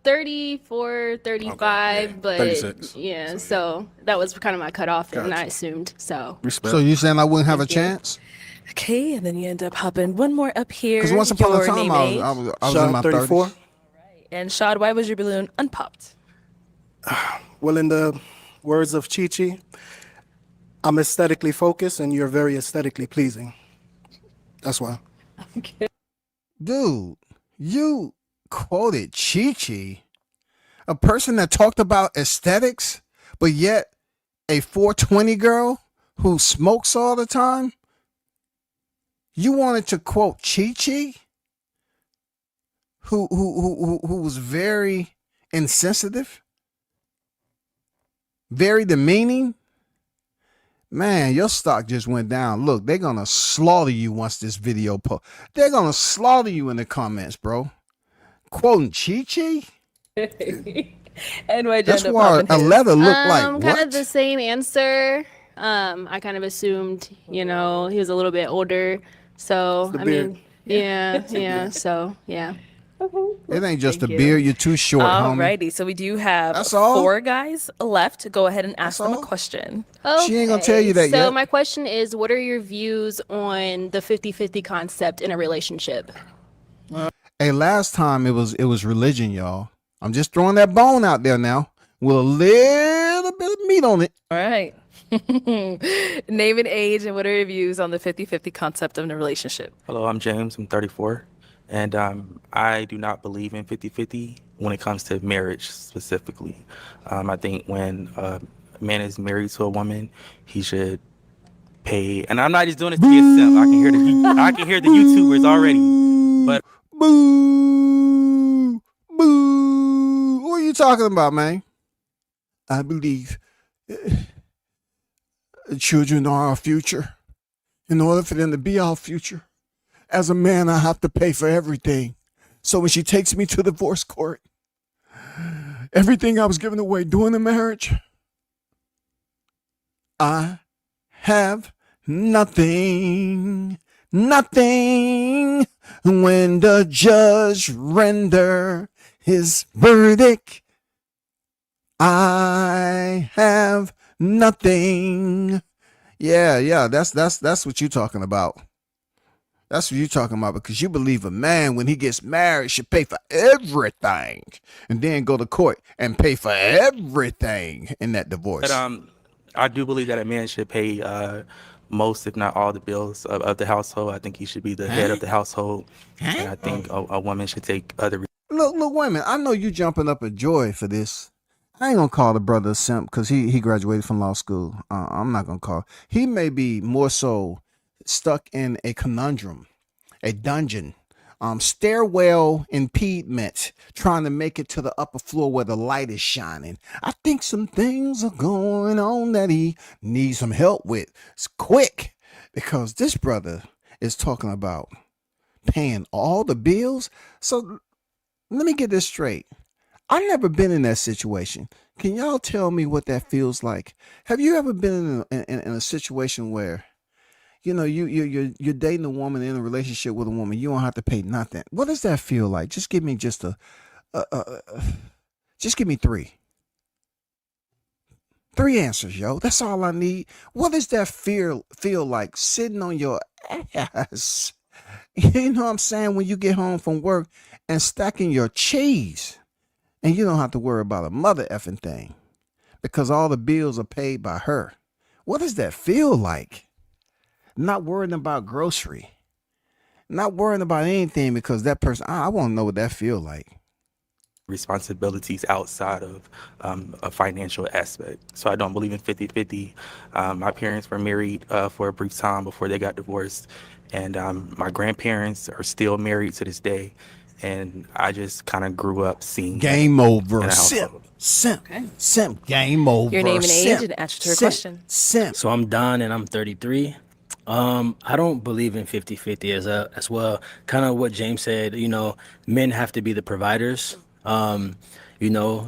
34, 35,
yeah.
but
36.
yeah, so that was kind of my cutoff, and I
Gotcha.
assumed so.
Respect.
So you saying I wouldn't have a
Thank you.
chance?
Okay, and then you end up hopping one more up here.
Because once upon a
your
time
name,
I
age.
was in my
34.
30s.
And Shad, why was your balloon unpopped?
Well, in the words of Chi-Chi, I'm aesthetically focused and you're very aesthetically pleasing. That's why.
Dude, you quoted Chi-Chi, a person that talked about aesthetics, but yet a 420 girl who smokes all the time? You wanted to quote Chi-Chi, who was very insensitive, very demeaning? Man, your stock just went down. Look, they're going to slaughter you once this video post. They're going to slaughter you in the comments, bro. Quoting Chi-Chi?
And why'd you
That's
end up
why
popping
a
his?
leather look like
Kind
what?
of the same answer. I kind of assumed, he was a little bit older. So, I
beard.
mean, yeah. So, yeah.
It ain't just
Thank
a
you.
beard. You're too short, homie.
Alrighty, so we do have
That's all?
4 guys left. Go ahead and ask them a
all?
question.
She ain't gonna tell you that
so
yet.
my question is, what are your views on the 50-50 concept in a relationship?
Hey, last time it was religion, y'all. I'm just throwing that bone out there now with a little bit of meat on it.
All right. Name and age, and what are your views on the 50-50 concept of a relationship?
Hello, I'm James. I'm 34. And I do not believe in 50-50 when it comes to marriage specifically. I think when a man is married to a woman, he should pay. And I'm not just doing this to be a simp. I can hear the YouTubers already. But
Boo! Boo! What are you talking about, man? I believe children are our future. In order for them to be our future, as a man, I have to pay for everything. So when she takes me to divorce court, everything I was giving away during the marriage, I have nothing. Nothing when the judge render his verdict. I have nothing. Yeah, that's what you're talking about. That's what you're talking about, because you believe a man, when he gets married, should pay for everything and then go to court and pay for everything in that divorce.
But I do believe that a man should pay most, if not all, the bills of the household. I think he should be the head of the household. And I think a woman should take other.
Look, wait a minute. I know you jumping up at joy for this. I ain't gonna call the brother a simp because he graduated from law school. I'm not gonna call. He may be more so stuck in a conundrum, a dungeon, stairwell impediment, trying to make it to the upper floor where the light is shining. I think some things are going on that he needs some help with. It's quick, because this brother is talking about paying all the bills. So let me get this straight. I've never been in that situation. Can y'all tell me what that feels like? Have you ever been in a situation where, you're dating a woman, in a relationship with a woman, you don't have to pay nothing? What does that feel like? Just give me just give me 3. 3 answers, yo. That's all I need. What does that feel like, sitting on your ass? You know what I'm saying? When you get home from work and stacking your cheese, and you don't have to worry about a mother effing thing because all the bills are paid by her. What does that feel like? Not worrying about grocery, not worrying about anything, because that person, I want to know what that feel like.
Responsibilities outside of a financial aspect. So I don't believe in 50-50. My parents were married for a brief time before they got divorced. And my grandparents are still married to this day. And I just kind of grew up seeing
game over.
Simp.
Game over.
Your name and age and answer to your question.
Simp.
So I'm Don and I'm 33. I don't believe in 50-50 as well. Kind of what James said, men have to be the providers. The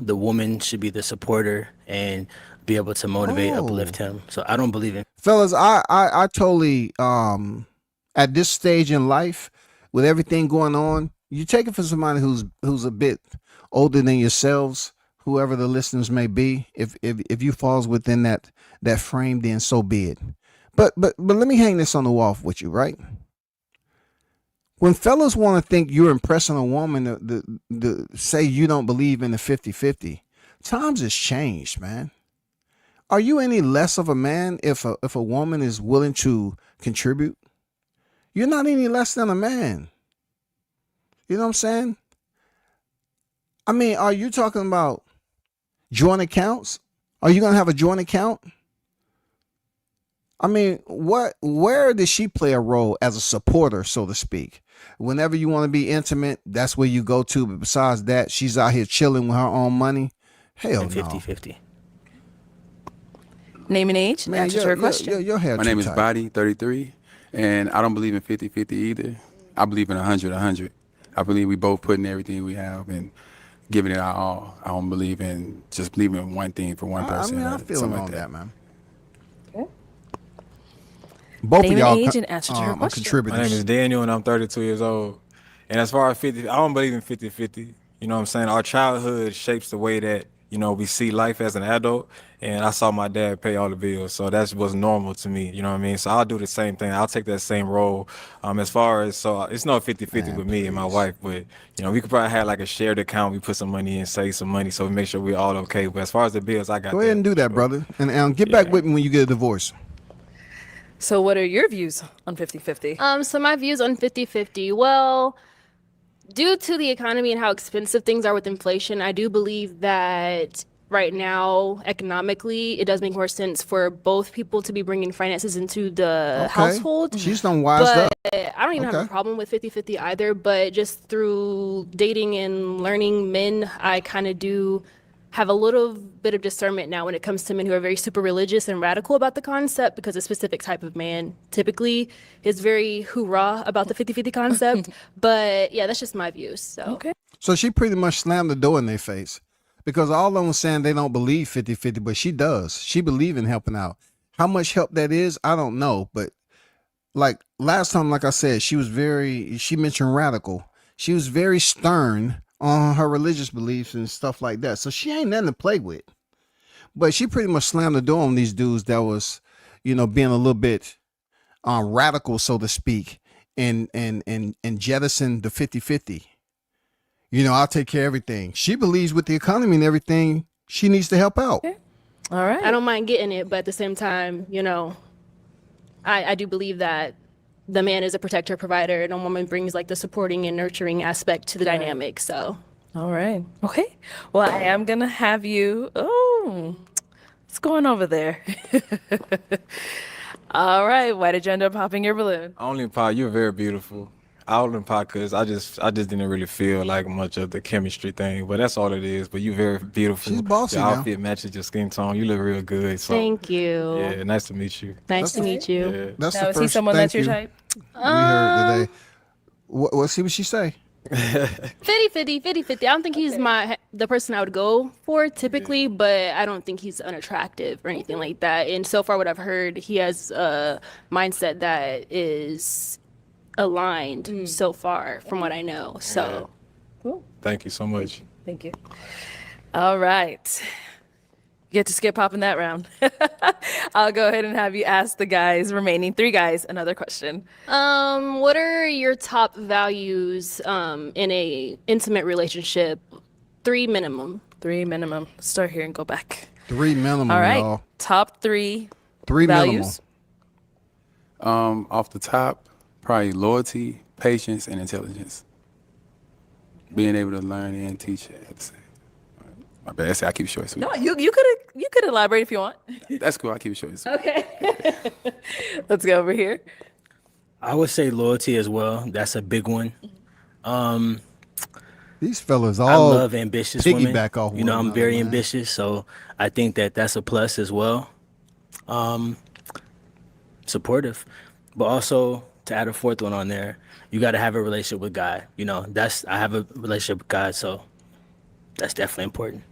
woman should be the supporter, and be able to motivate,
Oh.
uplift him. So I don't believe in
Fellas, I totally at this stage in life with everything going on, you take it for somebody who's a bit older than yourselves, whoever the listeners may be. If you falls within that frame, then so be it. But let me hang this on the wall with you, right? When fellas want to think you're impressing a woman to say you don't believe in the 50-50, times has changed, man. Are you any less of a man if a woman is willing to contribute? You're not any less than a man. You know what I'm saying? I mean, are you talking about joint accounts? Are you gonna have a joint account? I mean, where does she play a role as a supporter, so to speak? Whenever you want to be intimate, that's where you go to. But besides that, she's out here chilling with her own money. Hell no.
50-50.
Name and age.
Man,
Answer to her question.
your hair
My
too
name is
tight.
Body 33, and I don't believe in 50-50 either. I believe in 100-100. I believe we both put in everything we have and giving it our all. I don't believe in just believing in one thing for one person.
I
or
feel
something
on
like
that, man. Both
Name
of
and
y'all
age and answer to her
are
question.
contributors.
My name is Daniel, and I'm 32 years old. And as far as 50, I don't believe in 50-50. You know what I'm saying? Our childhood shapes the way that, you know, we see life as an adult. And I saw my dad pay all the bills. So that was normal to me. You know what I mean? So I'll do the same thing. I'll take that same role. As far as, so it's no 50-50 with me and my wife. But, you know, we could probably have like a shared account. We put some money in, save some money. So we make sure we're all okay. But as far as the bills, I got
Go ahead and do that, brother. And get back with me when you get a divorce.
So what are your views on 50-50?
So my views on 50-50. Well, due to the economy and how expensive things are with inflation, I do believe that right now, economically, it does make more sense for both people to be bringing finances into the household.
She's done wised up.
But I don't even have a problem with 50-50 either, but just through dating and learning men, I kind of do have a little bit of discernment now when it comes to men who are very super religious and radical about the concept, because a specific type of man typically is very hoorah about the 50-50 concept. But yeah, that's just my views. So
Okay.
So she pretty much slammed the door in their face, because all of them saying they don't believe 50-50, but she does. She believes in helping out. How much help that is, I don't know. But like last time, like I said, she mentioned radical. She was very stern on her religious beliefs and stuff like that. So she ain't nothing to play with. But she pretty much slammed the door on these dudes that was, you know, being a little bit radical, so to speak, and jettison the 50-50. You know, I'll take care of everything. She believes with the economy and everything, she needs to help out.
Okay. All right.
I don't mind getting it, but at the same time, you know, I do believe that the man is a protector, provider, and a woman brings like the supporting and nurturing aspect to the dynamic. So,
All right. Okay. Well, I am going to have you. Oh, what's going over there? All right. Why did you end up popping your balloon?
Only pop, you're very beautiful. I only pop because I just didn't really feel like much of the chemistry thing, but that's all it is. But you're very beautiful.
She's bossy
Your
now.
outfit matches your skin tone. You look real good. So
thank you.
yeah, nice to meet you.
Nice to meet you.
Yeah.
That's
Now,
the
is he
first
someone
thank
that's your
you
type?
we heard today. What see what she say?
50-50. I don't think he's the person I would go for typically, but I don't think he's unattractive or anything like that. And so far, what I've heard, he has a mindset that is aligned so far from what I know. So
Thank you so much.
Thank you. All right. You get to skip popping that round. I'll go ahead and have you ask the remaining 3 guys another question.
what are your top values in a intimate relationship? 3 minimum.
3 minimum. Start here and go back.
3 minimum,
All right.
y'all.
Top 3
3
values.
Off the top, probably loyalty, patience, and intelligence. Being able to learn and teach at the same. My bad. I keep it short. Sweet.
No, you could elaborate if you want.
That's cool. I keep it short. Sweet.
Okay. Let's go over here.
I would say loyalty as well. That's a big one.
These fellas
I
all
love ambitious women.
piggyback off
You know,
one
I'm
another,
very
man.
ambitious, so I think that that's a plus as well. Supportive, but also to add a 4th one on there, you got to have a relationship with God. You know, I have a relationship with God, so that's definitely important.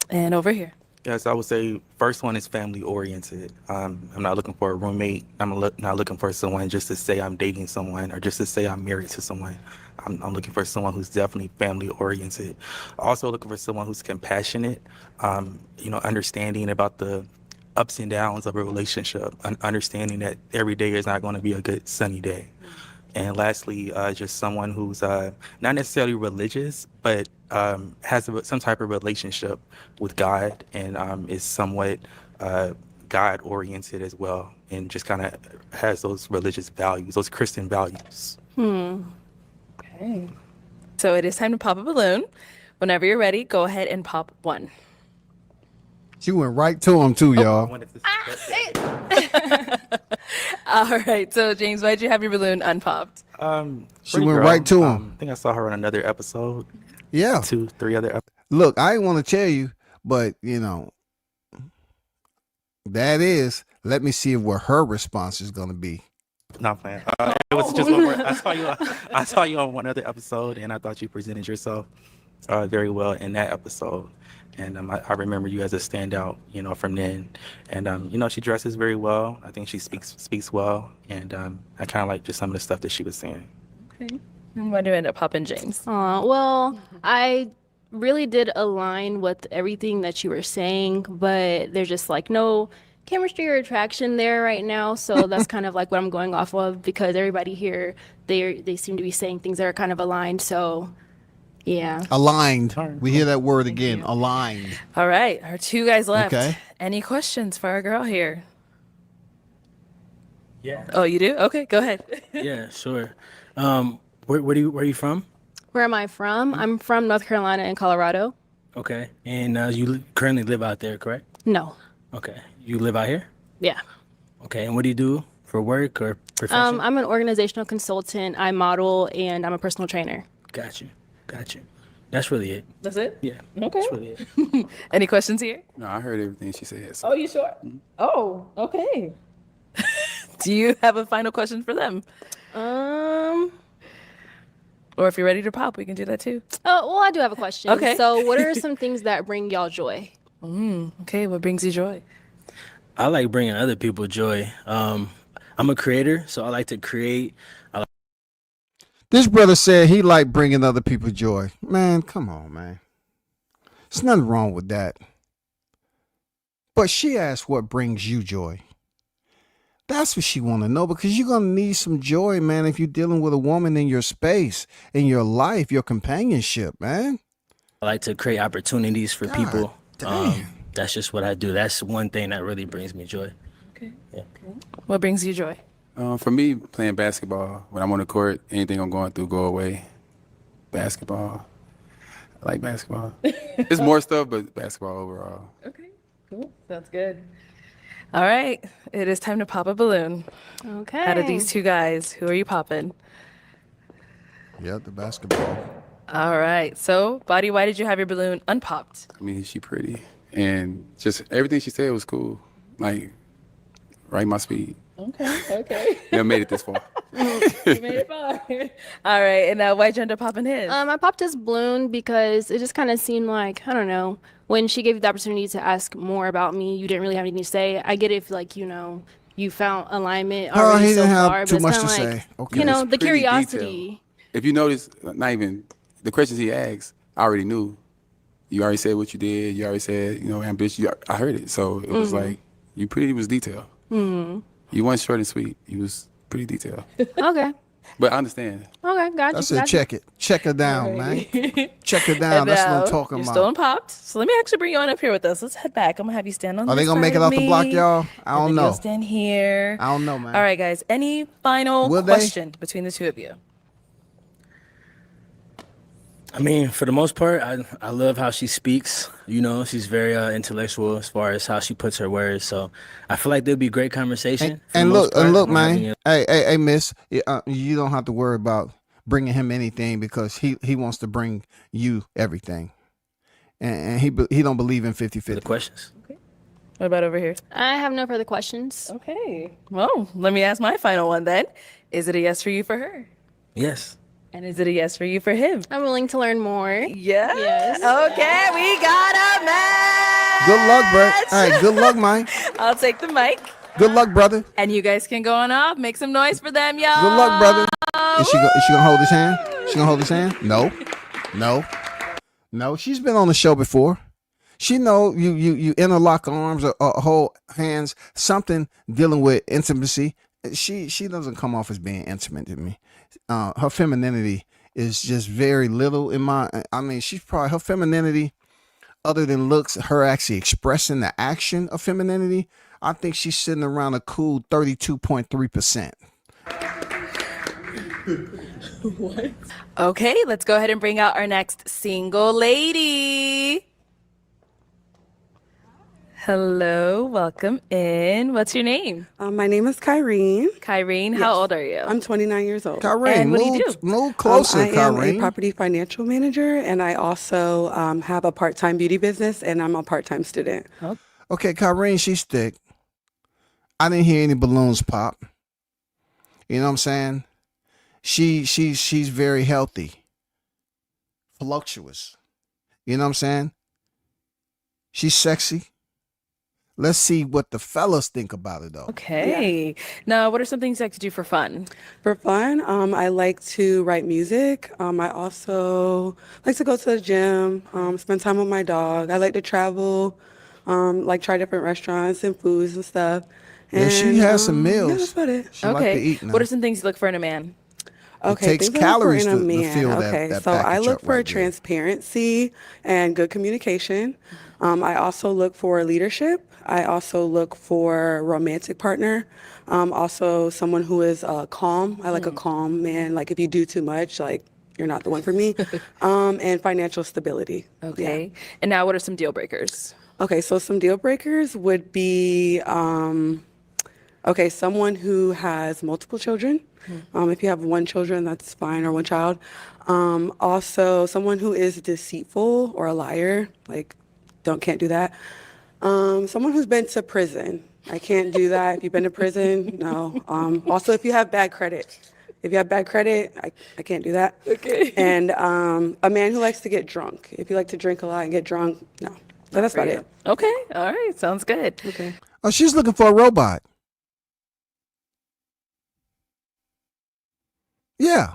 And over here.
Yes, I would say first one is family oriented. I'm not looking for a roommate. Not looking for someone just to say I'm dating someone or just to say I'm married to someone. I'm looking for someone who's definitely family oriented. Also looking for someone who's compassionate, understanding about the ups and downs of a relationship, and understanding that every day is not going to be a good sunny day. And lastly, just someone who's not necessarily religious, but has some type of relationship with God and is somewhat God oriented as well, and just kind of has those religious values, those Christian values.
Okay. So it is time to pop a balloon. Whenever you're ready, go ahead and pop one.
She went right to him too, y'all.
All right. So James, why'd you have your balloon unpopped?
She went right to him.
I think I saw her on another episode.
Yeah.
2, 3 other episodes.
Look, I ain't want to tell you, but that is. Let me see what her response is gonna be.
Not playing. It was just one more. I saw you on one other episode, and I thought you presented yourself very well in that episode. And I remember you as a standout, from then. And she dresses very well. I think she speaks well, and I kind of like just some of the stuff that she was saying.
Okay. And why do you end up popping James?
Well, I really did align with everything that you were saying, but there's just like no chemistry or attraction there right now. So that's kind of like what I'm going off of, because everybody here, they seem to be saying things that are kind of aligned. So yeah.
Aligned. We hear that word again. Aligned.
All right. Our 2 guys left.
Okay.
Any questions for our girl here?
Yeah.
Oh, you do? Okay, go ahead.
Yeah, sure. Where are you from?
Where am I from? I'm from North Carolina and Colorado.
Okay. And you currently live out there, correct?
No.
Okay. You live out here?
Yeah.
Okay. And what do you do for work or profession?
I'm an organizational consultant. I model and I'm a personal trainer.
Got you. That's really it.
That's it?
Yeah.
Okay.
That's really it.
Any questions here?
No, I heard everything she said. So.
Oh, you sure? Oh, okay. Do you have a final question for them? Or if you're ready to pop, we can do that too.
Oh, well, I do have a question.
Okay.
So what are some things that bring y'all joy?
Okay, what brings you joy?
I like bringing other people joy. I'm a creator, so I like to create.
This brother said he liked bringing other people joy. Man, come on, man. There's nothing wrong with that. But she asked what brings you joy. That's what she want to know, because you're going to need some joy, man, if you're dealing with a woman in your space, in your life, your companionship, man.
I like to create opportunities for people.
Damn.
That's just what I do. That's one thing that really brings me joy.
Okay.
Yeah.
What brings you joy?
For me, playing basketball, when I'm on the court, anything I'm going through go away. Basketball. I like basketball. It's more stuff, but basketball overall.
Okay, cool. Sounds good. All right, it is time to pop a balloon.
Okay.
Out of these 2 guys, who are you popping?
Yeah, the basketball.
All right, so, Body, why did you have your balloon unpopped?
I mean, she pretty. And just everything she said was cool. Like, right my speed.
Okay.
Never made it this far.
You made it far. All right, and why'd you end up popping his?
I popped his balloon because it just kind of seemed like, I don't know, when she gave you the opportunity to ask more about me, you didn't really have anything to say. I get it if, like, you found alignment
Oh,
already
he
so
didn't have
far,
too
but it's
much
kind
to
of like,
say. Okay.
the
Pretty
curiosity.
detailed. If you notice, not even the questions he asked, I already knew. You already said what you did. You already said, ambitious. I heard it. So it was like, you pretty was detailed. You weren't short and sweet. You was pretty detailed.
Okay.
But I understand.
Okay, got you.
I said check it. Check her down, man. Check her down. That's what I'm talking
you're
about.
still unpopped. So let me actually bring you on up here with us. Let's head back. I'm going to have you stand on
Are
this
they going to make
side
it off
of
the block,
me,
y'all? I
and
don't
then
know.
you'll stand here.
I don't know, man.
All right, guys. Any final
Will they?
question between the 2 of you?
I mean, for the most part, I love how she speaks. She's very intellectual as far as how she puts her words. So I feel like there'll be great conversation.
And look, man. Hey, miss, you don't have to worry about bringing him anything, because he wants to bring you everything. And he don't believe in 50-50.
The questions.
Okay. What about over here?
I have no further questions.
Okay. Well, let me ask my final one then. Is it a yes for you for her?
Yes.
And is it a yes for you for him?
I'm willing to learn more.
Yeah.
Yes.
Okay, we got a match.
Good luck, bro. All right, good luck, Mike.
I'll take the mic.
Good luck, brother.
And you guys can go on off. Make some noise for them, y'all.
Good luck, brother. Is she gonna hold his hand? She gonna hold his hand? No. She's been on the show before. She know you interlock arms or hold hands. Something dealing with intimacy. She doesn't come off as being intimate to me. Her femininity is just very little in my. I mean, she's probably her femininity. Other than looks, her actually expressing the action of femininity. I think she's sitting around a cool 32.3%.
What? Okay, let's go ahead and bring out our next single lady. Hello, welcome in. What's your name?
My name is Kyrene.
Kyrene,
Yes.
how old are you?
I'm 29 years old.
Kyrene,
And what do you do?
Move closer,
I am a
Kyrene.
property financial manager, and I also have a part-time beauty business, and I'm a part-time student.
Okay, Kyrene, she's thick. I didn't hear any balloons pop. You know what I'm saying? She's very healthy. Voluptuous. You know what I'm saying? She's sexy. Let's see what the fellas think about it, though.
Okay. Now, what are some things you like to do for fun?
For fun, I like to write music. I also like to go to the gym, spend time with my dog. I like to travel, like try different restaurants and foods and stuff.
Yeah, she has some meals.
Yeah, that's about it.
She like to eat now.
What are some things you look for in a man?
Okay,
takes
things I look for
calories
in a
to
man.
fill
Okay,
that
so I
package
look
up
for
right there.
transparency and good communication. I also look for leadership. I also look for a romantic partner. Also someone who is calm. I like a calm man. Like if you do too much, like you're not the one for me. And financial stability.
Okay. And now, what are some deal breakers?
Okay, so some deal breakers would be someone who has multiple children. If you have one children, that's fine, or one child. Also, someone who is deceitful or a liar, like can't do that. Someone who's been to prison. I can't do that. If you've been to prison, no. Also, if you have bad credit. If you have bad credit, I can't do that. Okay. And a man who likes to get drunk. If you like to drink a lot and get drunk, no. But that's about it.
Okay. All right. Sounds good.
Okay.
Oh, she's looking for a robot. Yeah.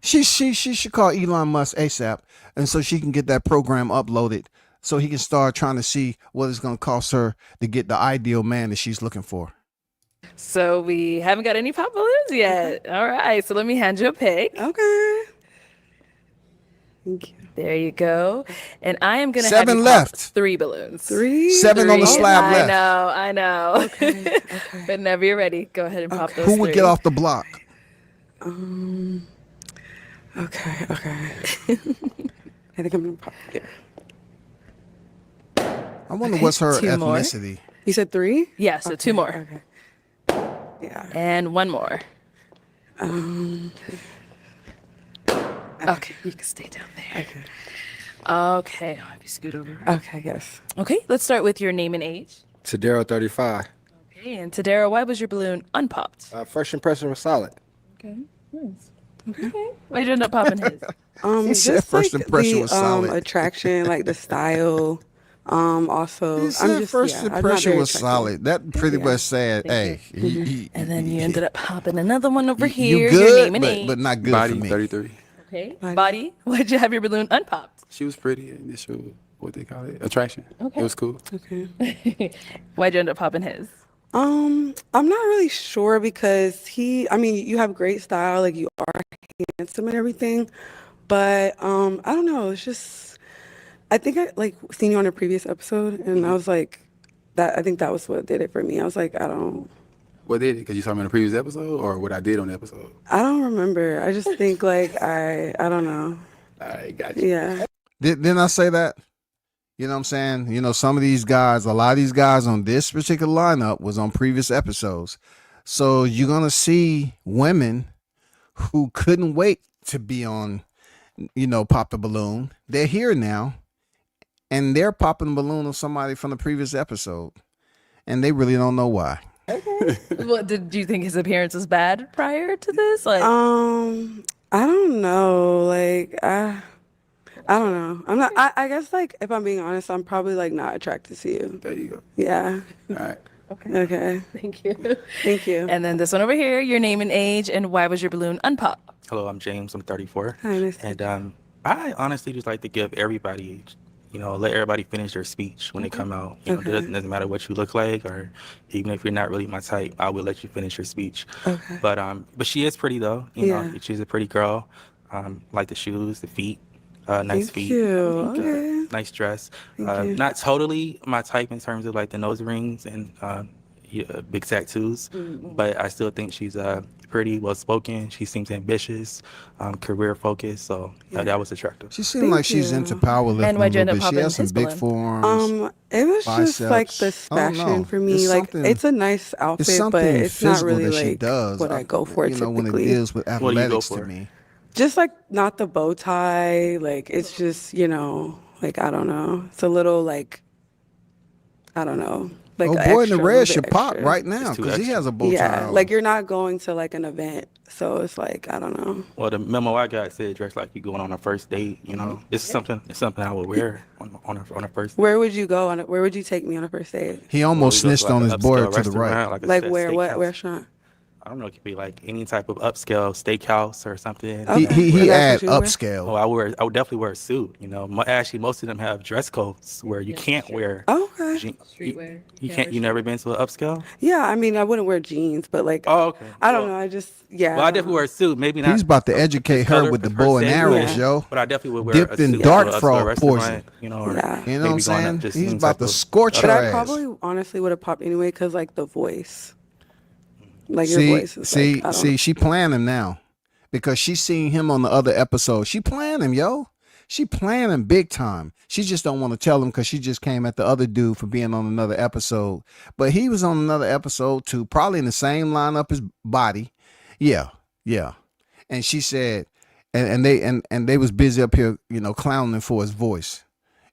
She should call Elon Musk ASAP, and so she can get that program uploaded so he can start trying to see what it's going to cost her to get the ideal man that she's looking for.
So we haven't got any pop balloons yet. All right. So let me hand you a pick.
Okay. Thank you.
There you go. And I am going to
7
have you
left.
pop 3 balloons.
3?
7 on the slab left.
I know. Okay. Whenever you're ready, go ahead and pop those
Who would
3.
get off the block?
Okay. I think I'm gonna pop it.
I wonder what's her
2 more.
ethnicity.
You said 3?
Yeah, so 2 more.
Okay. Yeah.
And 1 more. Okay, you can stay down there. Okay, I'll have you scoot over.
Okay, yes.
Okay, let's start with your name and age.
Tadero 35.
Okay, and Tadera, why was your balloon unpopped?
First impression was solid.
Okay, nice. Okay. Why'd you end up popping his?
He said
Just
first
like
impression
the
was solid.
attraction, like the style. Also,
He said first
I'm not
impression
very
was
attractive.
solid. That pretty much said, hey,
And then you ended up popping another one over
you
here. Your
good,
name and age.
but not good
Body
for me.
33.
Okay. Body. Why'd you have your balloon unpopped?
She was pretty. Initial, what they call it, attraction.
Okay.
It was cool.
Okay.
Why'd you end up popping his?
I'm not really sure because you have great style, like you are handsome and everything, but I don't know. It's just I think I like seen you on a previous episode, and I was like, I think that was what did it for me. I was like, I don't
What did it? Because you saw me in the previous episode, or what I did on the episode?
remember. I just think like I don't know.
All right, got you.
Yeah.
Didn't I say that? You know what I'm saying? You know, some of these guys, a lot of these guys on this particular lineup was on previous episodes. So you're going to see women who couldn't wait to be on, Pop the Balloon. They're here now, and they're popping the balloon on somebody from the previous episode, and they really don't know why.
What do you think his appearance was bad prior to this? Like,
I don't know. Like I don't know. I'm not. I guess like if I'm being honest, I'm probably like not attracted to you.
There you go.
Yeah.
All right.
Okay.
Thank you.
Thank you.
And then this one over here, your name and age, and why was your balloon unpop?
Hello, I'm James. I'm 34.
Hi, nice to
And I honestly just like to give everybody, let everybody finish their speech when they come out. It doesn't matter what you look like, or even if you're not really my type, I will let you finish your speech.
Okay.
But she is pretty though. You know, she's a pretty girl. Like the shoes, the feet, nice
Thank
feet.
you. Okay.
Nice dress.
Thank you.
Not totally my type in terms of like the nose rings and big tattoos, but I still think she's pretty, well spoken. She seems ambitious, career focused. So that was attractive.
She seemed like she's into powerlifting
And
a
why'd you
little
end up
bit. She
popping
has some
his
big
balloon?
forearms.
It was just like the
biceps. I don't
fashion
know.
for me.
It's
Like
something-
it's a nice outfit,
It's something
but it's not
physical
really
that she
like
does.
what I go for
You know, when it
typically.
deals with
What do you go
athletics to
for?
me.
Just like not the bow tie. Like it's just like I don't know. It's a little like I don't know. Like
Oh,
a
boy in the
extra, a
red
little
should
bit
pop
extra.
right now
It's too
because he
extra.
has a bow tie
Yeah,
on.
like you're not going to like an event, so it's like I don't know.
Well, the memo I got said dress like you going on a first date. You know, it's something I would wear on a first.
Where would you go on? Where would you take me on a first date?
He almost
Well, we go to,
snitched
like,
on
an
his boy
upscale
to the right.
restaurant, like a
Like
set
where? What
steakhouse.
restaurant?
I don't know. It could be like any type of upscale steakhouse or something.
He
That's
add
what you wear?
upscale.
Oh, I would definitely wear a suit. You know, actually, most of them have dress codes where you can't wear.
Okay.
Streetwear. You can't. You never been to an upscale?
Yeah, I mean I wouldn't wear jeans, but like
Oh, okay.
I don't know. I just
Well, I definitely wear a suit. Maybe not.
He's about to educate her
color
with the
per
bow and
se,
arrows, yo.
But I definitely would wear
Dipped
a
in
suit
dark
to an upscale
frog
restaurant,
poison.
You know, or
Yeah.
You know what I'm
maybe going up
saying?
just
He's
any
about
type
to
of
scorch her
But I
ass.
probably honestly would have popped anyway because like the voice. Like your voice is like, I don't know.
She playing him now because she seen him on the other episode. She playing him, yo. She playing him big time. She just don't want to tell him because she just came at the other dude for being on another episode. But he was on another episode too, probably in the same lineup as Body. Yeah. And she said, and they was busy up here, clowning for his voice.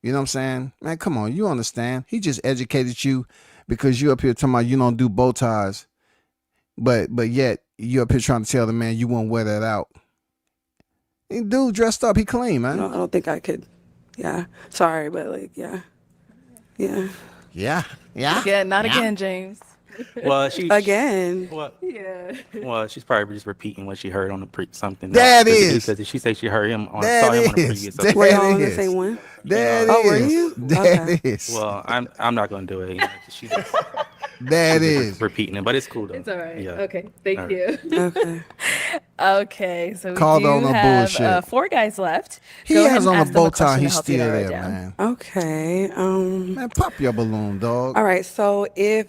You know what I'm saying? Man, come on, you understand. He just educated you because you up here talking about you don't do bow ties. But yet you up here trying to tell the man you won't wear that out. Dude dressed up, he clean, man.
I don't think I could. Yeah. Sorry, but like yeah.
Yeah.
Again, not again, James.
Well, she
Again.
Well,
Yeah.
well, she's probably just repeating what she heard on the something.
That is.
Because she said she heard him on
That
saw him on the
is.
previous.
That
episode.
Were y'all on the
is.
same one?
That
Oh, were
is.
you?
That
Okay.
is.
Well, I'm not gonna do it. She just,
That
she's
is.
repeating it, but it's cool though.
It's all right.
Yeah.
Okay. Thank
All right.
you.
Okay.
Okay. So we
Called
do
on her
have
bullshit.
4 guys left.
He
Go ahead
has
and
on a
ask them
bow tie.
question
He's
to help you
still
narrow it
there,
down.
man.
Okay.
Man, pop your balloon, dog.
All right. So if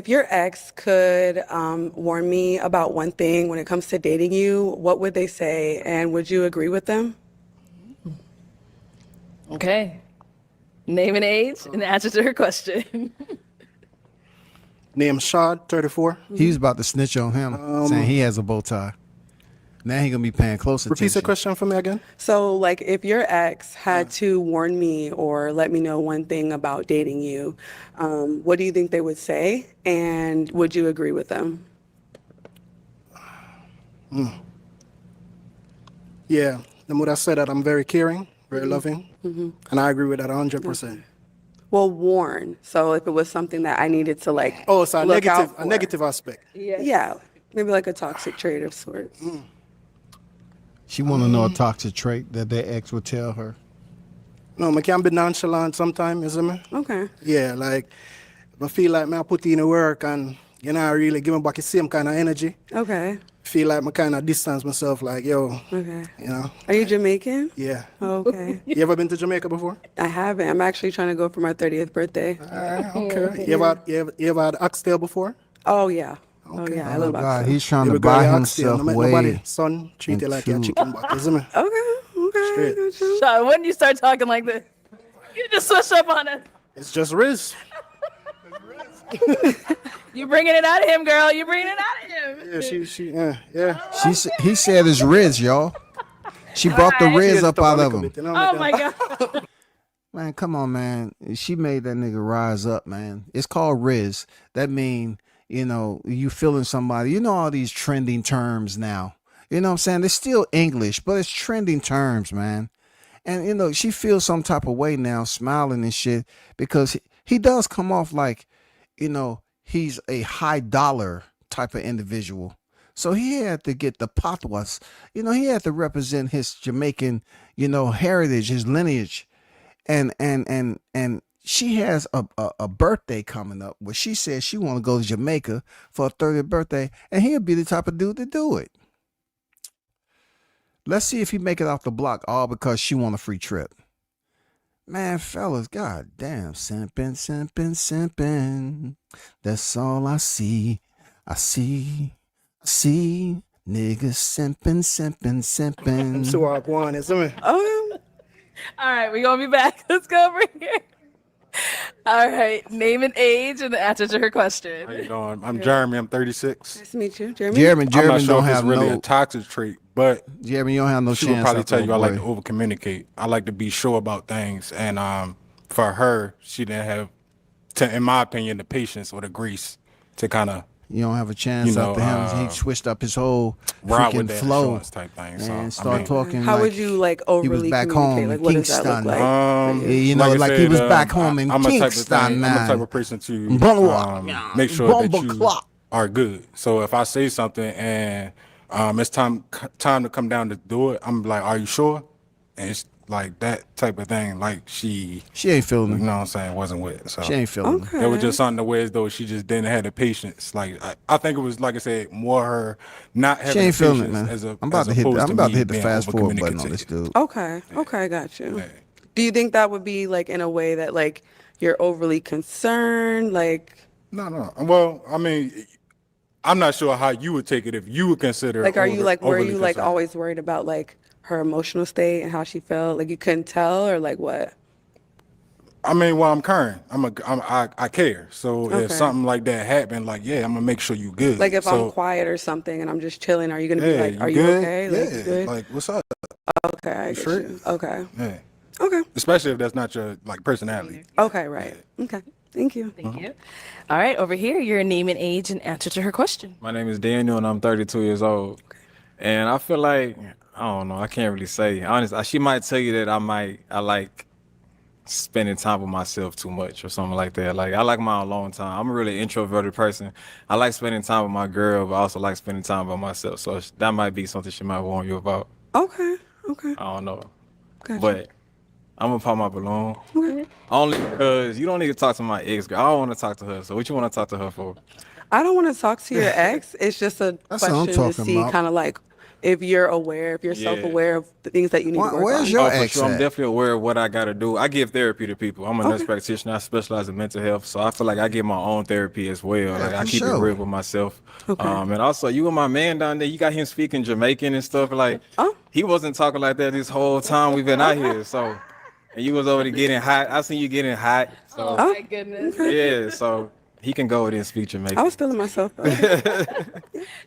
your ex could warn me about one thing when it comes to dating you, what would they say, and would you agree with them?
Okay. Name and age and answer to her question.
Name Shad, 34.
He was about to snitch on him, saying he has a bow tie. Now he gonna be paying close
Repeat the
attention.
question for me again.
So, like, if your ex had to warn me or let me know one thing about dating you, what do you think they would say? And would you agree with them?
Yeah, the would have said that I'm very caring, very loving, and I agree with that 100%.
Well, warn. So, if it was something that I needed to, like,
Oh, so
look out
a
for.
negative aspect.
Yeah, maybe like a toxic trait of sorts.
She want to know a toxic trait that their ex would tell her.
No, I can be nonchalant sometimes, you see me?
Okay.
Yeah, like, I feel like I put in the work and, I really give me back the same kind of energy.
Okay.
Feel like I kind of distance myself, like, yo,
Okay. Are you Jamaican?
yeah.
Okay.
You ever been to Jamaica before?
I haven't. I'm actually trying to go for my 30th birthday.
Okay. You ever had oxtail before?
Oh, yeah. Oh, yeah. I
Oh
love
God,
oxtail.
he's trying
You
to
ever got
buy
your oxtail,
himself
no make nobody,
way.
son, treat it like your
into-
chicken back, you see me?
Okay. Okay.
Straight.
I got you.
Sean, when did you start talking like this? You just switched up on us.
It's just Riz.
You bringing it out of him, girl. You bringing it out of him.
Yeah, yeah.
He said it's Riz, y'all. She brought the
Alright.
Riz up out of
A
him.
bit, you know,
Oh
like
my
that.
God.
Man, come on, man. She made that nigga rise up, man. It's called Riz. That mean, you feeling somebody. You know all these trending terms now. You know what I'm saying? It's still English, but it's trending terms, man. And you know, she feels some type of way now, smiling and shit, because he does come off like, you know, he's a high dollar type of individual. So he had to get the patois. You know, he had to represent his Jamaican, you know, heritage, his lineage. And she has a birthday coming up where she says she want to go to Jamaica for her 30th birthday, and he'll be the type of dude to do it. Let's see if he make it off the block, all because she want a free trip. Man, fellas, goddamn, simping, simping, simping. That's all I see. I see niggas simping, simping, simping.
I'm so Wakuna, isn't it?
Oh,
All right, we're gonna be back. Let's go over here. All right, name and age and the answer to her question.
How you doing? I'm Jeremy. I'm 36.
nice to meet you, Jeremy.
Jeremy
I'm not sure
don't
if it's
have
really
no.
a toxic trait, but
Jeremy, you don't have no
she
chance.
would probably
after
tell you I like
boy.
to over communicate. I like to be sure about things, and for her, she didn't have, in my opinion, the patience or the grace to kind of
You don't have a chance
you know,
after him. He switched up his whole
ride with
freaking
that
flow
assurance type thing. So,
and
I
start
mean,
talking.
How
like
would you like
he was
overly
back
communicate?
home
Like
in
what does that look
Kingston?
like?
You know,
I
like he
said,
was back home in
I'm a type of
Kingston,
thing, I'm the type
man.
of person to make sure that you are good. So if I say something and it's time to come down to do it, I'm like, are you sure? And it's like that type of thing. Like she
ain't feeling it.
You know what I'm saying? Wasn't with it. So
She ain't feeling
it. It was just something to where as though she just didn't have the patience. Like I think it was, like I said, more her not having
She ain't
the
feeling it,
patience
man.
as a,
I'm about
as
to hit.
opposed
I'm about
me
to hit the
being
fast forward button on this
over-communicative.
dude.
Okay, got you. Do you think that would be like in a way that like you're overly concerned? Like
No. Well, I mean, I'm not sure how you would take it if you would consider.
like are you like were
overly
you like
concerned.
always worried about like her emotional state and how she felt? Like you couldn't tell or like what?
I mean, well, I'm current. I care. So
Okay.
if something like that happened, like, yeah, I'm gonna make sure you good.
Like if
so,
I'm quiet or something and I'm just chilling, are you gonna be
yeah,
like, are you
good?
okay? Like
Yeah,
you good?
like what's up?
Okay, I get
straight?
you. Okay.
Yeah.
Okay.
Especially if that's not your like personality.
Okay, right. Okay. Thank you.
Thank you. All right, over here, your name and age and answer to her question.
My name is Daniel, and I'm 32 years old. And I feel like, I don't know, I can't really say. Honestly, she might tell you that I like spending time with myself too much or something like that. Like, I like my alone time. I'm a really introverted person. I like spending time with my girl, but I also like spending time by myself. So that might be something she might warn you about.
Okay.
I don't know.
Gotcha.
But I'm gonna pop my balloon.
Okay.
Only because you don't need to talk to my ex girl. I don't want to talk to her. So what you want to talk to her for?
I don't want to talk to your ex. It's just a
That's what I'm
question to
talking
see
about.
kind of like if you're aware, if you're
Yeah.
self-aware of the things that you need to work on.
Oh, for sure. I'm definitely aware of what I got to do. I give therapy to people. I'm a nurse practitioner. I specialize in mental health. So I feel like I get my own therapy as well. Like I
for
keep it
sure.
real with myself.
Okay.
And also, you and my man down there, you got him speaking Jamaican and stuff. Like, he wasn't talking like that this whole time we've been out here. So, and you was over there getting hot. I seen you getting hot. So,
Oh, my goodness.
yeah, so he can go over there and speak Jamaican.
I was feeling myself. Though.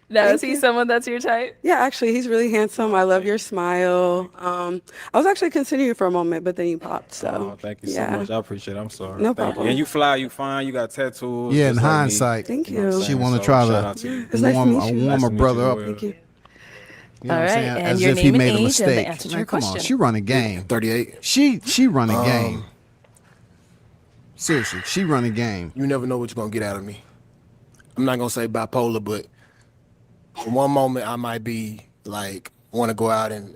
Now,
Thank
is he
you.
someone that's your type?
Yeah, actually, he's really handsome. I love your smile. I was actually considering you for a moment, but then you popped. So,
Oh, thank you
yeah.
so much. I appreciate it. I'm sorry.
No
Thank you.
problem.
And you fly, you fine, you got tattoos.
Yeah, in
just like me.
hindsight,
Thank
You know what I'm
you.
she
saying?
want to
So,
try
shout out to you.
It's nice to meet you.
warm
Nice
her
to meet
brother
you
up.
as well.
Thank you.
You know
All
what I'm
right,
saying?
and
As
your
if he
name and
made a
age and the
mistake.
answer to
Man,
her
come on,
question.
she run a game.
38.
She run a game. Seriously, she run a game.
You never know what you're gonna get out of me. I'm not gonna say bipolar, but in one moment I might be like want to go out and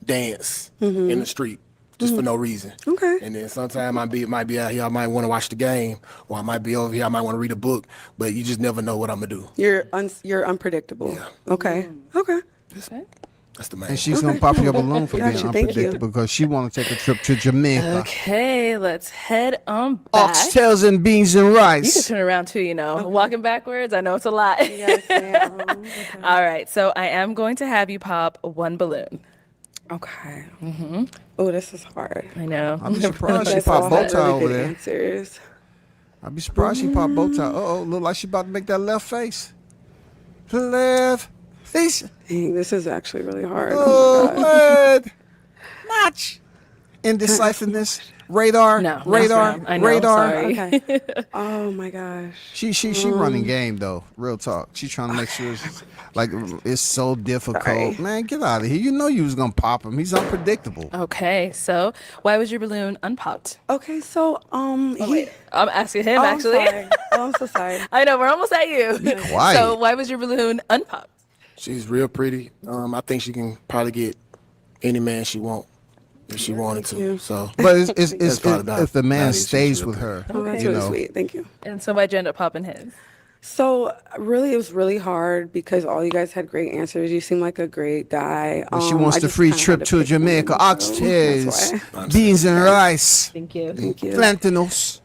dance in the street just for no reason.
Okay.
And then sometime might be out here. I might want to watch the game, or I might be over here. I might want to read a book. But you just never know what I'm gonna do.
You're unpredictable.
Yeah.
Okay. Okay.
That's the main.
And she's gonna pop your balloon for being
Gotcha, thank you.
unpredictable because she want to take a trip to Jamaica.
Okay, let's head on back.
Oxtails and beans and
You can
rice.
turn around too, you know. Walking backwards, I know it's a lot.
Yes, ma'am. Okay.
All right, so I am going to have you pop one balloon.
Okay. Oh, this is hard.
I know.
I'd be surprised she
That's
pop
all
bow
had
tie
really
over
good
there.
answers.
I'd be surprised she pop bow tie. Uh-oh, look like she about to make that left face. Left face.
Dang, this is actually really hard.
Oh,
Oh my God.
man. Match. indecisiveness? Radar?
No,
radar?
next round. I know,
radar?
sorry.
Okay. Oh my gosh.
She running game though. Real talk. She's trying to make sure it's like it's so difficult.
Sorry.
Man, get out of here. You know you was gonna pop him. He's unpredictable.
Okay, so why was your balloon unpopped?
Okay, so
Wait, I'm asking him
Oh,
actually.
I'm sorry. Oh, I'm so sorry.
I know we're almost at you.
quiet.
So why was your balloon unpopped?
She's real pretty. I think she can probably get any man she want if she wanted to. So,
But it's
That's probably about-
if the man
about it. She's
stays
real
with
pretty.
her,
Oh, that's
you
really
know.
sweet. Thank you.
And so why'd you end up popping his?
So really, it was really hard because all you guys had great answers. You seem like a great guy.
But she wants
I
the
just
free
kinda
trip
had
to
pick
Jamaica,
one, so
oxtails,
that's why.
beans and rice,
Thank you.
Thank you.
plantains.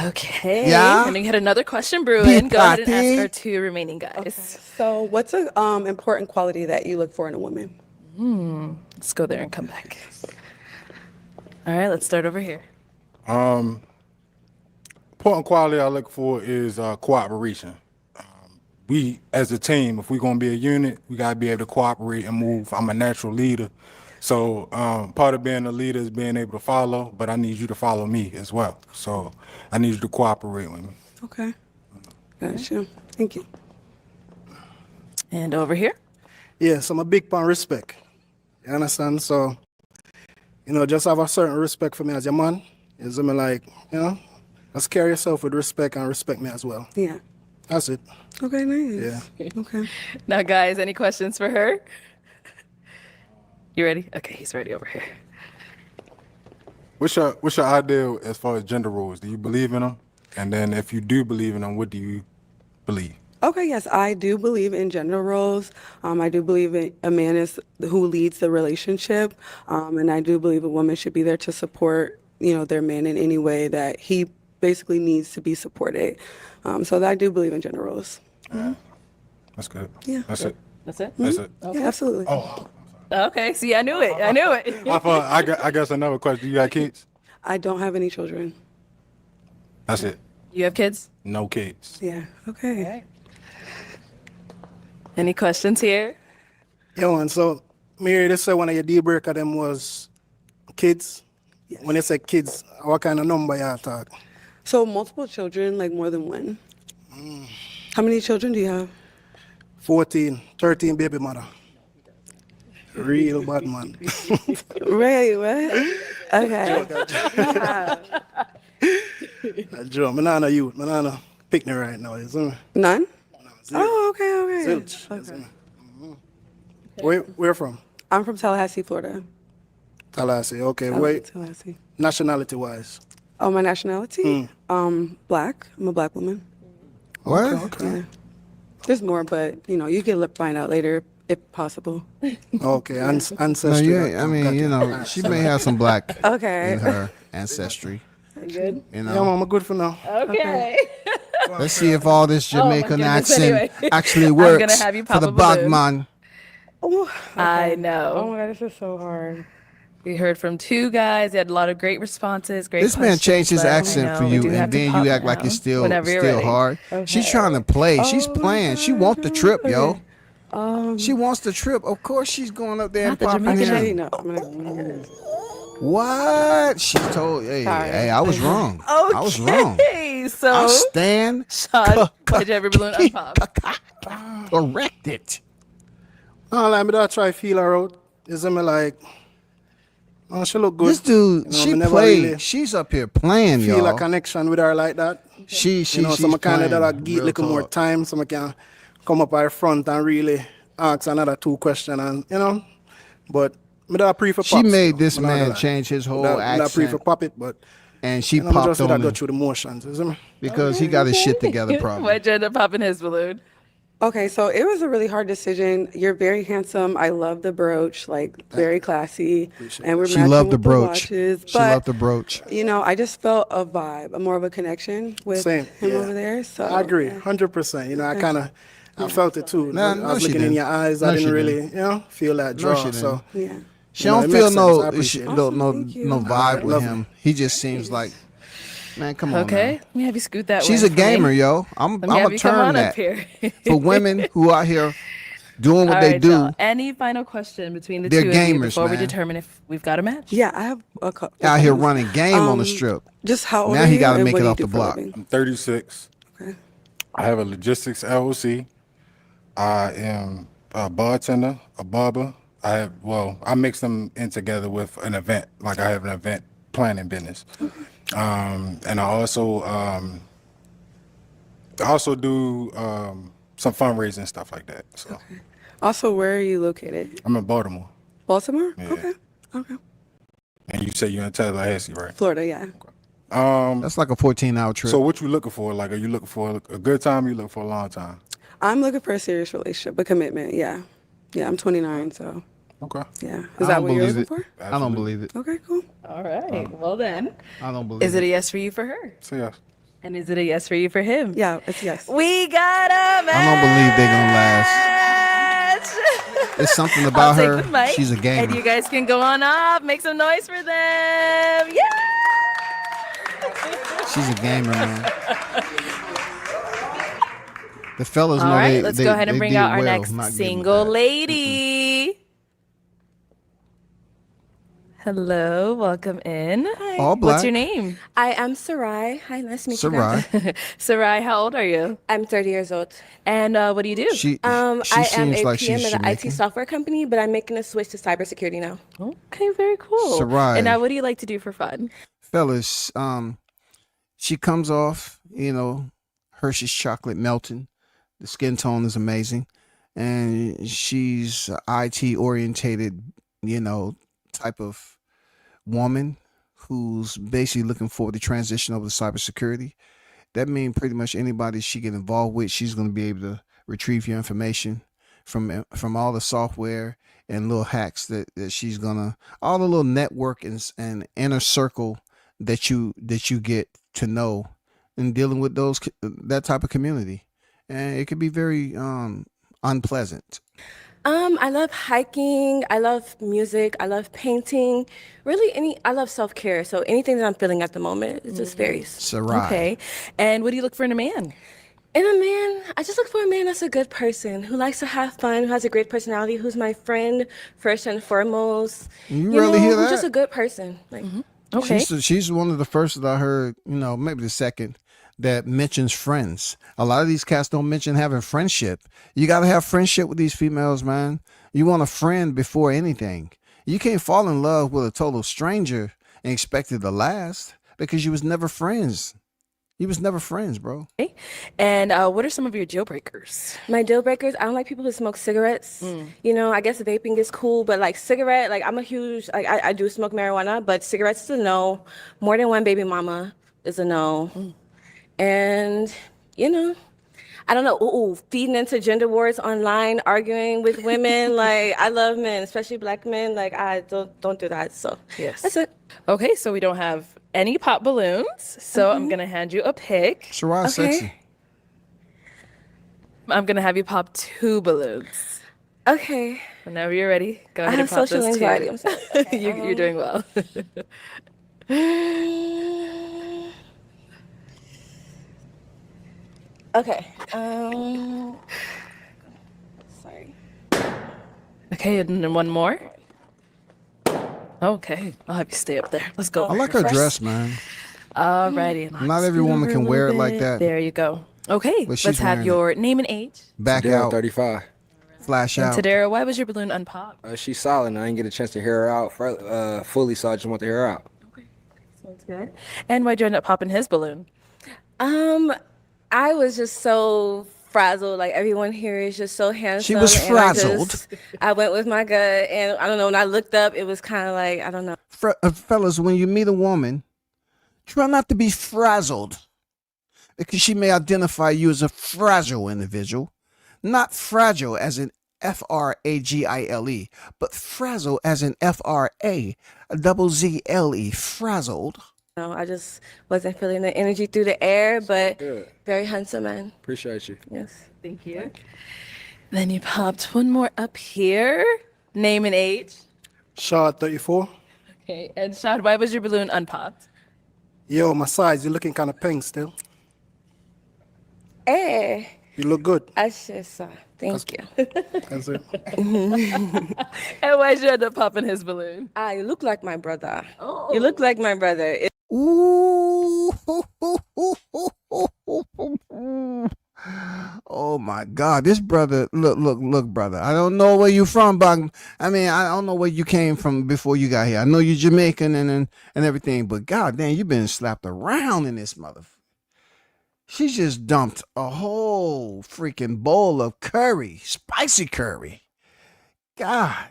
Okay.
Yeah?
And we had another question brewing. Go ahead and
party.
ask our two remaining guys.
So what's a important quality that you look for in a woman?
Let's go there and come back. All right, let's start over here.
Important quality I look for is cooperation. We, as a team, if we're going to be a unit, we got to be able to cooperate and move. I'm a natural leader. So part of being a leader is being able to follow, but I need you to follow me as well. So I need you to cooperate with me.
Okay. Gotcha. Thank you.
And over here.
Yes, I'm a big fan of respect. You understand? So, just have a certain respect for me as your man. Is me like, just carry yourself with respect and respect me as well.
Yeah.
That's it.
Okay, nice.
Yeah.
Okay.
Now, guys, any questions for her? You ready? Okay, he's ready over here.
What's your ideal as far as gender roles? Do you believe in them? And then if you do believe in them, what do you believe?
Okay, yes, I do believe in gender roles. I do believe a man is who leads the relationship, and I do believe a woman should be there to support, their man in any way that he basically needs to be supported. So I do believe in gender roles.
That's good.
Yeah.
That's it.
That's it?
That's it.
Yeah, absolutely.
Oh,
Okay, see, I knew it. I knew it.
I guess another question. You got kids?
I don't have any children.
That's it.
You have kids?
No kids.
Yeah. Okay.
Any questions here?
Yeah, man. So, Mary, they say one of your deal breaker them was kids. When they say kids, what kind of number you talk?
So multiple children, like more than one. How many children do you have?
14, 13 baby mother. Real bad man.
Right, what? Okay.
Joe, my nana youth. My nana picnic right now. You see me?
None?
Zilch.
Oh, okay.
Zilch. You see me? Where from?
I'm from Tallahassee, Florida.
Tallahassee. Okay.
Tallahassee, Tallahassee.
Nationality wise.
Oh, my nationality? Black. I'm a black woman.
What?
Okay.
Yeah. There's more, but you can find out later if possible.
Okay.
No,
Ancestry.
yeah, I mean, she may have some black
Okay.
in her ancestry.
You good?
You
Yeah,
know.
mama, good for now.
Okay.
Let's see if all this
Oh, my
Jamaican
goodness,
accent
anyway.
actually
I'm
works
gonna have you
for
pop
the
a balloon.
bad man.
Oh,
I
oh
know.
my God, this is so hard.
We heard from two guys. They had a lot of great responses. Great.
This man
questions,
changed his
but I
accent
know
for
we
you,
do have
and
to
then
pop
you act like
now,
it's still
whenever you're ready.
hard. She's trying to play. She's
Oh my
playing. She
God.
wants the trip, yo.
Okay.
She wants the trip. Of course, she's going up there
Not
and
the
popping
Jamaican
Actually,
him.
no. I'm gonna.
What? She told. Hey,
Sorry.
hey, I was wrong. I was wrong.
Okay, so
I stand
Sean, why'd you have your balloon unpop?
corrected.
No, like, me try feel her out. You see me like, oh, she look good.
This dude,
me
she
never
played.
really
She's up here playing,
feel a
y'all.
connection with her like that.
She's
Some kind of
playing.
that I give
Real
little more
talk.
time, so I can come up her front and really ask another 2 questions, and but me that pre for
She
pops,
made
though.
this
Me not gonna
man
lie.
change his whole
That pre for
accent,
pop it, but
and she
me
popped
just let her
on
go
him
through the motions. You see me?
because he got his shit together. Probably.
Why'd you end up popping his balloon?
Okay, so it was a really hard decision. You're very handsome. I love the brooch, like very classy, and we're
She
matching
loved the
with
brooch.
watches.
She
But
loved the brooch.
I just felt a vibe, more of a connection with
Same,
him
yeah.
over there. So
I agree, 100%. I felt it too.
Nah,
I
no,
was
she
looking in
didn't.
your eyes.
No,
I
she
didn't really,
didn't.
feel that
No,
draw.
she
So
yeah.
She
You know,
don't
it
feel
makes sense. I
no,
appreciate it.
Thank you.
no vibe with
Love
him. He just seems like, man, come on.
Okay,
now.
let me have you scoot that
She's
way
a
for me.
gamer, yo. I'm
Let me
gonna
have you come
turn
on
that
up here.
for women who out here doing what
All
they
right,
do.
y'all. Any final question between the
They're
two of you
gamers,
before we
man.
determine if we've got a match?
Yeah, I have a couple.
Out here running game on the
Um,
strip.
Just how old
Now
are
he
you
got to
and
make
what
it
do you
off
do
the
for a
block.
living?
I'm 36.
Okay.
I have a logistics LLC. I am a bartender, a barber. I mix them in together with an event. Like I have an event planning business. And I also do some fundraising stuff like that. So
Also, where are you located?
I'm in Baltimore.
Baltimore?
Yeah.
Okay. Okay.
And you say you're in Tallahassee, right?
Florida, yeah.
That's like a 14-hour trip.
So what you looking for? Like, are you looking for a good time? Or you looking for a long time?
I'm looking for a serious relationship, a commitment. Yeah. Yeah, I'm 29, so.
Okay.
Yeah.
I
Is that
don't
what you're
believe
looking
it.
for?
I don't believe it.
Okay, cool.
All right. Well, then,
I don't believe
is it
it.
a yes for you for her?
So yes.
And is it a yes for you for him?
Yeah, it's yes.
We got a match.
I don't believe they're gonna last. It's something about
I'll take
her.
the mic,
She's a
and
gamer.
you guys can go on up, make some noise for them. Yeah.
She's a gamer, man. The fellas
All
know
right,
they.
let's
they,
go ahead
they
and bring
did
out our
well
next
not getting
single
that.
lady. Hello, welcome in.
All
What's
black.
your name?
I am Sarai. Hi, nice to meet you
Sarai.
guys.
Sarai, how old are you?
I'm 30 years old.
And what do you do?
She
I am
seems
a
like
PM
she's
at an IT
Jamaican.
software company, but I'm making a switch to cybersecurity now.
Okay, very cool.
Sarai.
And now, what do you like to do for fun?
Fellas, she comes off, Hershey's chocolate melting. The skin tone is amazing. And she's IT orientated, type of woman who's basically looking forward to transition over to cybersecurity. That means pretty much anybody she get involved with, she's going to be able to retrieve your information from all the software and little hacks that she's gonna, all the little network and inner circle that you get to know in dealing with that type of community, and it could be very unpleasant.
I love hiking. I love music. I love painting. Really, I love self-care. So anything that I'm feeling at the moment, it just varies.
Sarai.
Okay. And what do you look for in a man?
In a man, I just look for a man that's a good person, who likes to have fun, who has a great personality, who's my friend first and foremost.
You rarely hear
who's
that.
just a good person. Like,
Okay.
She's one of the first that I heard, maybe the second, that mentions friends. A lot of these cats don't mention having friendship. You got to have friendship with these females, man. You want a friend before anything. You can't fall in love with a total stranger and expect it to last because you was never friends. You was never friends, bro.
Okay. And what are some of your deal breakers?
my deal breakers, I don't like people who smoke cigarettes. I guess vaping is cool, but like cigarette, like I'm a huge, like I do smoke marijuana, but cigarettes is a no. More than one baby mama is a no. And, I don't know, feeding into gender wars online, arguing with women. Like, I love men, especially black men. Like, I don't do that. So,
Yes.
that's it.
Okay, so we don't have any pop balloons. So I'm going to hand you a pick.
Sarai, sexy.
I'm going to have you pop 2 balloons.
Okay.
Whenever you're ready, go
I
ahead
have
and pop
social
those 2.
anxiety. I'm sorry.
You're doing well.
Okay. Sorry.
Okay, and then one more. Okay, I'll have you stay up there. Let's go.
I like her dress, man.
Alrighty.
Not every woman can wear it like that.
There you go. Okay,
But she's
let's have
wearing
your name and age.
Back
Tadera,
out,
35.
flash
And
out.
Tadera, why was your balloon unpopped?
She's solid, and I didn't get a chance to hear her out fully, so I just want to hear her out.
Sounds good. And why'd you end up popping his balloon?
I was just so frazzled. Like, everyone here is just so handsome.
She was
and
frazzled.
I went with my gut, and I don't know, when I looked up, it was kind of like, I don't know.
Fellas, when you meet a woman, try not to be frazzled because she may identify you as a fragile individual. Not fragile as in Fragile, but frazzle as in FRAZZLE, frazzled.
I just wasn't feeling the energy through the air, but
Good.
very handsome man.
Appreciate you.
Yes.
Thank you. Then you popped one more up here. Name and age.
Shard 34.
Okay, and Shad, why was your balloon unpopped?
Yo, my size, you're looking kind of pink still.
Hey,
You look good.
I just, Thank you.
That's it.
And why'd you end up popping his balloon?
I look like my brother.
Oh.
You look like my brother.
Ooh. Oh my God, this brother, look, brother. I don't know where you from, but I mean, I don't know where you came from before you got here. I know you're Jamaican and everything, but God damn, you been slapped around in this mother. She just dumped a whole freaking bowl of curry, spicy curry. God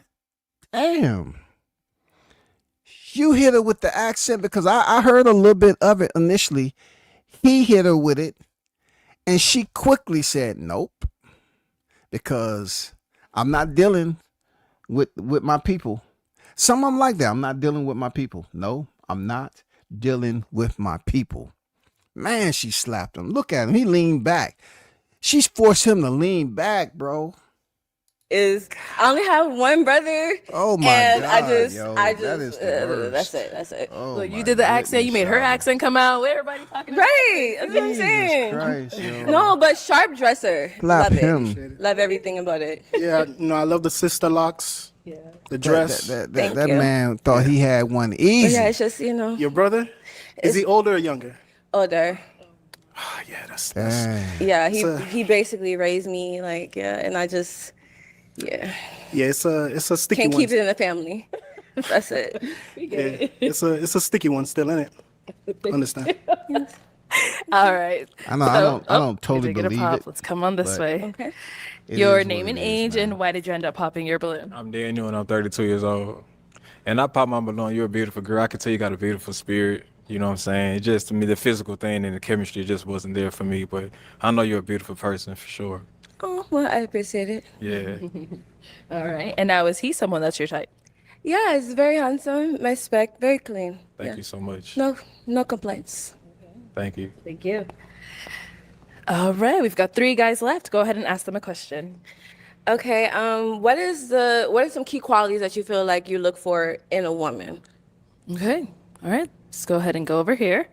damn. You hit her with the accent because I heard a little bit of it initially. He hit her with it, and she quickly said, nope, because I'm not dealing with my people. Some of them like that. I'm not dealing with my people. No, I'm not dealing with my people. Man, she slapped him. Look at him. He leaned back. She's forced him to lean back, bro.
I only have one brother.
Oh my
and
God,
I just,
that is the worst.
That's it.
Oh,
Look, you
my
did the accent. You
goodness,
made her
y'all.
accent come out. Everybody talking.
Right. That's what I'm
Jesus
saying.
Christ, yo.
No, but sharp dresser.
Slap
Love
him.
it. Love everything about it.
Yeah, I love the sister locks. Yeah. The dress.
That
Thank you.
man thought he had one
But
easy.
yeah, it's just,
Your brother? Is he older or younger?
older.
Yeah, that's
Dang.
Yeah,
So-
he basically raised me and I just
yeah. It's a sticky
can't
one.
keep it in the family. That's it.
Yeah, it's a sticky one still in it. Understand?
All right.
I know, I don't
we
totally
did get a
believe
pop.
it,
Let's come on this
but
way.
Okay.
it
Your
is
name
what
and
it is,
age,
man.
and why did you end up popping your balloon?
I'm Daniel and I'm 32 years old. And I popped my balloon. You're a beautiful girl. I can tell you got a beautiful spirit. You know what I'm saying? It just, to me, the physical thing and the chemistry just wasn't there for me. But I know you're a beautiful person for sure.
Oh, well, I appreciate it.
Yeah.
All right. And now, is he someone that's your type?
Yeah, it's very handsome, my spec, very clean.
Thank
Yeah.
you so much.
No complaints.
Thank you.
Thank you. All right. We've got 3 guys left. Go ahead and ask them a question.
Okay, what are some key qualities that you feel like you look for in a woman?
Okay. All right. Let's go ahead and go over here.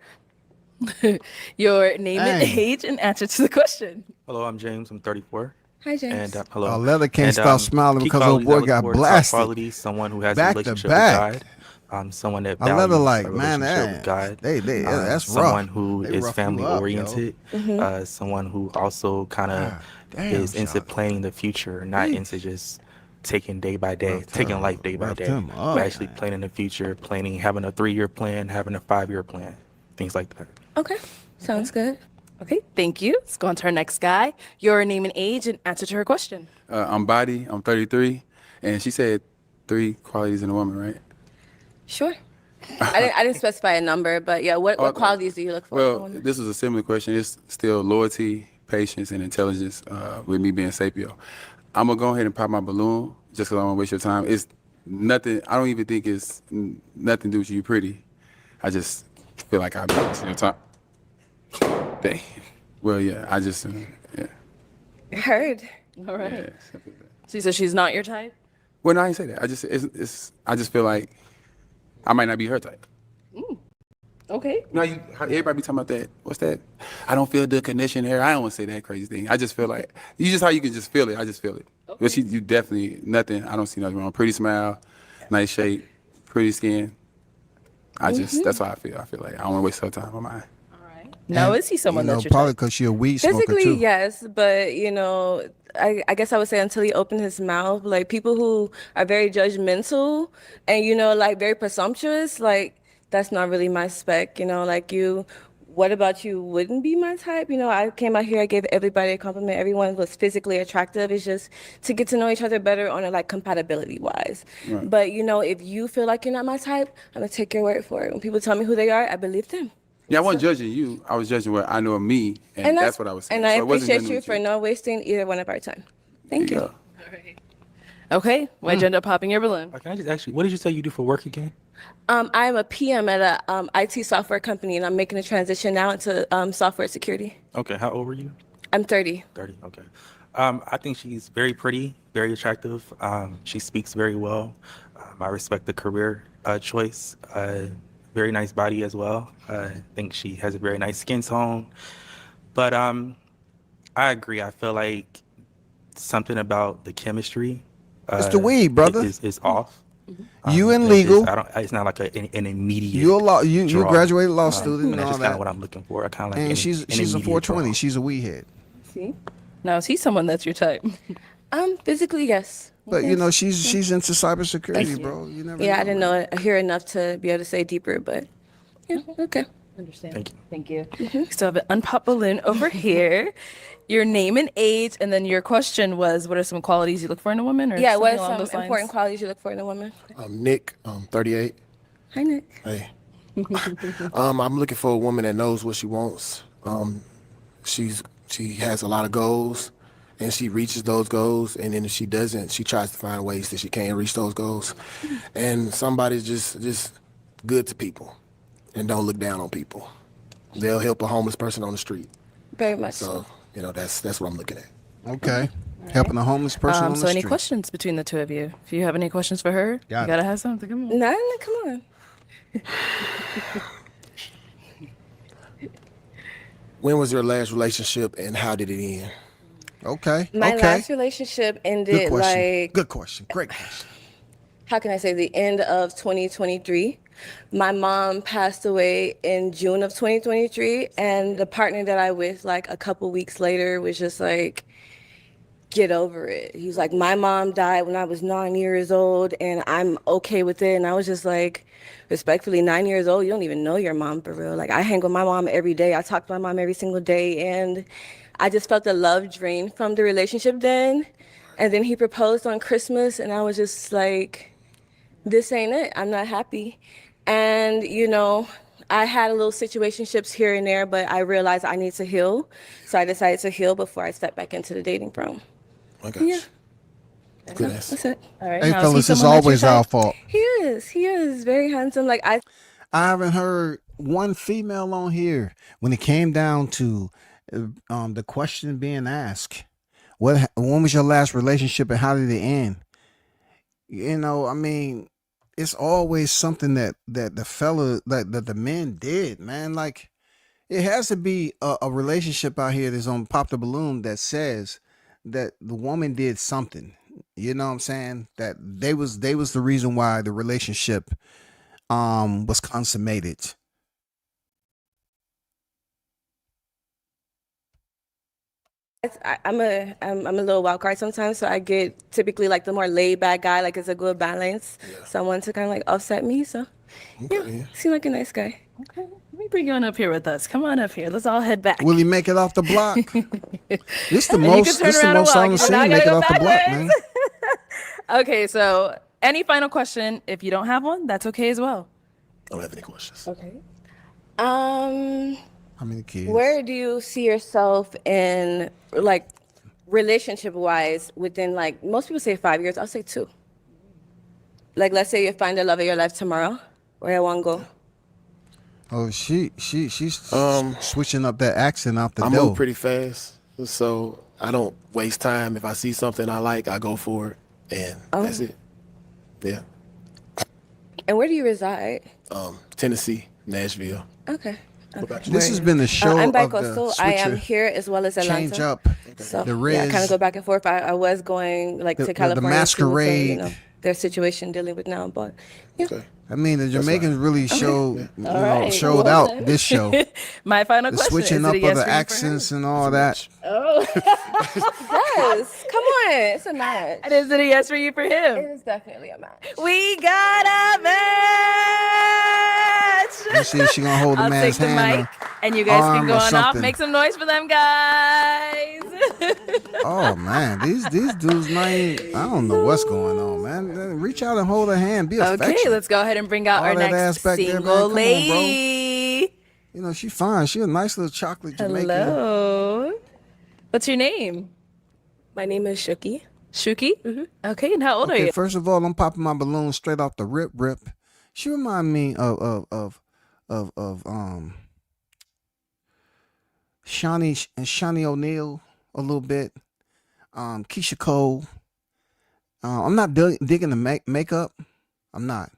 Your name and
Dang.
age and answer to the question.
Hello, I'm James. I'm 34.
Hi, James.
And hello.
Leather can't
And,
stop smiling
key
because old
qualities I
boy
look
got
for, top
blasted.
Qualities, someone who has
Back
a
to
relationship
back.
with God. Someone that
I Leather
values
like,
a
man,
relationship with God.
that's
someone
rough.
who
They
is
rough you
family
up, yo.
oriented. Someone who also kind of
God damn,
is into
Charlie.
planning the future, not into just taking day by day, taking life day by
rough
day,
them up,
but actually
man.
planning the future, having a 3-year plan, having a 5-year plan, things like that.
Okay, sounds good.
Okay. Thank you. Let's go on to our next guy. Your name and age and answer to her question.
I'm Body. I'm 33, and she said 3 qualities in a woman, right?
Sure. I didn't specify a number, but yeah, what
Okay.
qualities do you look for in a
Well,
woman?
this is a similar question. It's still loyalty, patience, and intelligence. With me being Sapio, I'm gonna go ahead and pop my balloon just because I don't want to waste your time. It's nothing. I don't even think it's nothing to do with you. Pretty. I just feel like I've been wasting your time. Dang. Well, yeah. I just yeah.
Heard.
All right.
Yeah.
So you said she's not your type?
Well, no, I didn't say that. I just feel like I might not be her type.
Okay.
No, everybody be talking about that. What's that? I don't feel the connection here. I don't want to say that crazy thing. I just feel like you just how you can just feel it. I just feel it.
Okay.
But you definitely nothing. I don't see nothing wrong. Pretty smile, nice shape, pretty skin. That's how I feel. I feel like I don't want to waste her time on mine.
Now, is he someone that's your
probably
type?
because she a weed smoker
Physically,
too.
yes, but I guess I would say until he opened his mouth, like people who are very judgmental and like very presumptuous, like that's not really my spec. Like you. What about you wouldn't be my type? I came out here, I gave everybody a compliment. Everyone was physically attractive. It's just to get to know each other better on a compatibility wise.
Right.
But if you feel like you're not my type, I'm gonna take your word for it. When people tell me who they are, I believe them.
Yeah, I wasn't judging you. I was judging what I know of me, and that's what I was saying.
And I
So it wasn't
appreciate
nothing
you
with
for not wasting either one of our time. Thank you.
go.
Okay. Why'd you end up popping your balloon?
Can I just ask you, what did you say you do for work again?
I'm a PM at a IT software company, and I'm making a transition now into software security.
Okay, how old were you?
I'm 30.
30, okay. I think she's very pretty, very attractive. She speaks very well. I respect the career choice. Very nice body as well. I think she has a very nice skin tone. But I agree. I feel like something about the chemistry.
It's the weed, brother.
Is off.
You in
It's
legal.
just, I don't. It's not like an immediate.
You
draw.
graduated law student and
That's
all
just kind
that.
of what I'm looking for. I kind of like.
And she's a 420. She's a weed head.
See? Now, is he someone that's your type?
Physically, yes.
But you know, she's into cybersecurity, bro. You never.
Yeah,
know.
I didn't know it. I hear enough to be able to say deeper, but yeah, okay.
Understand. Thank you. So I have an unpopped balloon over here. Your name and age, and then your question was, what are some qualities you look for in a woman? Or
Yeah,
something
what are
along
some
those lines?
important qualities you look for in a woman?
Nick, 38.
Hi, Nick.
Hey. I'm looking for a woman that knows what she wants. She has a lot of goals, and she reaches those goals. And then if she doesn't, she tries to find ways that she can reach those goals. And somebody's just good to people, and don't look down on people. They'll help a homeless person on the street.
Very much
So you know that's what I'm looking at.
Okay. Helping a homeless person on the
So any
street.
questions between the two of you? If you have any questions for her,
Got
you
it.
gotta have something. Come on.
No, come on.
When was your last relationship, and how did it end?
Okay.
My
okay.
last relationship ended
Good question.
like,
Good question. Great question.
how can I say, the end of 2023. My mom passed away in June of 2023, and the partner that I with like a couple weeks later was just like, get over it. He was like, my mom died when I was 9 years old, and I'm okay with it. And I was just like, respectfully, 9 years old, you don't even know your mom for real. Like, I hang with my mom every day. I talk to my mom every single day, and I just felt the love drain from the relationship then. And then he proposed on Christmas, and I was just like, this ain't it. I'm not happy. And, you know, I had a little situationships here and there, but I realized I need to heal. So I decided to heal before I step back into the dating realm.
Okay.
Yeah.
Good answer.
That's it.
All right.
Hey,
now, is he
fellas, it's
someone that's your
always our
type?
fault.
He is very handsome. Like,
I haven't heard one female on here when it came down to the question being asked. When was your last relationship and how did it end? You know, I mean, it's always something that the fella that the men did, man. Like, it has to be a relationship out here that's on Pop the Balloon that says that the woman did something. You know what I'm saying? That they was the reason why the relationship was consummated.
I'm a little wild card sometimes, so I get typically like the more laid back guy, like it's a good balance. Someone to kind of like offset me. So yeah, seem like a nice guy.
Okay. Let me bring you on up here with us. Come on up here. Let's all head back.
Will he make it off the block? This the
And you
most
can
this
turn
the
around and
most
walk.
on the
You do
scene.
not
Make it
gotta
off
go
the block,
backwards.
man.
Okay, so any final question? If you don't have one, that's okay as well.
I don't have any questions.
Okay.
How many kids?
Where do you see yourself in, like, relationship wise within, like, most people say 5 years, I'll say 2. Like, let's say you find the love of your life tomorrow. Where I want to go?
Oh, she's switching up that accent out the
I
door.
move pretty fast, so I don't waste time. If I see something I like, I go for it, and that's it. Yeah.
And where do you reside?
Tennessee, Nashville.
Okay.
This has been the show
I'm
of the
bi-coastal. I am
switcher.
here as well as Atlanta.
Change up
So
the
yeah, I
Riz.
kind of go back and forth. I was going like
The-
to
the
California
masquerade.
to, you know, their situation dealing with now, but yeah.
I mean, the Jamaicans really showed
All right.
showed
Well,
out
then.
this show.
My final
The
question
switching
is
up
it a
of
yes
the
for you for him?
accents and all that.
Oh,
Yes, come on, it's a match.
and is it a yes for you for
It
him?
is definitely a match.
We got a match.
Let's see if she gonna hold the
I'll
man's
take the
hand.
mic, and you guys can
arm
go
or
on off.
something.
Make some noise for them guys.
Oh man, these dudes, man, I don't know what's going on, man. Reach out and hold her hand. Be
Okay,
affectionate.
let's go ahead and bring out
All
our
that ass
next
back there, man.
single
Come on, bro.
lady.
You know, she fine. She a nice little chocolate Jamaican.
Hello. What's your name?
My name is Shuki.
Shuki? Okay, and how old are
Okay,
you?
first of all, I'm popping my balloon straight off the rip. She remind me of Shawnee O'Neal a little bit. Keisha Cole. I'm not digging the makeup. I'm not.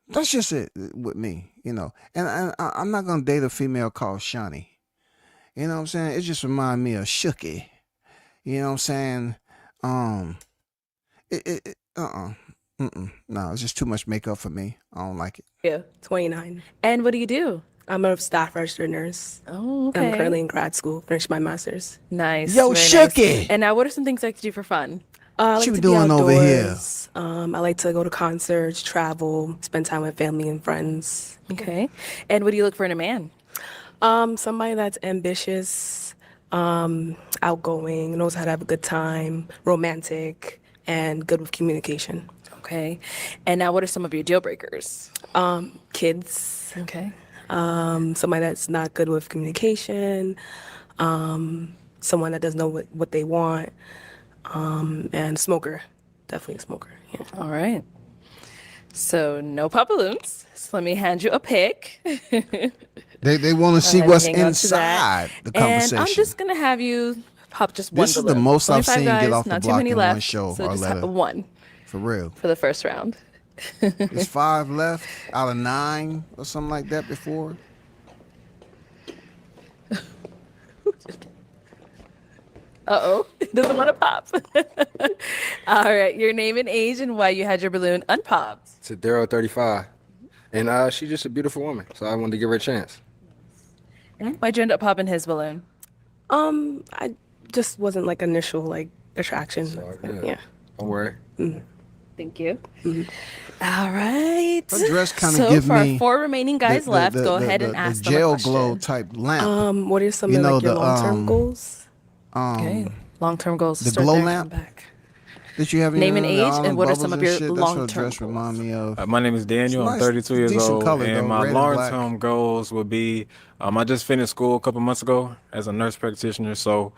That's just it with me, you know. And I'm not gonna date a female called Shawnee. You know what I'm saying? It just remind me of Shooky. You know what I'm saying? No, it's just too much makeup for me. I don't like it.
Yeah, 29.
And what do you do?
I'm a staff registered nurse.
Oh,
I'm
okay.
currently in grad school, finished my master's.
Nice.
Yo,
very
Shooky!
nice. And now, what are some things I could do for fun?
I
What
like
you
to be
doing over here?
outdoors. I like to go to concerts, travel, spend time with family and friends.
Okay. And what do you look for in a man?
Somebody that's ambitious, outgoing, knows how to have a good time, romantic, and good with communication.
Okay. And now, what are some of your deal breakers?
Kids.
Okay.
Somebody that's not good with communication, someone that doesn't know what they want, and smoker. Definitely a smoker. Yeah.
All right. So no pop balloons. So let me hand you a pick.
They want to see what's inside the conversation.
And I'm just gonna have you pop just one.
This is the
balloon.
most I've
25
seen
guys,
get off the
not too
block
many
in
left,
one show,
so just
Arletta.
one
For real.
for the first round.
There's 5 left out of 9 or something like that before.
Uh-oh. Doesn't want to pop. All right. Your name and age and why you had your balloon unpopped.
It's Daryl, 35. And she's just a beautiful woman, so I wanted to give her a chance.
Why'd you end up popping his balloon?
I just wasn't like initial like attraction. Yeah.
Don't worry.
Thank you. All right.
Her dress kind of
so
give
for our
me
4 remaining guys left, go ahead and ask
the
them a
gel
question.
glow type lamp.
What are some
You
of
know,
like your
the,
long-term goals?
Okay. Long-term goals.
The
Start
glow
there,
lamp?
come back.
That you have in
Name and
your-
age,
all
and
them
what are
bubbles
some of
and
your
shit? That's what her
long-term
dress
goals?
remind me of.
My name is Daniel.
It's
I'm
nice,
32 years
decent
old,
color,
and
though,
my
red and black.
long-term goals would be I just finished school a couple months ago as a nurse practitioner, so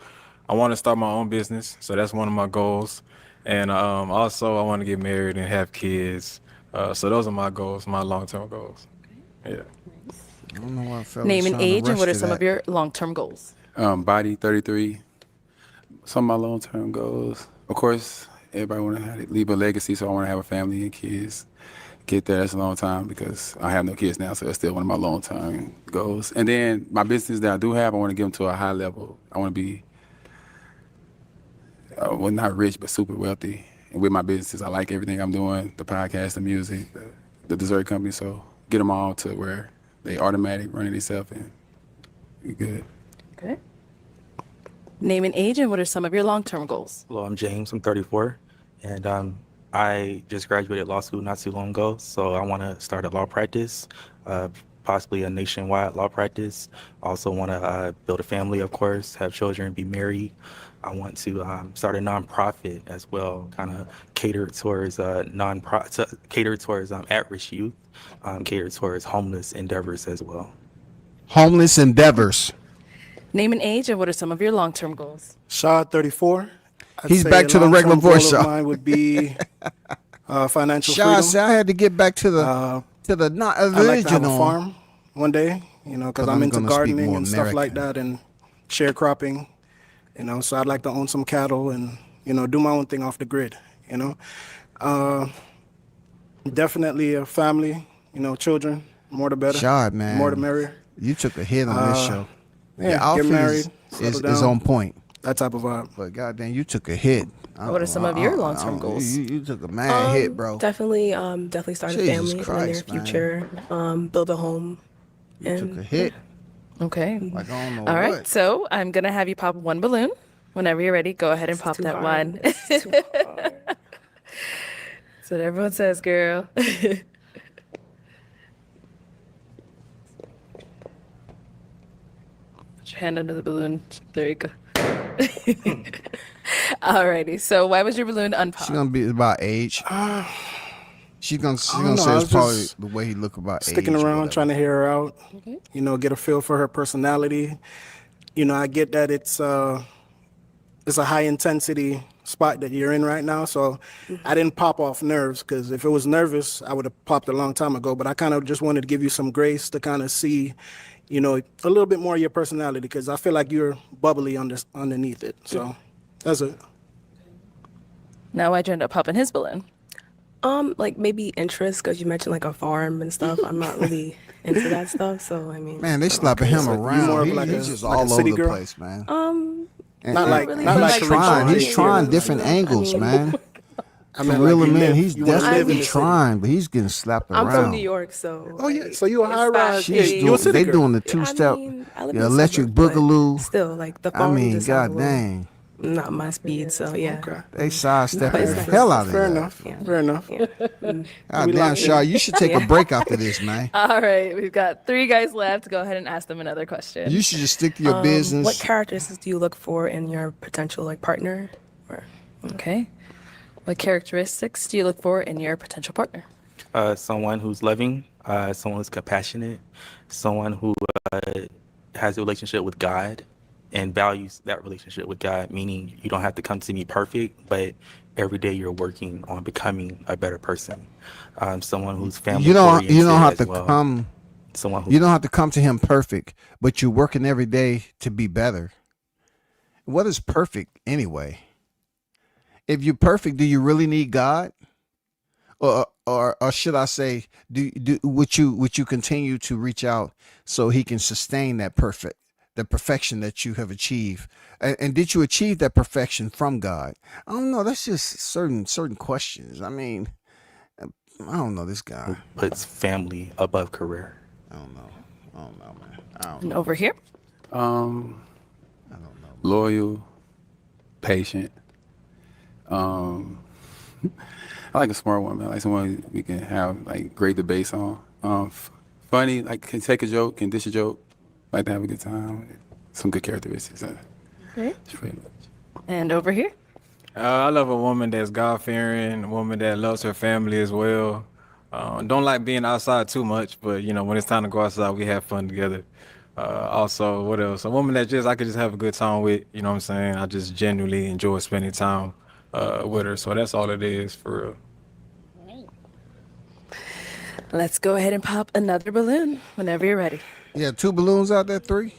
I want to start my own business. So that's one of my goals, and also I want to get married and have kids. So those are my goals, my long-term goals. Yeah.
I don't know why I felt
Name
like
and
trying to
age, and
rush
what are
to
some
that.
of your long-term goals?
Body 33. Some of my long-term goals. Of course, everybody want to leave a legacy, so I want to have a family and kids. Get there, that's a long time because I have no kids now, so it's still one of my long-term goals. And then my business that I do have, I want to get them to a high level. I want to be, well, not rich, but super wealthy. And with my businesses, I like everything I'm doing, the podcast, the music, the dessert company, so get them all to where they automatic running themselves and be good.
Okay. Name and age, and what are some of your long-term goals?
Hello, I'm James. I'm 34, and I just graduated law school not too long ago. So I want to start a law practice, possibly a nationwide law practice. I also want to build a family, of course, have children, be married. I want to start a nonprofit as well, kind of cater towards cater towards at-risk youth, cater towards homeless endeavors as well.
Homeless endeavors.
Name and age, and what are some of your long-term goals?
Shaw, 34. I'd
He's
say
back
a
to the regular
long-term goal
voice,
of
Shaw.
Mine would be financial
Shaw
freedom.
said I had to get back to the not
I'd like to have a
original.
farm one day, because I'm into
gonna speak
gardening
more
and stuff like
American.
that and sharecropping, so I'd like to own some cattle and, do my own thing off the grid, Definitely a family, children, more the better.
Shot, man.
More the merrier.
You took a hit on this show.
Yeah,
Your outfit
get married,
is
settle down.
on point.
That type of vibe.
But goddamn, you took a hit.
What are some of your long-term goals?
You took a mad hit, bro.
Definitely start a
Jesus
family
Christ,
in the near future. Build a home.
You took a hit.
Okay.
Like I don't know
All right.
what.
So I'm going to have you pop one balloon. Whenever you're ready, go ahead and pop
too
that
hard.
one.
It's too hard.
That's what everyone says, girl. Put your hand under the balloon. There you go. Alrighty. So why was your balloon unpopped?
She's gonna be about age. She's gonna
don't know,
say
I
it's
was
probably
just
the way he look about
sticking
age or
around,
whatever.
trying to hear her out, get a feel for her personality. I get that it's a high intensity spot that you're in right now. So I didn't pop off nerves, because if it was nervous, I would have popped a long time ago. But I kind of just wanted to give you some grace to kind of see, a little bit more of your personality, because I feel like you're bubbly underneath it. So that's it.
Now why'd you end up popping his balloon?
Like maybe interest, because you mentioned like a farm and stuff. I'm not really into that stuff, so I mean.
Man, they slapping him
So you
around.
more of like
He's
a-
just
like a
all over
city
the
girl?
place, man. And,
Not like
really
not
feel
like
like
he's trying.
Sharon
He's
is.
trying different angles, man.
I
For
mean,
real
like,
man, he's
you wanna live in
desperately
the city.
trying, but he's getting slapped
I'm
around.
from New York, so.
Oh yeah,
like,
so you a
it's
high rise.
fast
Yeah,
She's
you a
doing,
city
they
girl.
doing the
I
two-step,
mean, I live
the
in the
electric
suburbs, but
boogaloo.
still, like the
I
phone
mean,
just sounds a
god
little
dang,
not my speed. So yeah.
Okay.
they sidestepping
But
the
it's
hell
nice.
out of
Fair
that.
enough.
Yeah.
Fair enough.
Yeah.
God
We
damn,
locked in.
Shaw, you should take a break after this, man.
All right, we've got 3 guys left. Go ahead and ask them another question.
You should just stick to your
What
business.
characteristics do you look for in your potential like partner? Or
Okay. What characteristics do you look for in your potential partner?
Someone who's loving, someone who's compassionate, someone who has a relationship with God and values that relationship with God, meaning you don't have to come to me perfect, but every day you're working on becoming a better person. Someone who's family oriented
You don't have
as
to
well.
come.
Someone who
You don't have to come to him perfect, but you're working every day to be better. What is perfect anyway? If you're perfect, do you really need God? Or should I say, would you continue to reach out so he can sustain the perfection that you have achieved? And did you achieve that perfection from God? I don't know. That's just certain questions. I mean, I don't know this guy.
puts family above career.
I don't know, man. I don't
And
know.
over here?
Loyal, patient. I like a smart woman. I like someone we can have like great debates on. Funny, like can take a joke, can dish a joke. Like to have a good time. Some good characteristics.
Okay.
That's pretty much.
And over here?
I love a woman that's God-fearing, a woman that loves her family as well. Don't like being outside too much, but you know, when it's time to go outside, we have fun together. Also, what else? A woman that I could just have a good time with. You know what I'm saying? I just genuinely enjoy spending time with her. So that's all it is for real.
Let's go ahead and pop another balloon whenever you're ready.
Yeah, 2 balloons out there, 3.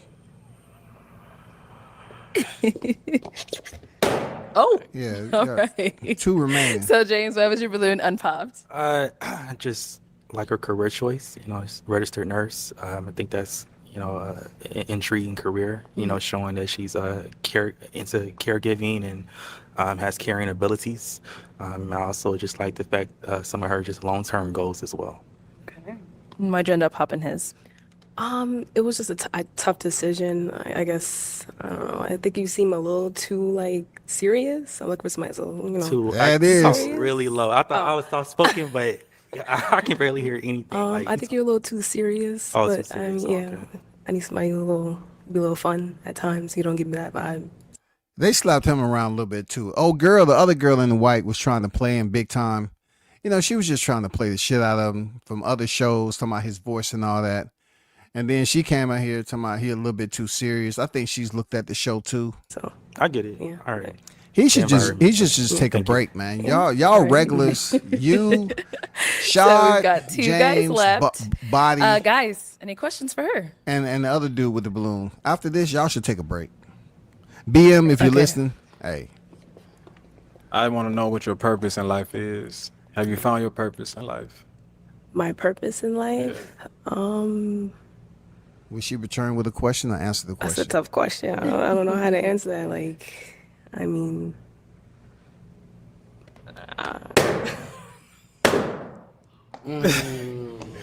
Oh,
Yeah, you
all
got
right.
2 remaining.
So, James, why was your balloon unpopped?
Just like her career choice, you know, she's registered nurse. I think that's, you know, an intriguing career, you know, showing that she's into caregiving and has caring abilities. I also just like the fact some of her just long-term goals as well.
Okay. Why'd you end up popping his?
It was just a tough decision. I guess I don't know. I think you seem a little too like serious. I'm looking for somebody so you know.
That
I
is.
talk really low. I thought I was soft spoken, but I can barely hear anything.
I think you're a little too serious.
Oh,
but
too serious.
yeah,
Okay.
I need somebody be a little fun at times. You don't give me that vibe.
They slapped him around a little bit too. The other girl in the white was trying to play him big time. You know, she was just trying to play the shit out of him from other shows, talking about his voice and all that. And then she came out here talking about he a little bit too serious. I think she's looked at the show too.
So
I get it.
Yeah.
All right.
He should just
Environment.
take a
Thank you.
break, man. Y'all regulars, you,
So
Shad,
we've got 2 guys
James,
left.
Body,
Guys, any questions for her?
and the other dude with the balloon. After this, y'all should take a break. BM, if you're
Okay.
listening, hey,
I want to know what your purpose in life is. Have you found your purpose in life?
my purpose in life.
will she return with a question or answer the
That's a
question?
tough question. I don't know how to answer that. Like, I mean,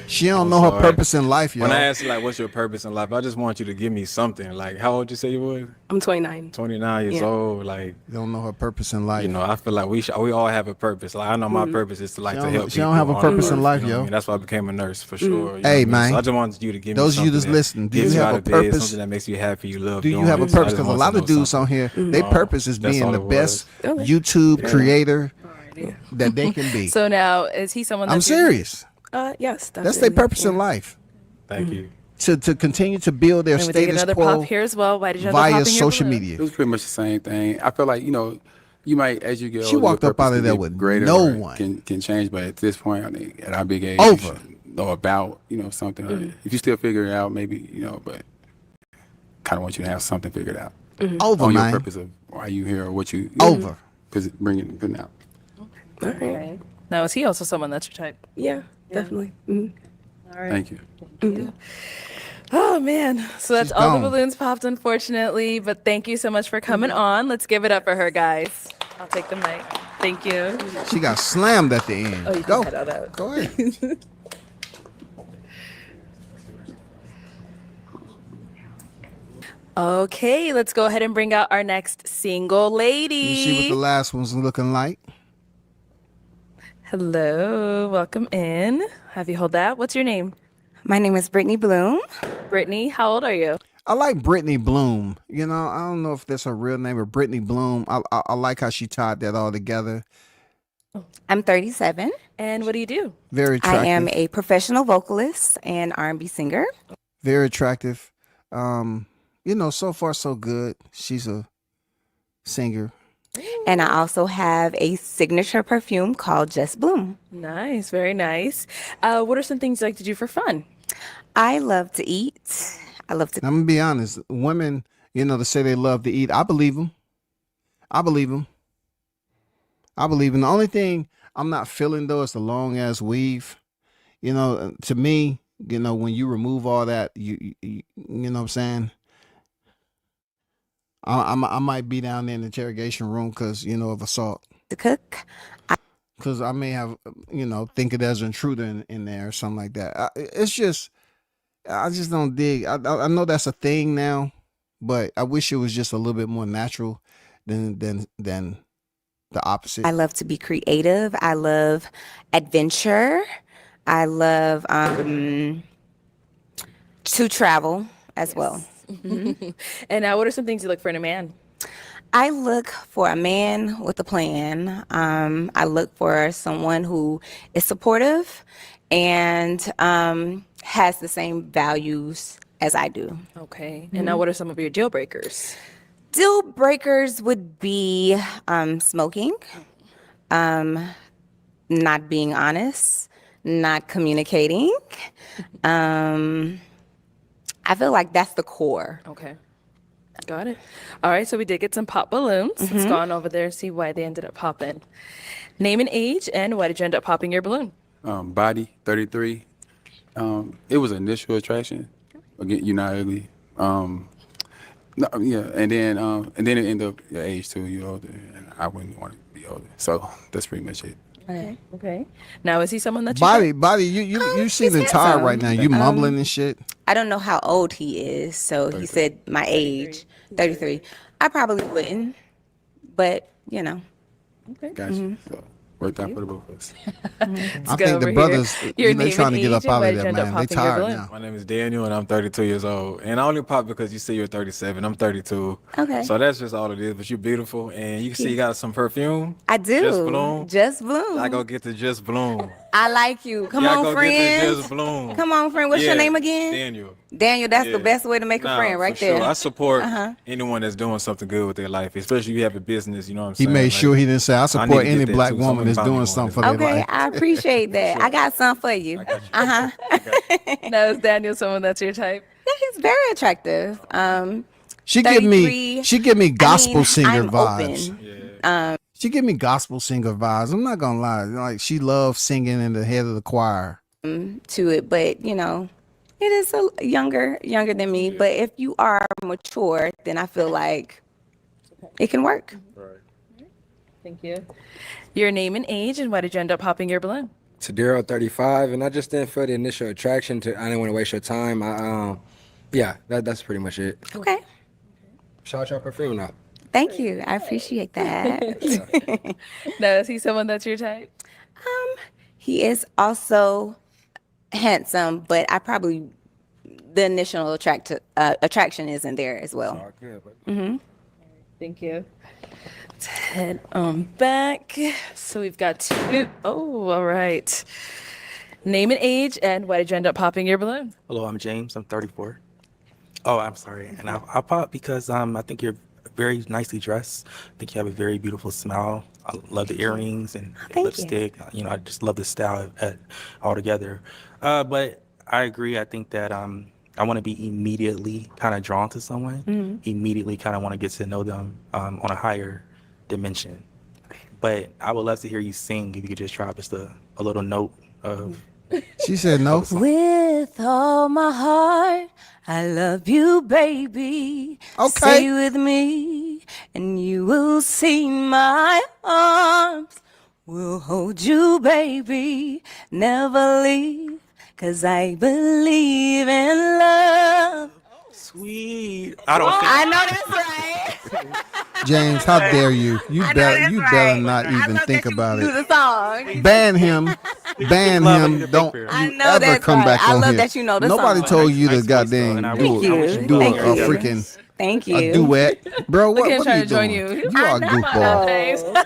She don't know her
sorry.
purpose in life, y'all.
When I ask you like, what's your purpose in life? I just want you to give me something. Like, how old you say you was?
I'm 29.
29 years
Yeah.
old. Like,
You don't know her purpose in life.
you know, I feel like we all have a purpose. Like, I know my purpose is to like
She
to
don't-
help
she
people.
don't have a
on
purpose
earth,
in life,
you know what I
yo.
mean? That's why I became a nurse for sure. you know
Hey,
what I mean?
man.
So I just wanted you to give
Those of
me
you
something
that's listening, do
gets
you have
out
a
of bed,
purpose?
something that makes you happy, you love
Do you
doing.
have a
So I
purpose?
just
Because a
wanted
lot
to
of
know
dudes on
something.
here, their purpose is
That's
being
all
the
it
best
Okay.
YouTube creator that they can be.
So now, is he someone
I'm
that's
serious.
Yes,
That's their
definitely.
purpose in
Yeah.
life.
Thank you.
To continue to build their
And we take
status
another
quo
pop here as well. Why did you end up
via
popping your
social
balloon?
media.
It was pretty much the same thing. I feel like, you know, you might, as you get
She
older,
walked
your
up out
purpose
of
can
there
get
with
greater
no
or
one.
can change. But at this point, I think at our big age,
Over.
you should know about, you know, something. If you still figure it out, maybe, you know, but kind of want you to have something figured out
Over,
on
man.
your purpose of why you here or what you
Over.
putting out.
All right.
Okay. Now, is he also someone that's your type?
Yeah, definitely. Mhm.
All right.
Thank you.
Oh man. So that's
She's
all the
gone.
balloons popped, unfortunately. But thank you so much for coming on. Let's give it up for her, guys. I'll take the mic. Thank you.
She got slammed at the end.
Oh, you
Go.
can cut all that.
Go ahead.
Okay, let's go ahead and bring out our next single lady.
You see what the last one's looking like?
Hello, welcome in. Have you hold that? What's your name?
My name is Brittany Bloom.
Brittany, how old are you?
I like Brittany Bloom. You know, I don't know if that's her real name or Brittany Bloom. I like how she tied that all together.
I'm 37.
And what do you do?
Very attractive.
I am a professional vocalist and R&B singer.
Very attractive. You know, so far so good. She's a singer.
And I also have a signature perfume called Just Bloom.
Nice, very nice. What are some things you like to do for fun?
I love to eat. I love to.
I'm gonna be honest. Women, you know, to say they love to eat, I believe them. I believe them. I believe them. The only thing I'm not feeling though is the long ass weave. You know, to me, you know, when you remove all that, you know what I'm saying. I might be down there in the interrogation room because, you know, of assault.
To cook.
Because I may have, you know, think it as an intruder in there or something like that. It's just, I just don't dig. I know that's a thing now, but I wish it was just a little bit more natural than the opposite.
I love to be creative. I love adventure. I love to travel as well.
And what are some things you look for in a man?
I look for a man with a plan. I look for someone who is supportive and has the same values as I do.
Okay. And now what are some of your deal breakers?
Deal breakers would be smoking, not being honest, not communicating. I feel like that's the core.
Okay. Got it. All right, so we did get some pop balloons. Let's go on over there and see why they ended up popping. Name and age, and why did you end up popping your balloon?
Body 33. It was initial attraction. Again, you're not ugly. No, yeah, and then it ended up your age too. You're older, and I wouldn't want to be older. So that's pretty much it.
Okay. Okay. Now is he someone that
Body, you seem tired
handsome.
right now. You mumbling and shit.
I don't know how old he is, so he said my age, 33. I probably wouldn't, but you know.
Okay.
Gotcha. So worked out for the both of us.
I think the brothers, they trying to get up out of there, man. They tired now.
My name is Daniel, and I'm 32 years old. And I only popped because you say you're 37. I'm 32.
Okay.
So that's just all it is. But you're beautiful, and you can see you got some perfume.
I do.
Just Bloom.
Just Bloom.
I go get the Just Bloom.
I like you. Come
Yeah,
on,
go
friend.
get the Just Bloom.
Come on, friend. What's your
Yeah,
name again?
Daniel.
Daniel, that's
Yeah.
the best way to make a
Nah,
friend right
for
there.
Sure. I support
Uh-huh.
anyone that's doing something good with their life, especially if you have a business, you know what I'm
He
saying?
made
Like,
sure he didn't say, I
need
support
to get
any
that
black
too.
woman
Somebody
that's
found me
doing
one
something for
that's-
their
Okay,
life.
I appreciate that. I got some for you. Uh-huh.
Now is Daniel someone that's your type?
He's very attractive.
She give me
33.
gospel singer
I'm
vibes.
open.
She give me gospel singer vibes. I'm not gonna lie. Like she loves singing in the head of the choir.
To it, but you know, it is a younger than me. But if you are mature, then I feel like it can work.
Thank you. Your name and age, and why did you end up popping your balloon?
Tadero 35, and I just didn't feel the initial attraction to. I didn't want to waste your time. Yeah, that's pretty much it.
Okay.
Shout out your perfume now.
Thank you. I appreciate that.
Now is he someone that's your type?
He is also handsome, but I probably the initial attraction isn't there as well. Mm-hmm.
Thank you. Let's head on back. So we've got two. Oh, all right. Name and age, and why did you end up popping your balloon?
Hello, I'm James. I'm 34. Oh, I'm sorry. And I popped because I think you're very nicely dressed. I think you have a very beautiful smile. I love the earrings and lipstick. You know, I just love the style altogether. But I agree. I think that I want to be immediately kind of drawn to someone. Immediately kind of want to get to know them on a higher dimension. But I would love to hear you sing. If you could just drop us a little note of
She said no.
With all my heart, I love you, baby.
Okay.
Stay with me, and you will see my arms will hold you, baby. Never leave, 'cause I believe in love.
Sweet. I don't think.
I know that's right.
James, how dare you? You better not even think about
Do
it.
the song.
Ban him. Ban
Love
him.
in the
Don't
big
I
you
know
ever
that's
come
right.
back
I
on
love
here.
that you know the
Nobody
song.
told you to
Nice voice, though,
goddamn
and I
do
wish- I wish you
do
luck.
a
Thank you.
freaking
Thank you.
a duet, bro.
Look
What
at him
what are
trying
you
to join
doing?
you.
You are a goofball.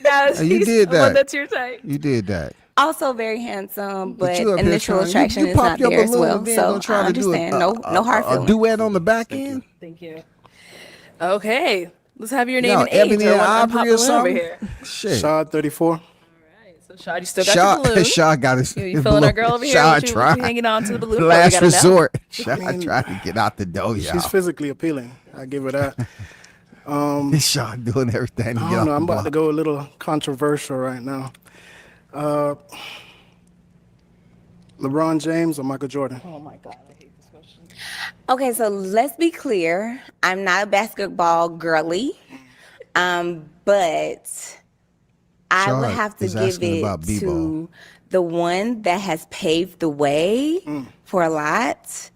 No,
You did
well,
that.
that's your type.
You did that.
Also very handsome, but
you up here
initial
trying,
attraction
you
is
pop
not
your
there as
balloon
well.
and then
So
gonna try
I
to do
understand. No hard
a
feelings.
duet on the back end.
Thank you. Okay, let's have your name
Y'all
and age.
Ebony
Or
and
one
Ivory or
unpopular over
something?
here.
Shit.
Shad 34.
So, Shad, you still got your balloon.
Shaw got his.
You
his
feeling
balloon.
our girl over here?
Shaw
What you
tried.
hanging on to the balloon for? We
Last
gotta know.
resort. Shaw
mean,
tried to get out the door, y'all.
She's physically appealing. I give her that.
Shaw doing everything to
I
get
don't
off
know.
the
I'm about
block.
to go a little controversial right now. LeBron James or Michael Jordan?
Oh my God, I hate this question.
Okay, so let's be clear. I'm not a basketball girly, but I would
Shard
have to
is
give
asking
it
about B-ball.
to the one that has paved the way for a lot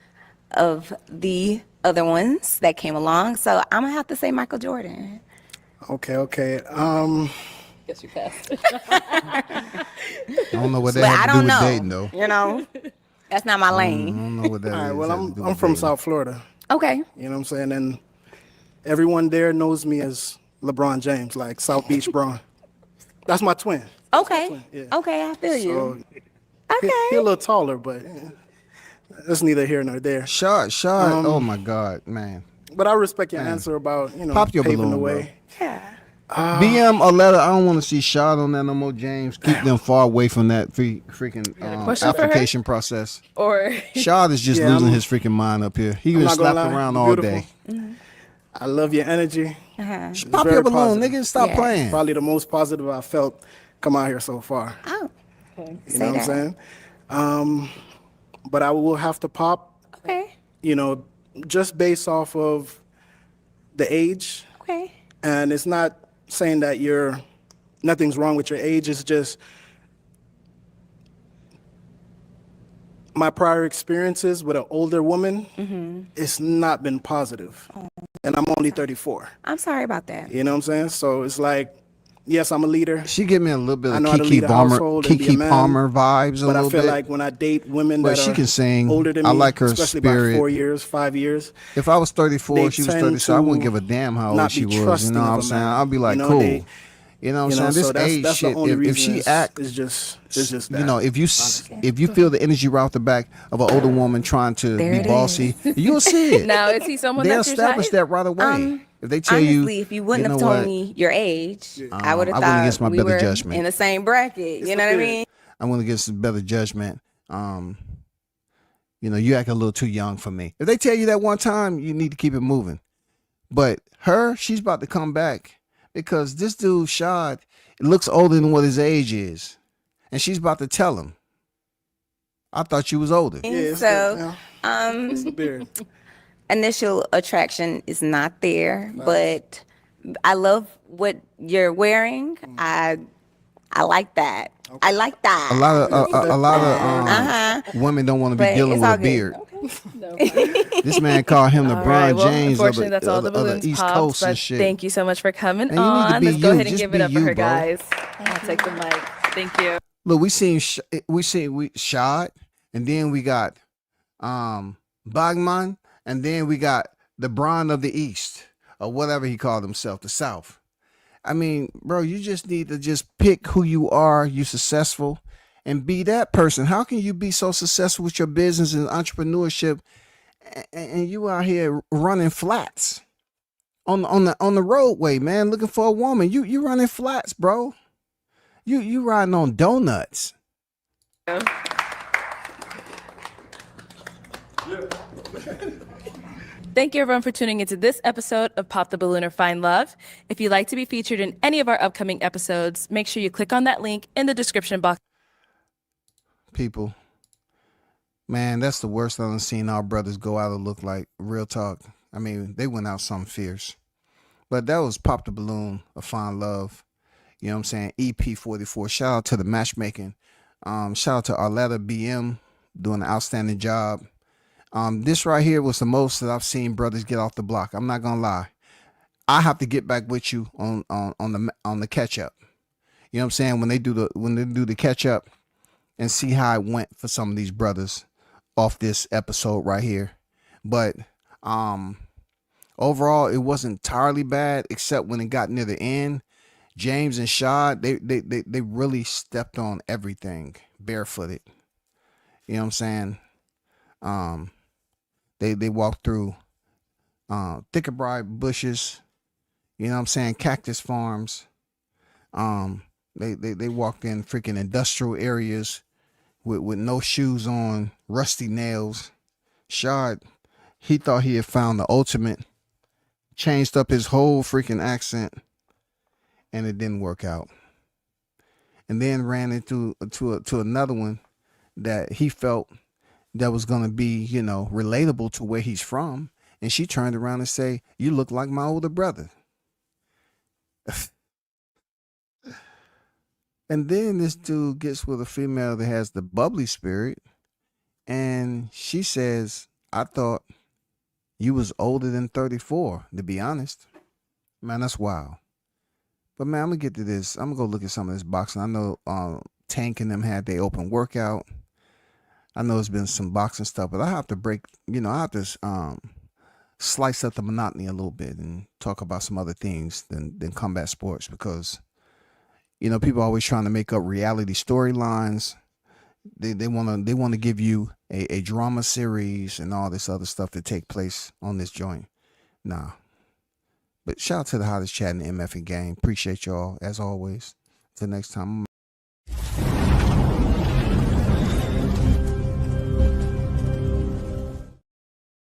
of the other ones that came along. So I'm gonna have to say Michael Jordan.
Okay.
Guess you passed.
I don't know what that
But I
had to do
don't
with
know.
dating, though.
You know, that's not my
I
lane.
don't know what that
All right.
is.
Well,
Had to do
I'm
with
from
dating.
South Florida.
Okay.
You know what I'm saying? And everyone there knows me as LeBron James, like South Beach Bron. That's my twin.
Okay.
Yeah.
Okay, I feel you.
So
Okay.
he a little taller, but that's neither here nor there.
Shard. Oh my God, man.
But I respect your
Man.
answer about
Pop your
paving
balloon,
the
bro.
way.
Yeah.
BM or letter. I don't want to see Shard on that no more. James, keep them far away from that freaking
question for her?
application process.
Or
Shard is just
Yeah,
losing
I'm-
his freaking mind up here. He
I'm
been
not gonna
slapped
lie,
around
you're
all
beautiful.
day.
I love your energy.
Uh-huh.
It's
Pop
very
your balloon,
positive.
nigga. Stop
Yeah.
playing.
Probably the most positive I felt come out here so far.
Oh.
You
Say
know what
that.
I'm saying? But I will have to pop,
Okay.
just based off of the age.
Okay.
And it's not saying that nothing's wrong with your age. It's just my prior experiences with an older woman, it's not been positive. And I'm only 34.
I'm sorry about that.
You know what I'm saying? So it's like, yes, I'm a leader.
She give me a little bit
I
of
know how to
Kiki
lead a
Palmer,
household and be a
Kiki
man,
Palmer vibes a
But I
little
feel
bit.
like when I date women
But
that
she
are
can sing.
older than
I
me,
like her
especially
spirit.
by 4 years, 5 years,
If I was 34,
they
she was
tend
36, I wouldn't
to
give a damn how old
not
she
be
was.
trusting
You know what
of
I'm
a
saying?
man.
I'll be like,
You know,
cool.
they-
You know what I'm saying?
so
This age
that's
shit,
the only
if
reason
she
it's
act,
just that.
you know, if you feel the energy right off the back of an older woman trying to
There
be
it
bossy, you'll see it.
now, is he someone
They
that's your
establish
type?
that right away. If they tell
Honestly,
you,
if you wouldn't
you
have
know
told
what?
me your age, I would have
I went
thought
against my
we
better
were
judgment.
in the same bracket. You know what I mean?
I went against the better judgment. You act a little too young for me. If they tell you that one time, you need to keep it moving. But she's about to come back because this dude, Shad, looks older than what his age is. And she's about to tell him. I thought you was older.
it's
So,
it's the beard.
initial attraction is not there, but I love what you're wearing. I like that. I like that.
A lot of women don't want to be
But
dealing
it's
with
all
a
good.
beard.
No.
This man called him
All
LeBron
right, well,
James
unfortunately, that's all the
of the
balloons
East
popped,
Coast
but
and shit.
thank you so much for coming
And you need to
on.
be
Let's go
you.
ahead and
Just
give
be
it up for
you,
her,
bro.
guys. I'll take the mic. Thank you.
Look, we seen Shad, and then we got Bagman, and then we got the Bron of the East, or whatever he called himself, the South. I mean, bro, you just need to just pick who you are, you successful, and be that person. How can you be so successful with your business and entrepreneurship, and you out here running flats on the roadway, man, looking for a woman? You running flats, bro. You riding on donuts.
Thank you, everyone, for tuning into this episode of Pop the Balloon or Find Love. If you'd like to be featured in any of our upcoming episodes, make sure you click on that link in the description box.
people. Man, that's the worst I've seen our brothers go out and look like. Real talk. I mean, they went out something fierce. But that was Pop the Balloon, A Fine Love. You know what I'm saying? EP44. Shout out to the matchmaking. Shout out to Arletta BM doing an outstanding job. This right here was the most that I've seen brothers get off the block. I'm not gonna lie. I have to get back with you on the catch up. You know what I'm saying? When they do the catch up and see how it went for some of these brothers off this episode right here. But overall, it wasn't entirely bad, except when it got near the end. James and Shad, they really stepped on everything barefooted. You know what I'm saying? They walked through thickerbriar bushes. You know what I'm saying? Cactus farms. They walked in freaking industrial areas with no shoes on, rusty nails. Shad, he thought he had found the ultimate, changed up his whole freaking accent, and it didn't work out. And then ran into to another one that he felt that was gonna be, you know, relatable to where he's from. And she turned around and say, "You look like my older brother." And then this dude gets with a female that has the bubbly spirit, and she says, "I thought you was older than 34, to be honest." Man, that's wild. But man, I'm gonna get to this. I'm gonna go look at some of this boxing. I know Tank and them had their open workout. I know it's been some boxing stuff, but I have to break, you know, I have to slice up the monotony a little bit and talk about some other things than combat sports, because you know, people are always trying to make up reality storylines. They want to give you a drama series and all this other stuff to take place on this joint. Nah. But shout out to the hottest chat in the MF and game. Appreciate y'all as always. Till next time.